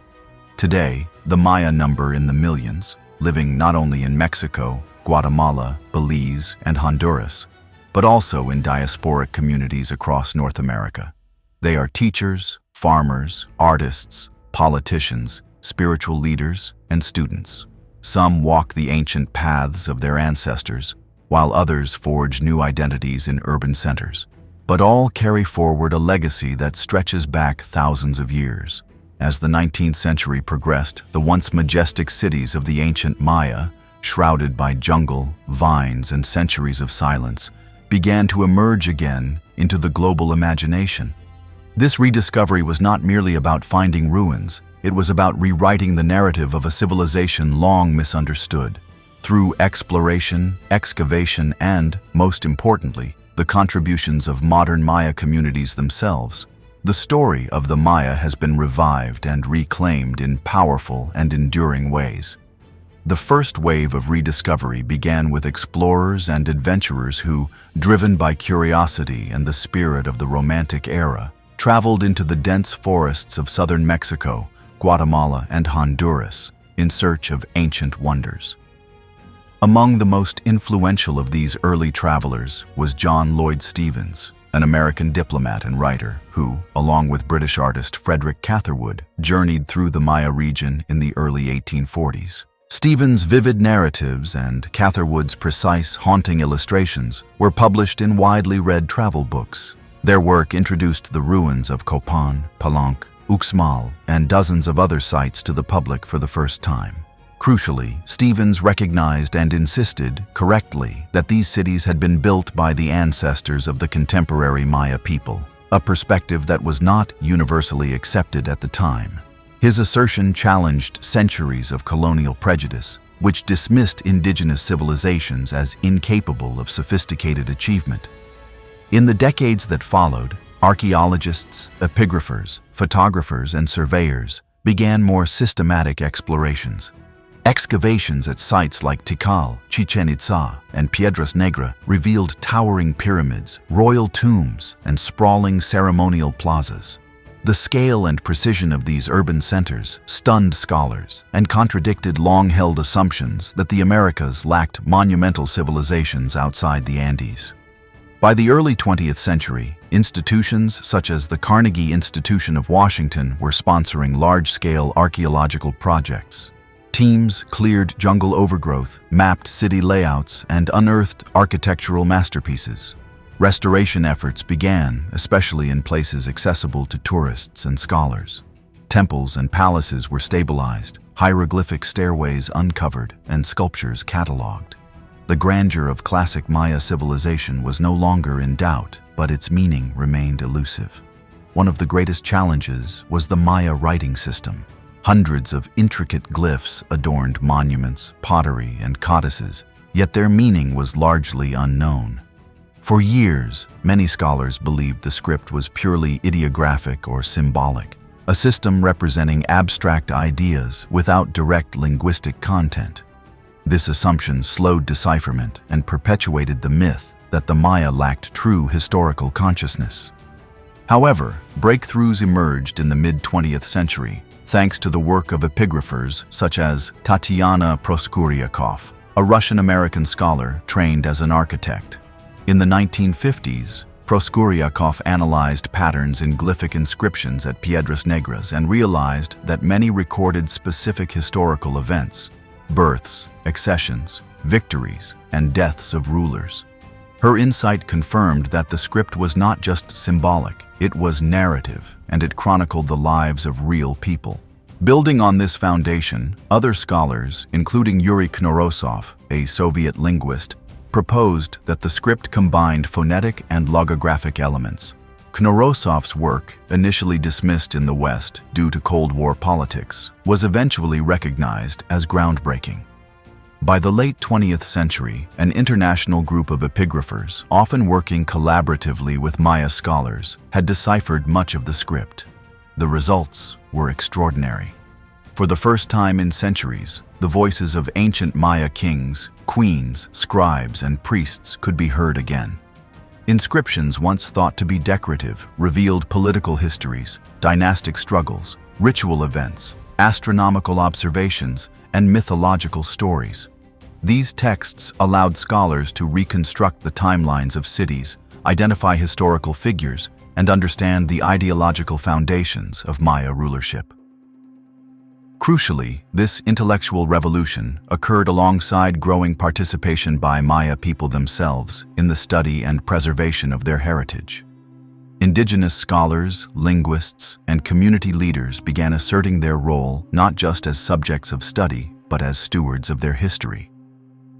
Today, the Maya number in the millions, living not only in Mexico, Guatemala, Belize, and Honduras, but also in diasporic communities across North America. They are teachers, farmers, artists, politicians, spiritual leaders, and students. Some walk the ancient paths of their ancestors, while others forge new identities in urban centers. But all carry forward a legacy that stretches back thousands of years. As the 19th century progressed, the once majestic cities of the ancient Maya, shrouded by jungle, vines, and centuries of silence, began to emerge again into the global imagination. This rediscovery was not merely about finding ruins, it was about rewriting the narrative of a civilization long misunderstood. Through exploration, excavation, and, most importantly, the contributions of modern Maya communities themselves, the story of the Maya has been revived and reclaimed in powerful and enduring ways. The first wave of rediscovery began with explorers and adventurers who, driven by curiosity and the spirit of the Romantic era, traveled into the dense forests of southern Mexico, Guatemala, and Honduras in search of ancient wonders. Among the most influential of these early travelers was John Lloyd Stephens, an American diplomat and writer who, along with British artist Frederick Catherwood, journeyed through the Maya region in the early 1840s. Stephens' vivid narratives and Catherwood's precise, haunting illustrations were published in widely read travel books. Their work introduced the ruins of Copan, Palenque, Uxmal, and dozens of other sites to the public for the first time. Crucially, Stephens recognized and insisted, correctly, that these cities had been built by the ancestors of the contemporary Maya people, a perspective that was not universally accepted at the time. His assertion challenged centuries of colonial prejudice, which dismissed indigenous civilizations as incapable of sophisticated achievement. In the decades that followed, archaeologists, epigraphers, photographers, and surveyors began more systematic explorations. Excavations at sites like Tikal, Chichen Itza, and Piedras Negras revealed towering pyramids, royal tombs, and sprawling ceremonial plazas. The scale and precision of these urban centers stunned scholars and contradicted long-held assumptions that the Americas lacked monumental civilizations outside the Andes. By the early 20th century, institutions such as the Carnegie Institution of Washington were sponsoring large-scale archaeological projects. Teams cleared jungle overgrowth, mapped city layouts, and unearthed architectural masterpieces. Restoration efforts began, especially in places accessible to tourists and scholars. Temples and palaces were stabilized, hieroglyphic stairways uncovered, and sculptures cataloged. The grandeur of classic Maya civilization was no longer in doubt, but its meaning remained elusive. One of the greatest challenges was the Maya writing system. Hundreds of intricate glyphs adorned monuments, pottery, and codices, yet their meaning was largely unknown. For years, many scholars believed the script was purely ideographic or symbolic, a system representing abstract ideas without direct linguistic content. This assumption slowed decipherment and perpetuated the myth that the Maya lacked true historical consciousness. However, breakthroughs emerged in the mid-20th century, thanks to the work of epigraphers such as Tatiana Proskuryakov, a Russian-American scholar trained as an architect. In the 1950s, Proskuryakov analyzed patterns in glyphic inscriptions at Piedras Negras and realized that many recorded specific historical events: births, accessions, victories, and deaths of rulers. Her insight confirmed that the script was not just symbolic, it was narrative, and it chronicled the lives of real people. Building on this foundation, other scholars, including Yuri Knorosov, a Soviet linguist, proposed that the script combined phonetic and logographic elements. Knorosov's work, initially dismissed in the West due to Cold War politics, was eventually recognized as groundbreaking. By the late 20th century, an international group of epigraphers, often working collaboratively with Maya scholars, had deciphered much of the script. The results were extraordinary. For the first time in centuries, the voices of ancient Maya kings, queens, scribes, and priests could be heard again. Inscriptions once thought to be decorative revealed political histories, dynastic struggles, ritual events, astronomical observations, and mythological stories. These texts allowed scholars to reconstruct the timelines of cities, identify historical figures, and understand the ideological foundations of Maya rulership. Crucially, this intellectual revolution occurred alongside growing participation by Maya people themselves in the study and preservation of their heritage. Indigenous scholars, linguists, and community leaders began asserting their role not just as subjects of study, but as stewards of their history.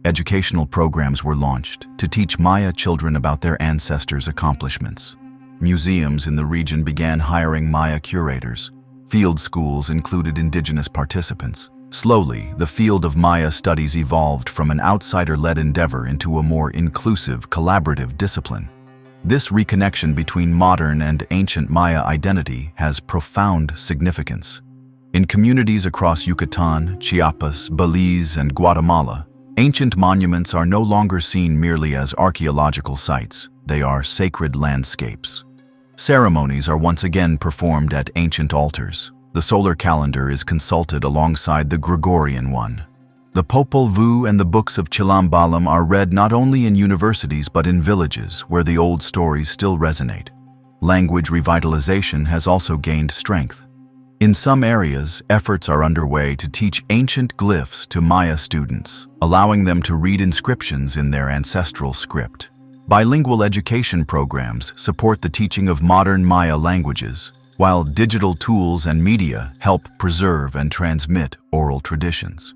Educational programs were launched to teach Maya children about their ancestors' accomplishments. Museums in the region began hiring Maya curators. Field schools included indigenous participants. Slowly, the field of Maya studies evolved from an outsider-led endeavor into a more inclusive, collaborative discipline. This reconnection between modern and ancient Maya identity has profound significance. In communities across Yucatan, Chiapas, Belize, and Guatemala, ancient monuments are no longer seen merely as archaeological sites. They are sacred landscapes. Ceremonies are once again performed at ancient altars. The solar calendar is consulted alongside the Gregorian one. The Popol Vuh and the books of Chilambalam are read not only in universities but in villages where the old stories still resonate. Language revitalization has also gained strength. In some areas, efforts are underway to teach ancient glyphs to Maya students, allowing them to read inscriptions in their ancestral script. Bilingual education programs support the teaching of modern Maya languages, while digital tools and media help preserve and transmit oral traditions.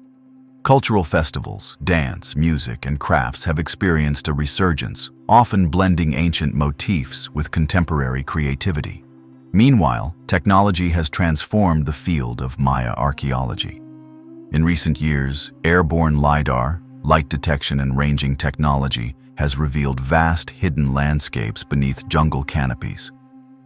Cultural festivals, dance, music, and crafts have experienced a resurgence, often blending ancient motifs with contemporary creativity. Meanwhile, technology has transformed the field of Maya archaeology. In recent years, airborne LiDAR, light detection and ranging technology, has revealed vast hidden landscapes beneath jungle canopies.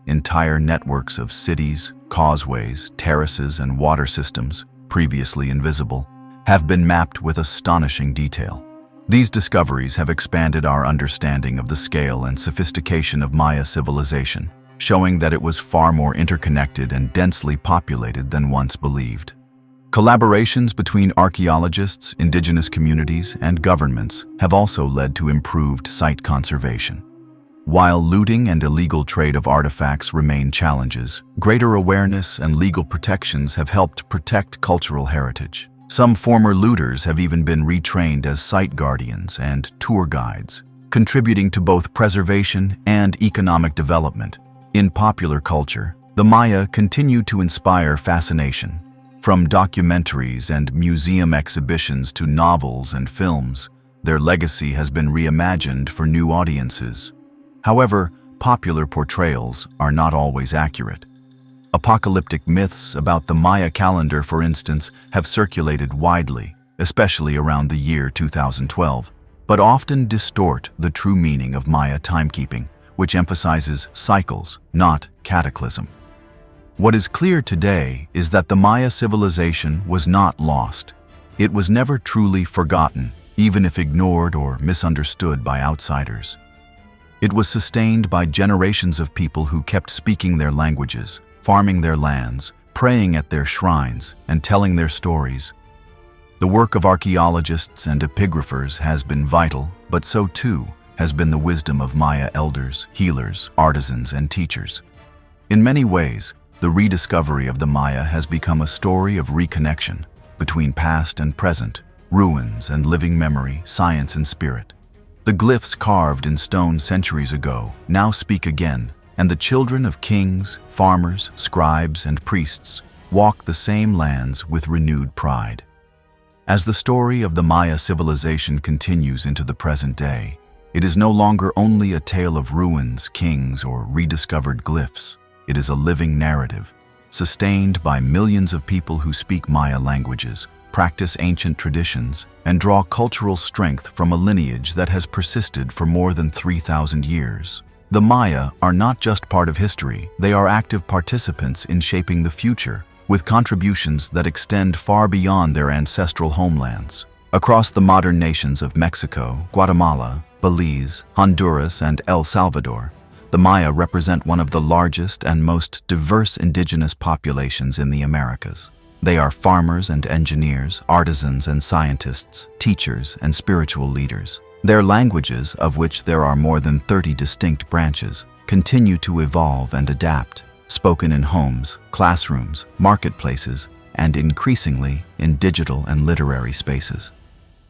Entire networks of cities, causeways, terraces, and water systems, previously invisible, have been mapped with astonishing detail. These discoveries have expanded our understanding of the scale and sophistication of Maya civilization, showing that it was far more interconnected and densely populated than once believed. Collaborations between archaeologists, indigenous communities, and governments have also led to improved site conservation. While looting and illegal trade of artifacts remain challenges, greater awareness and legal protections have helped protect cultural heritage. Some former looters have even been retrained as site guardians and tour guides, contributing to both preservation and economic development. In popular culture, the Maya continue to inspire fascination. From documentaries and museum exhibitions to novels and films, their legacy has been reimagined for new audiences. However, popular portrayals are not always accurate. Apocalyptic myths about the Maya calendar, for instance, have circulated widely, especially around the year 2012, but often distort the true meaning of Maya timekeeping, which emphasizes cycles, not cataclysm. What is clear today is that the Maya civilization was not lost. It was never truly forgotten, even if ignored or misunderstood by outsiders. It was sustained by generations of people who kept speaking their languages, farming their lands, praying at their shrines, and telling their stories. The work of archaeologists and epigraphers has been vital, but so too has been the wisdom of Maya elders, healers, artisans, and teachers. In many ways, the rediscovery of the Maya has become a story of reconnection between past and present, ruins and living memory, science and spirit. The glyphs carved in stone centuries ago now speak again, and the children of kings, farmers, scribes, and priests walk the same lands with renewed pride. As the story of the Maya civilization continues into the present day, it is no longer only a tale of ruins, kings, or rediscovered glyphs. It is a living narrative, sustained by millions of people who speak Maya languages, practice ancient traditions, and draw cultural strength from a lineage that has persisted for more than 3,000 years. The Maya are not just part of history, they are active participants in shaping the future, with contributions that extend far beyond their ancestral homelands. Across the modern nations of Mexico, Guatemala, Belize, Honduras, and El Salvador, the Maya represent one of the largest and most diverse indigenous populations in the Americas. They are farmers and engineers, artisans and scientists, teachers and spiritual leaders. Their languages, of which there are more than 30 distinct branches, continue to evolve and adapt, spoken in homes, classrooms, marketplaces, and increasingly in digital and literary spaces.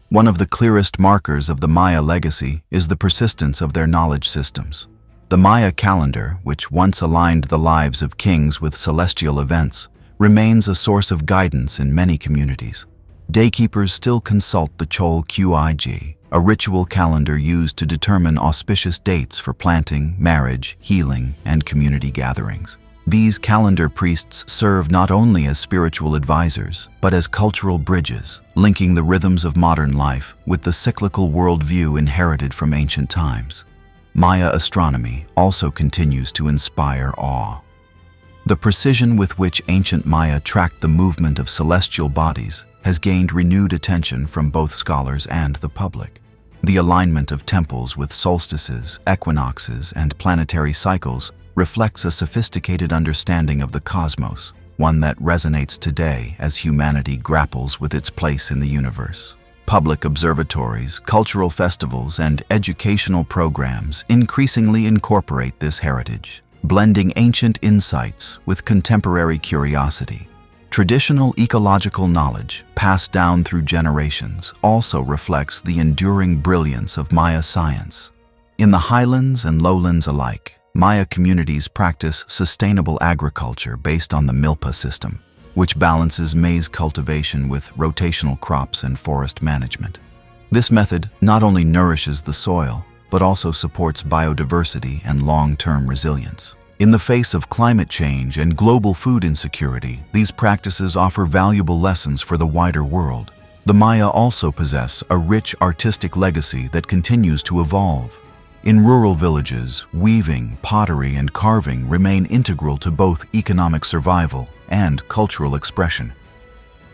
One of the clearest markers of the Maya legacy is the persistence of their knowledge systems. The Maya calendar, which once aligned the lives of kings with celestial events, remains a source of guidance in many communities. Daykeepers still consult the Chol Qig, a ritual calendar used to determine auspicious dates for planting, marriage, healing, and community gatherings. These calendar priests serve not only as spiritual advisors, but as cultural bridges, linking the rhythms of modern life with the cyclical worldview inherited from ancient times. Maya astronomy also continues to inspire awe. The precision with which ancient Maya tracked the movement of celestial bodies has gained renewed attention from both scholars and the public. The alignment of temples with solstices, equinoxes, and planetary cycles reflects a sophisticated understanding of the cosmos, one that resonates today as humanity grapples with its place in the universe. Public observatories, cultural festivals, and educational programs increasingly incorporate this heritage, blending ancient insights with contemporary curiosity. Traditional ecological knowledge, passed down through generations, also reflects the enduring brilliance of Maya science. In the highlands and lowlands alike, Maya communities practice sustainable agriculture based on the milpa system, which balances maize cultivation with rotational crops and forest management. This method not only nourishes the soil, but also supports biodiversity and long-term resilience. In the face of climate change and global food insecurity, these practices offer valuable lessons for the wider world. The Maya also possess a rich artistic legacy that continues to evolve. In rural villages, weaving, pottery, and carving remain integral to both economic survival and cultural expression.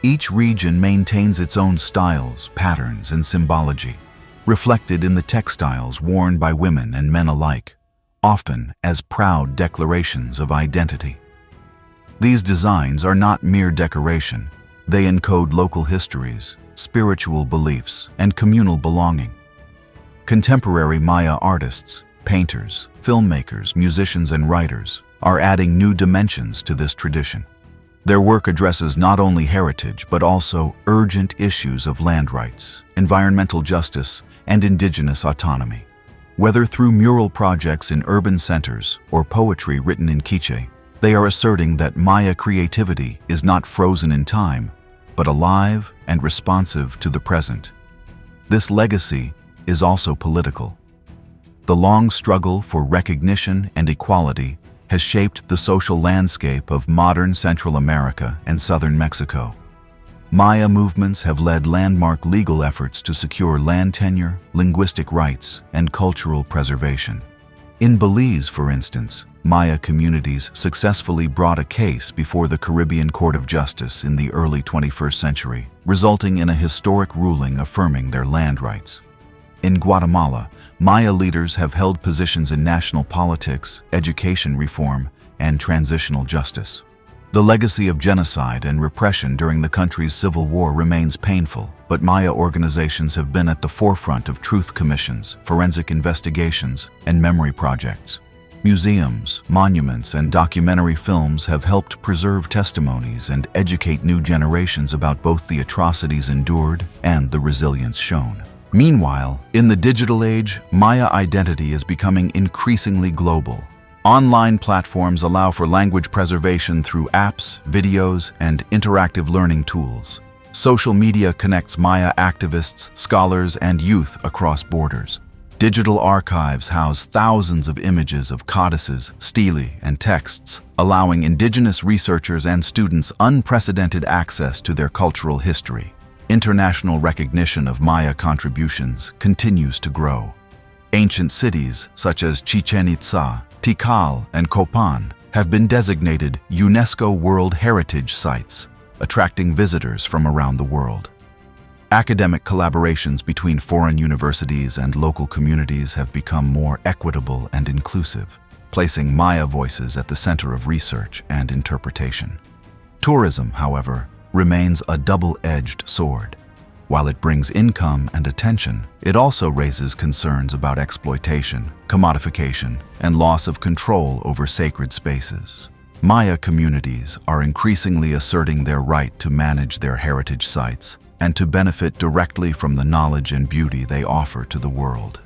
Each region maintains its own styles, patterns, and symbology, reflected in the textiles worn by women and men alike, often as proud declarations of identity. These designs are not mere decoration. They encode local histories, spiritual beliefs, and communal belonging. Contemporary Maya artists, painters, filmmakers, musicians, and writers are adding new dimensions to this tradition. Their work addresses not only heritage but also urgent issues of land rights, environmental justice, and indigenous autonomy. Whether through mural projects in urban centers or poetry written in Quiche, they are asserting that Maya creativity is not frozen in time, but alive and responsive to the present. This legacy is also political. The long struggle for recognition and equality has shaped the social landscape of modern Central America and southern Mexico. Maya movements have led landmark legal efforts to secure land tenure, linguistic rights, and cultural preservation. In Belize, for instance, Maya communities successfully brought a case before the Caribbean Court of Justice in the early 21st century, resulting in a historic ruling affirming their land rights. In Guatemala, Maya leaders have held positions in national politics, education reform, and transitional justice. The legacy of genocide and repression during the country's civil war remains painful, but Maya organizations have been at the forefront of truth commissions, forensic investigations, and memory projects. Museums, monuments, and documentary films have helped preserve testimonies and educate new generations about both the atrocities endured and the resilience shown. Meanwhile, in the digital age, Maya identity is becoming increasingly global. Online platforms allow for language preservation through apps, videos, and interactive learning tools. Social media connects Maya activists, scholars, and youth across borders. Digital archives house thousands of images of codices, stelae, and texts, allowing indigenous researchers and students unprecedented access to their cultural history. International recognition of Maya contributions continues to grow. Ancient cities such as Chichen Itza, Tikal, and Copan have been designated UNESCO World Heritage Sites, attracting visitors from around the world. Academic collaborations between foreign universities and local communities have become more equitable and inclusive, placing Maya voices at the center of research and interpretation. Tourism, however, remains a double-edged sword. While it brings income and attention, it also raises concerns about exploitation, commodification, and loss of control over sacred spaces. Maya communities are increasingly asserting their right to manage their heritage sites and to benefit directly from the knowledge and beauty they offer to the world.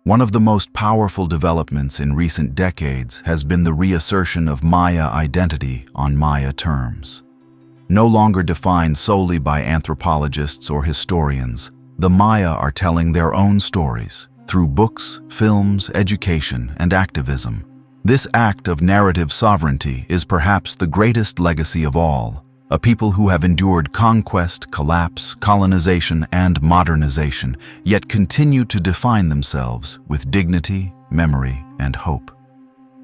One of the most powerful developments in recent decades has been the reassertion of Maya identity on Maya terms. No longer defined solely by anthropologists or historians, the Maya are telling their own stories through books, films, education, and activism. This act of narrative sovereignty is perhaps the greatest legacy of all, a people who have endured conquest, collapse, colonization, and modernization, yet continue to define themselves with dignity, memory, and hope.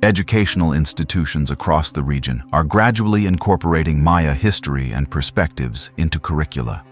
Educational institutions across the region are gradually incorporating Maya history and perspectives into curricula.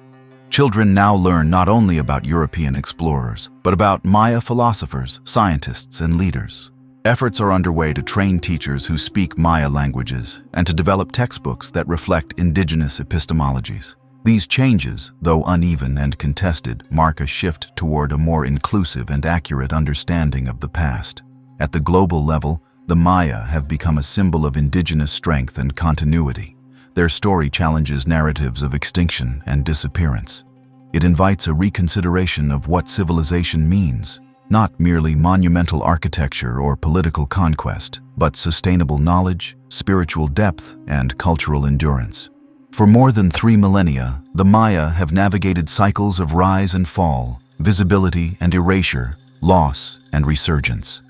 Children now learn not only about European explorers, but about Maya philosophers, scientists, and leaders. Efforts are underway to train teachers who speak Maya languages and to develop textbooks that reflect indigenous epistemologies. These changes, though uneven and contested, mark a shift toward a more inclusive and accurate understanding of the past. At the global level, the Maya have become a symbol of indigenous strength and continuity. Their story challenges narratives of extinction and disappearance. It invites a reconsideration of what civilization means, not merely monumental architecture or political conquest, but sustainable knowledge, spiritual depth, and cultural endurance. For more than 3 millennia, the Maya have navigated cycles of rise and fall, visibility and erasure, loss and resurgence.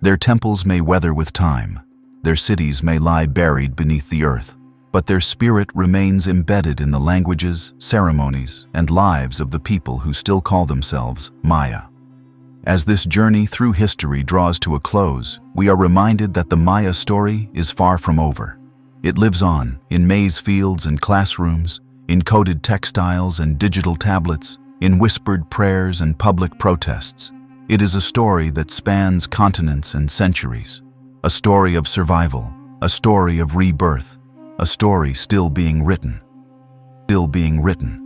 Their temples may weather with time, their cities may lie buried beneath the earth, but their spirit remains embedded in the languages, ceremonies, and lives of the people who still call themselves Maya. As this journey through history draws to a close, we are reminded that the Maya story is far from over. It lives on, in maize fields and classrooms, in coded textiles and digital tablets, in whispered prayers and public protests. It is a story that spans continents and centuries. A story of survival, a story of rebirth, a story still being written.